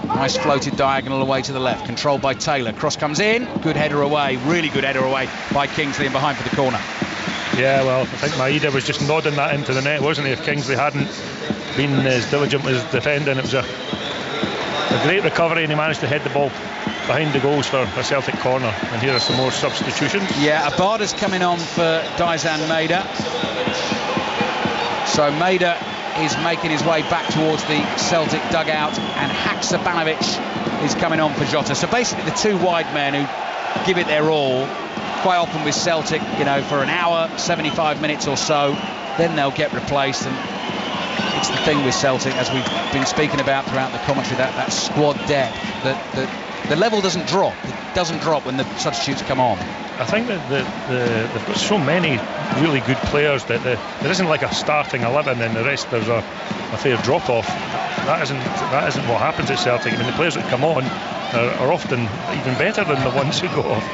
Nice floated diagonal away to the left. Controlled by Taylor. Cross comes in. Good header away. Really good header away by Kingsley and behind for the corner. Yeah, well, I think Maeda was just nodding that into the net, wasn't he? If Kingsley hadn't been as diligent as defending, it was a great recovery, and he managed to head the ball behind the goals for a Celtic corner. And here are some more substitutions. Yeah, Abada's coming on for Daizan Maeda. So Maeda is making his way back towards the Celtic dugout, and Haksabanovic is coming on for Jota. So basically the two wide men who give it their all, quite often with Celtic, for an hour, 75 minutes or so, then they'll get replaced. And it's the thing with Celtic, as we've been speaking about throughout the commentary, that squad depth, that the level doesn't drop. It doesn't drop when the substitutes come on. I think that they've got so many really good players that there isn't like a starting 11 and the rest there's a fair drop-off. That isn't what happens at Celtic. I mean, the players that come on are often even better than the ones who go off.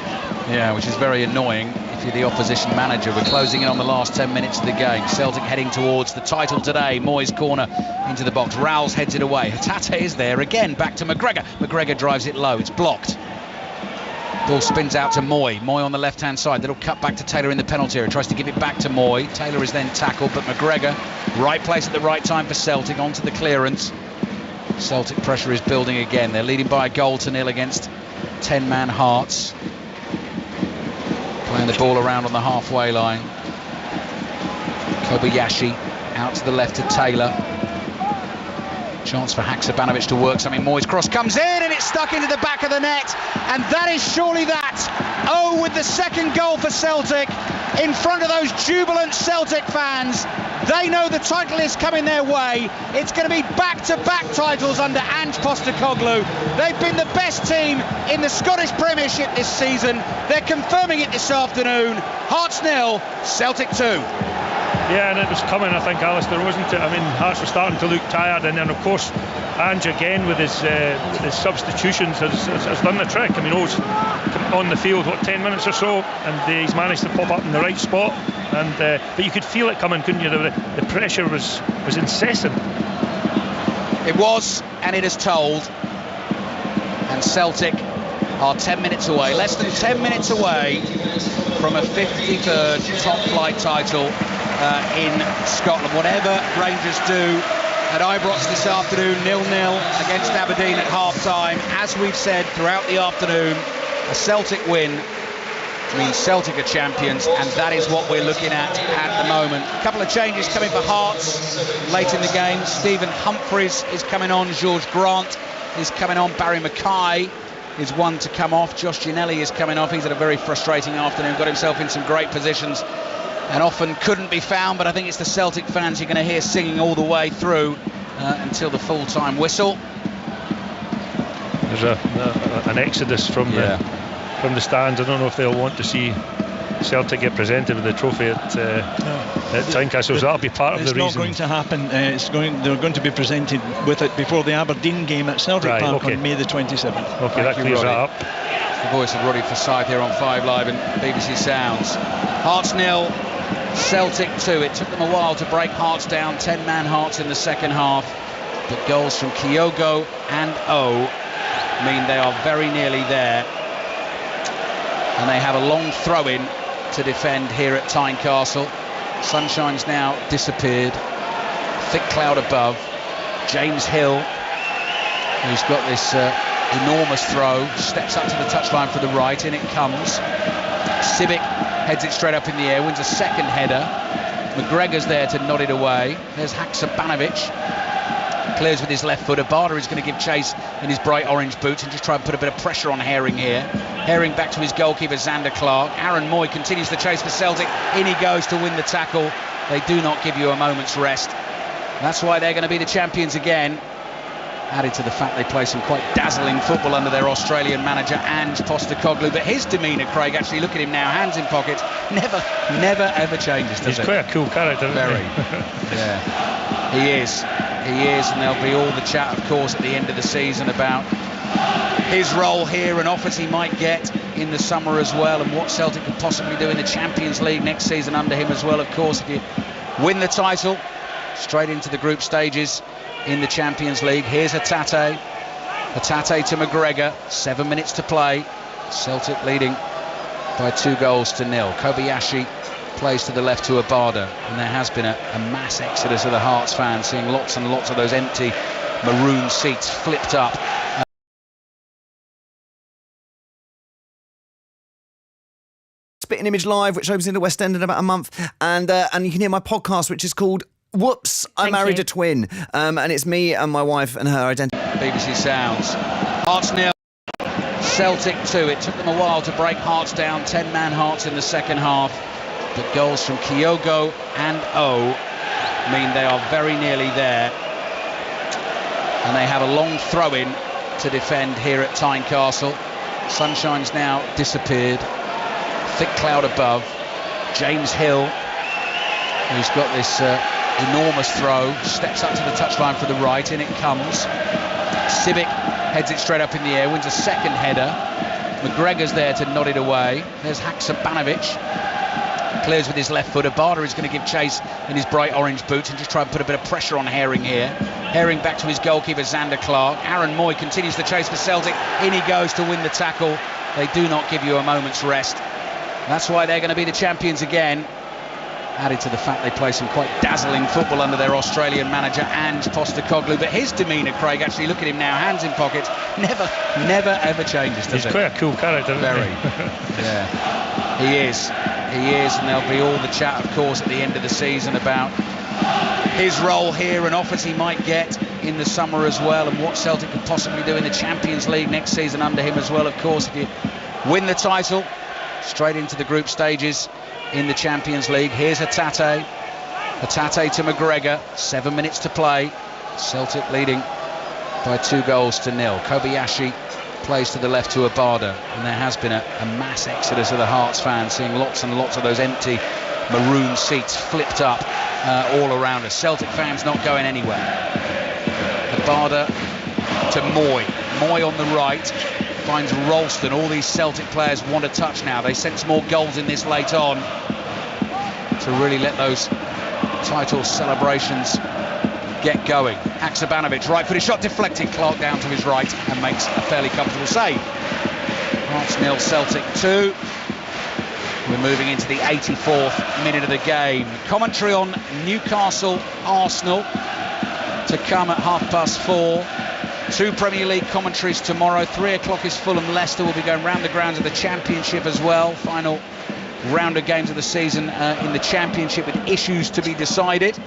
Yeah, which is very annoying if you're the opposition manager. We're closing in on the last 10 minutes of the game. Celtic heading towards the title today. Moyes corner into the box. Rowles heads it away. Hatate is there again. Back to McGregor. McGregor drives it low. It's blocked. Ball spins out to Moy. Moy on the left-hand side. That'll cut back to Taylor in the penalty area. Tries to give it back to Moy. Taylor is then tackled, but McGregor, right place at the right time for Celtic, onto the clearance. Celtic pressure is building again. They're leading by a goal to nil against 10-man Hearts. Playing the ball around on the halfway line. Kobayashi out to the left to Taylor. Chance for Haksabanovic to work something. Moyes' cross comes in and it's stuck into the back of the net, and that is surely that. Oh, with the second goal for Celtic in front of those jubilant Celtic fans. They know the title is coming their way. It's going to be back-to-back titles under Ange Postecoglou. They've been the best team in the Scottish Premiership this season. They're confirming it this afternoon. Hearts 0, Celtic 2. Yeah, and it was coming, I think, Alistair, wasn't it? I mean, Hearts were starting to look tired, and then, of course, Ange again with his substitutions has done the trick. I mean, O's on the field, 10 minutes or so, and he's managed to pop up in the right spot. And but you could feel it coming, couldn't you? The pressure was incessant. It was, and it has told. And Celtic are 10 minutes away, less than 10 minutes away from a 53rd top-flight title in Scotland. Whatever Rangers do at Ibrox this afternoon, 0-0 against Aberdeen at half-time. As we've said throughout the afternoon, a Celtic win means Celtic are champions, and that is what we're looking at the moment. A couple of changes coming for Hearts late in the game. Stephen Humphreys is coming on, George Grant is coming on, Barry Mackay is one to come off, Josh Ginnelly is coming off. He's had a very frustrating afternoon, got himself in some great positions and often couldn't be found, but I think it's the Celtic fans you're going to hear singing all the way through until the full-time whistle. There's an exodus from the stands. I don't know if they'll want to see Celtic get presented with the trophy at Tynecastle, so that'll be part of the reason. It's not going to happen. They're going to be presented with it before the Aberdeen game at Celtic Park on May the 27th. Okay, that clears that up. The voice of Roddy Forsyth here on 5 Live and BBC Sounds. Hearts 0, Celtic 2. It took them a while to break Hearts down. 10-man Hearts in the second half, but goals from Kyogo and O mean they are very nearly there. And they have a long throw-in to defend here at Tynecastle. Sunshine's now disappeared. Thick cloud above. James Hill, who's got this enormous throw, steps up to the touchline for the right. In it comes. Sibic heads it straight up in the air, wins a second header. McGregor's there to nod it away. There's Haksabanovic. Clears with his left foot. Abada is going to give chase in his bright orange boots and just try and put a bit of pressure on Herring here. Herring back to his goalkeeper, Xander Clark. Aaron Moy continues the chase for Celtic. In he goes to win the tackle. They do not give you a moment's rest. That's why they're going to be the champions again. Added to the fact they play some quite dazzling football under their Australian manager Ange Postecoglou. But his demeanour, Craig, actually look at him now, hands in pockets, never ever changes, does He's quite a cool character, very. Yeah, he is, and there'll be all the chat, of course, at the end of the season about his role here and offers he might get in the summer as well, and what Celtic could possibly do in the Champions League next season under him as well. Of course, if you win the title, straight into the group stages in the Champions League. Here's Hatate to McGregor, 7 minutes to play. Celtic leading by 2-0. Kobayashi plays to the left to Abada, and there has been a mass exodus of the Hearts fans, seeing lots and lots of those empty maroon seats flipped up. Spitting Image Live, which opens in the West End in about a month, and you can hear my podcast, which is called Whoops, I Married a Twin, and it's me and my wife and her identity. BBC Sounds. Hearts 0, Celtic 2. It took them a while to break Hearts down. 10-man Hearts in the second half, but goals from Kyogo and O mean they are very nearly there, and they have a long throw-in to defend here at Tynecastle. Sunshine's now disappeared. Thick cloud above. James Hill, who's got this enormous throw, steps up to the touchline for the right. In it comes. Sibic heads it straight up in the air, wins a second header. McGregor's there to nod it away. There's Haksabanovic. Clears with his left foot. Abada is going to give chase in his bright orange boots and just try and put a bit of pressure on Herring here. Herring back to his goalkeeper, Xander Clark. Aaron Moy continues the chase for Celtic. In he goes to win the tackle. They do not give you a moment's rest. That's why they're going to be the champions again. Added to the fact they play some quite dazzling football under their Australian manager Ange Postecoglou. But his demeanour, Craig, actually look at him now, hands in pockets, never ever changes, does He's quite a cool character, very. Yeah, he is, and there'll be all the chat, of course, at the end of the season about his role here and offers he might get in the summer as well, and what Celtic could possibly do in the Champions League next season under him as well. Of course, if you win the title, straight into the group stages in the Champions League. Here's Hatate to McGregor, 7 minutes to play. Celtic leading by 2-0. Kobayashi plays to the left to Abada, and there has been a mass exodus of the Hearts fans, seeing lots and lots of those empty maroon seats flipped up all around us. Celtic fans not going anywhere. Abada to Moy on the right, finds Ralston. All these Celtic players want to touch now. They sense more goals in this late on to really let those title celebrations get going. Haksabanovic, right footed shot deflected. Clark down to his right and makes a fairly comfortable save. Hearts 0, Celtic 2. We're moving into the 84th minute of the game. Commentary on Newcastle Arsenal to come at 4:30. 2 Premier League commentaries tomorrow. 3 o'clock is Fulham Leicester. We'll be going round the grounds of the Championship as well. Final round of games of the season in the Championship, with issues to be decided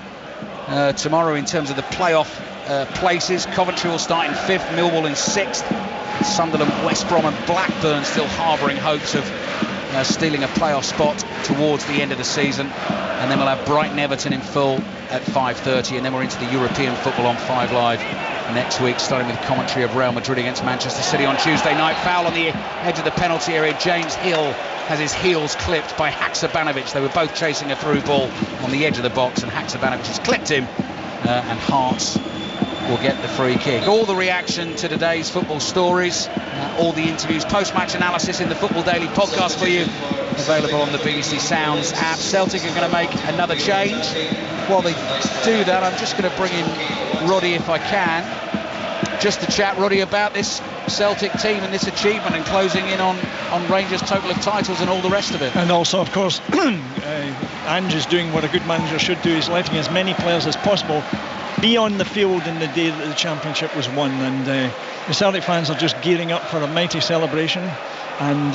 tomorrow in terms of the playoff places. Coventry will start in 5th, Millwall in 6th. Sunderland, West Brom and Blackburn still harbouring hopes of stealing a playoff spot towards the end of the season. And then we'll have Brighton Everton in full at 5:30, and then we're into the European football on 5 Live next week, starting with commentary of Real Madrid against Manchester City on Tuesday night. Foul on the edge of the penalty area. James Hill has his heels clipped by Haksabanovic. They were both chasing a through ball on the edge of the box, and Haksabanovic has clipped him, and Hearts will get the free kick. All the reaction to today's football stories, all the interviews, post-match analysis in the Football Daily podcast for you, available on the BBC Sounds app. Celtic are going to make another change. While they do that, I'm just going to bring in Roddy if I can. just to chat, Roddy, about this Celtic team and this achievement and closing in on Rangers' total of titles and all the rest of it. And also, of course, Ange is doing what a good manager should do, is letting as many players as possible be on the field in the day that the championship was won. And the Celtic fans are just gearing up for a mighty celebration. And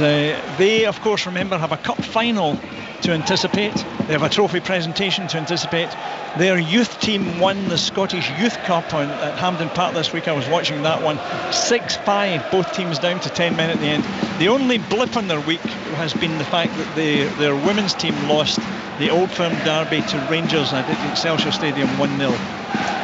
they, of course, remember, have a cup final to anticipate. They have a trophy presentation to anticipate. Their youth team won the Scottish Youth Cup at Hampden Park this week. I was watching that one. 6-5, both teams down to 10 men at the end. The only blip on their week has been the fact that their women's team lost the Old Firm derby to Rangers at Excelsior Stadium 1-0.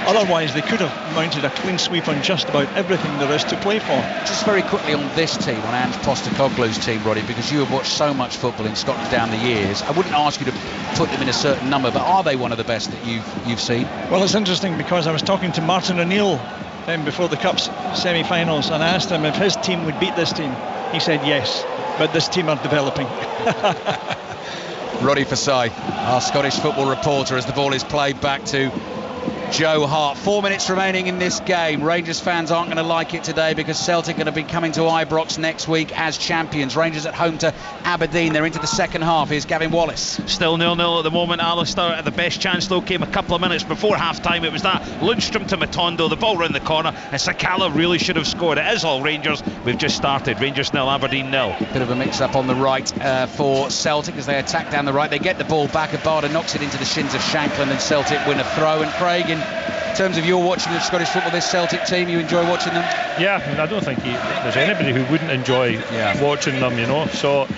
Otherwise, they could have mounted a clean sweep on just about everything there is to play for. Just very quickly on this team, on Ange Postecoglou's team, Roddy, because you have watched so much football in Scotland down the years. I wouldn't ask you to put them in a certain number, but are they one of the best that you've seen? Well, it's interesting because I was talking to Martin O'Neill before the Cup's semi-finals, and I asked him if his team would beat this team. He said yes, but this team are developing. Roddy Forsyth, our Scottish football reporter, as the ball is played back to Joe Hart. 4 minutes remaining in this game. Rangers fans aren't going to like it today because Celtic are going to be coming to Ibrox next week as champions. Rangers at home to Aberdeen. They're into the second half. Here's Gavin Wallace. Still 0-0 at the moment. Alistair, the best chance though came a couple of minutes before half-time. It was that Lundstrom to Matondo, the ball round the corner, and Sakala really should have scored. It is all Rangers. We've just started. Rangers 0, Aberdeen 0. Bit of a mix-up on the right for Celtic as they attack down the right. They get the ball back. Abada knocks it into the shins of Shankland, and Celtic win a throw. And Craig, in terms of your watching of Scottish football, this Celtic team, you enjoy watching them? Yeah, I don't think there's anybody who wouldn't enjoy watching them, you know. So,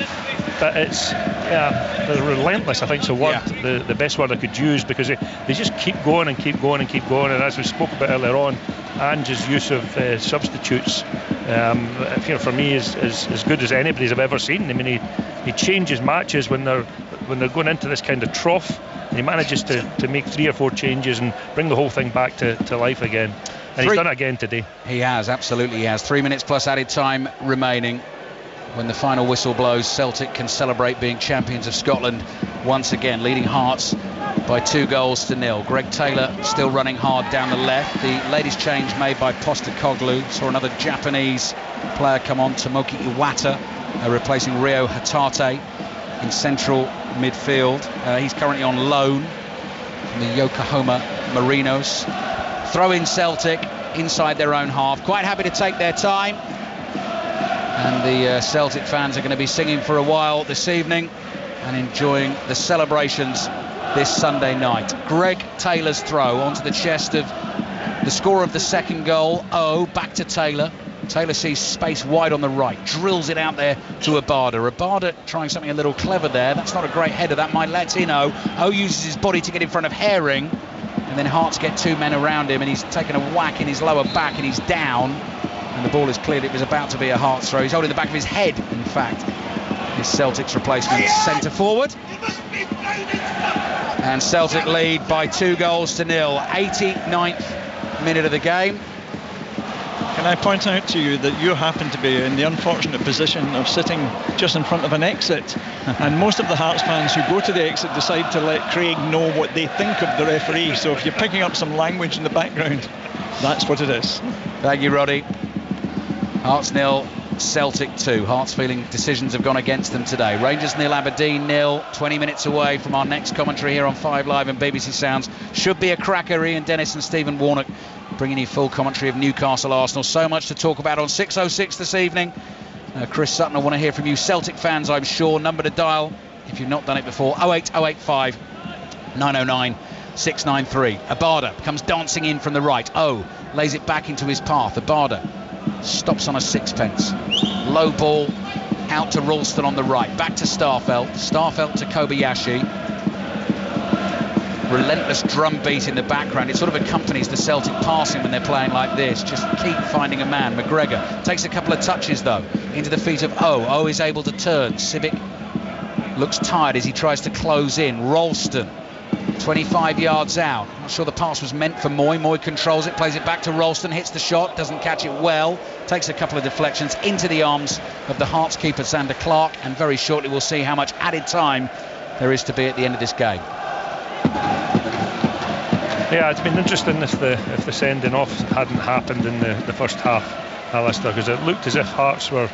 but it's they're relentless, I think is the word, the best word I could use, because they just keep going and keep going and keep going. And as we spoke about earlier on, Ange's use of substitutes, for me, is as good as anybody's I've ever seen. I mean, he changes matches when they're going into this kind of trough. He manages to make 3 or 4 changes and bring the whole thing back to life again. And he's done it again today. He has, absolutely he has. 3 minutes plus added time remaining. When the final whistle blows, Celtic can celebrate being champions of Scotland once again, leading Hearts by 2-0. Greg Taylor still running hard down the left. The latest change made by Postecoglou. Saw another Japanese player come on, Tomoki Iwata, replacing Ryo Hatate in central midfield. He's currently on loan from the Yokohama Marinos. Throw in Celtic inside their own half. Quite happy to take their time. And the Celtic fans are going to be singing for a while this evening and enjoying the celebrations this Sunday night. Greg Taylor's throw onto the chest of the scorer of the second goal. Back to Taylor. Taylor sees space wide on the right, drills it out there to Abada. Abada trying something a little clever there. That's not a great header. That might let in O. Uses his body to get in front of Herring, and then Hearts get 2 men around him, and he's taken a whack in his lower back, and he's down. And the ball is cleared. It was about to be a Hearts throw. He's holding the back of his head, in fact. Is Celtic's replacement centre forward. And Celtic lead by 2-0. 89th minute of the game. Can I point out to you that you happen to be in the unfortunate position of sitting just in front of an exit, and most of the Hearts fans who go to the exit decide to let Craig know what they think of the referee. So if you're picking up some language in the background, that's what it is. Thank you, Roddy. Hearts 0, Celtic 2. Hearts feeling decisions have gone against them today. Rangers 0, Aberdeen 0. 20 minutes away from our next commentary here on 5 Live and BBC Sounds. Should be a cracker. Ian Dennis and Stephen Warnock bringing you full commentary of Newcastle Arsenal. So much to talk about on 6:06 this evening. Chris Sutton, I want to hear from you Celtic fans, I'm sure. Number to dial if you've not done it before, 08085 909 693. Abada comes dancing in from the right. Lays it back into his path. Abada stops on a sixpence. Low ball out to Ralston on the right. Back to Starfelt. Starfelt to Kobayashi. Relentless drum beat in the background. It sort of accompanies the Celtic passing when they're playing like this. Just keep finding a man. McGregor takes a couple of touches though into the feet of O is able to turn. Civic looks tired as he tries to close in. Ralston 25 yards out. Not sure the pass was meant for Moy. Moy controls it, plays it back to Ralston, hits the shot, doesn't catch it well, takes a couple of deflections into the arms of the Hearts keeper Sander Clark, and very shortly we'll see how much added time there is to be at the end of this game. Yeah, it's been interesting if the sending off hadn't happened in the first half, Alistair, because it looked as if Hearts were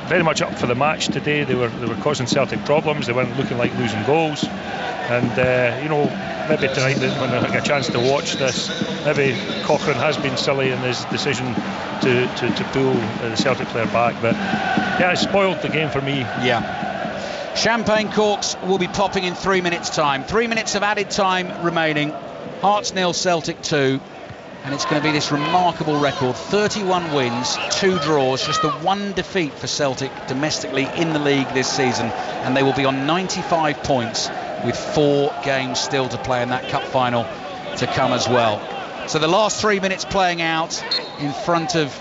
very much up for the match today. They were causing Celtic problems. They weren't looking like losing goals. And maybe tonight when I get a chance to watch this, maybe Cochrane has been silly in his decision to pull the Celtic player back. But yeah, it spoiled the game for me. Yeah. Champagne corks will be popping in 3 minutes' time. 3 minutes of added time remaining. Hearts 0, Celtic 2. And it's going to be this remarkable record. 31 wins, 2 draws, just the 1 defeat for Celtic domestically in the league this season. And they will be on 95 points with 4 games still to play in that cup final to come as well. So the last 3 minutes playing out in front of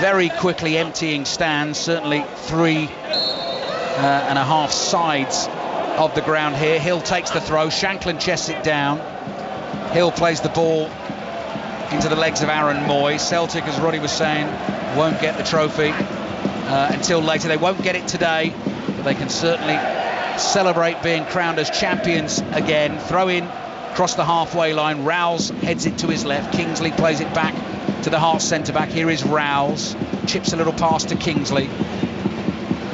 very quickly emptying stands, certainly 3.5 sides of the ground here. Hill takes the throw, Shanklin chests it down. Hill plays the ball into the legs of Aaron Moy. Celtic, as Roddy was saying, won't get the trophy until later. They won't get it today, but they can certainly celebrate being crowned as champions again. Throw in across the halfway line. Rowles heads it to his left. Kingsley plays it back to the Hearts centre-back. Here is Rowles. Chips a little pass to Kingsley.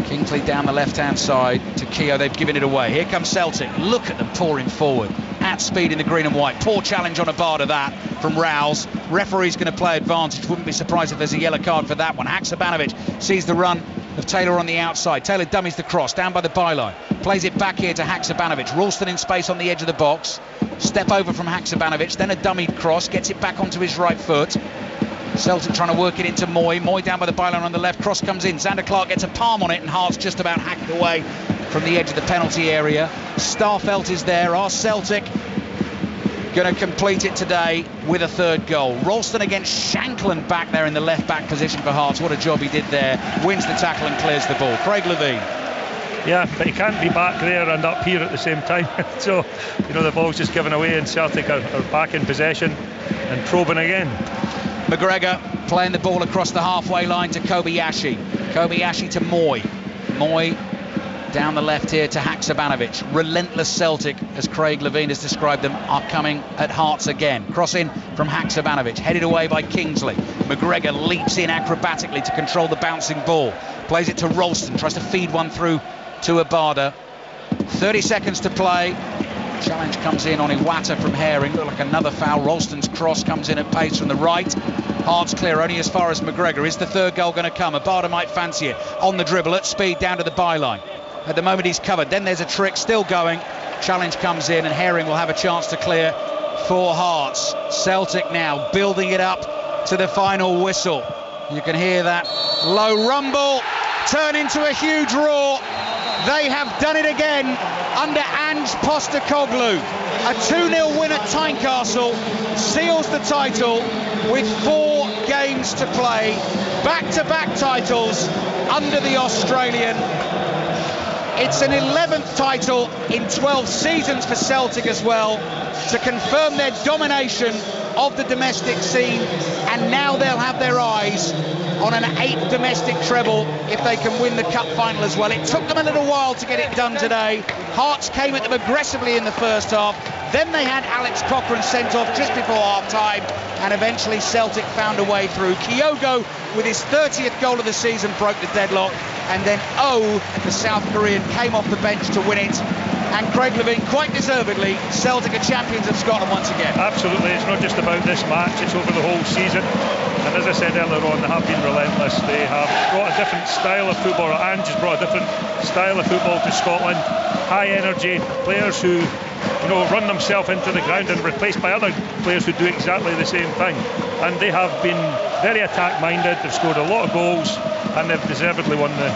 Kingsley down the left-hand side to Keogh. They've given it away. Here comes Celtic. Look at them pouring forward at speed in the green and white. Poor challenge on a bar to that from Rowles. Referee's going to play advantage. Wouldn't be surprised if there's a yellow card for that one. Haksabanovic sees the run of Taylor on the outside. Taylor dummies the cross down by the byline. Plays it back here to Haksabanovic. Ralston in space on the edge of the box. Step over from Haksabanovic. Then a dummied cross. Gets it back onto his right foot. Celtic trying to work it into Moy. Moy down by the byline on the left. Cross comes in. Xander Clark gets a palm on it, and Hearts just about hacked away from the edge of the penalty area. Starfelt is there. Are Celtic going to complete it today with a 3rd goal? Ralston against Shanklin back there in the left-back position for Hearts. What a job he did there. Wins the tackle and clears the ball. Craig Levein. Yeah, but he can't be back there and up here at the same time. So, the ball's just given away and Celtic are back in possession and probing again. McGregor playing the ball across the halfway line to Kobayashi. Kobayashi to Moy. Moy down the left here to Haksabanovic. Relentless Celtic, as Craig Levein has described them, are coming at Hearts again. Cross in from Haksabanovic, headed away by Kingsley. McGregor leaps in acrobatically to control the bouncing ball. Plays it to Ralston, tries to feed one through to Abada. 30 seconds to play. Challenge comes in on Iwata from Herring. Look like another foul. Ralston's cross comes in at pace from the right. Hearts clear only as far as McGregor. Is the 3rd goal going to come? Abada might fancy it. On the dribble at speed down to the byline. At the moment he's covered. Then there's a trick still going. Challenge comes in and Herring will have a chance to clear for Hearts. Celtic now building it up to the final whistle. You can hear that low rumble turn into a huge roar. They have done it again under Ange Postecoglou. A 2-0 win at Tynecastle seals the title with 4 games to play. Back-to-back titles under the Australian. It's an 11th title in 12 seasons for Celtic as well, to confirm their domination of the domestic scene, and now they'll have their eyes on an 8th domestic treble if they can win the cup final as well. It took them a little while to get it done today. Hearts came at them aggressively in the first half. Then they had Alex Cochrane sent off just before half-time, and eventually Celtic found a way through. Kyogo, with his 30th goal of the season, broke the deadlock, and then the South Korean, came off the bench to win it. And Craig Levein, quite deservedly, Celtic are champions of Scotland once again. Absolutely, it's not just about this match, it's over the whole season. And as I said earlier on, they have been relentless. They have brought a different style of football. Ange has brought a different style of football to Scotland. High energy, players who run themselves into the ground and replaced by other players who do exactly the same thing. And they have been very attack-minded. They've scored a lot of goals and they've deservedly won the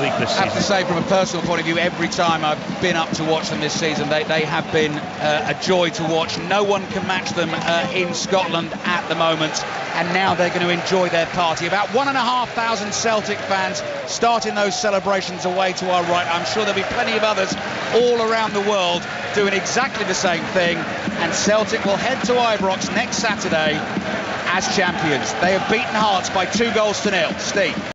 league this season. I have to say, from a personal point of view, every time I've been up to watch them this season, they have been a joy to watch. No one can match them in Scotland at the moment, and now they're going to enjoy their party. About 1,500 Celtic fans starting those celebrations away to our right. I'm sure there'll be plenty of others all around the world doing exactly the same thing, and Celtic will head to Ibrox next Saturday as champions. They have beaten Hearts by 2-0. Steve.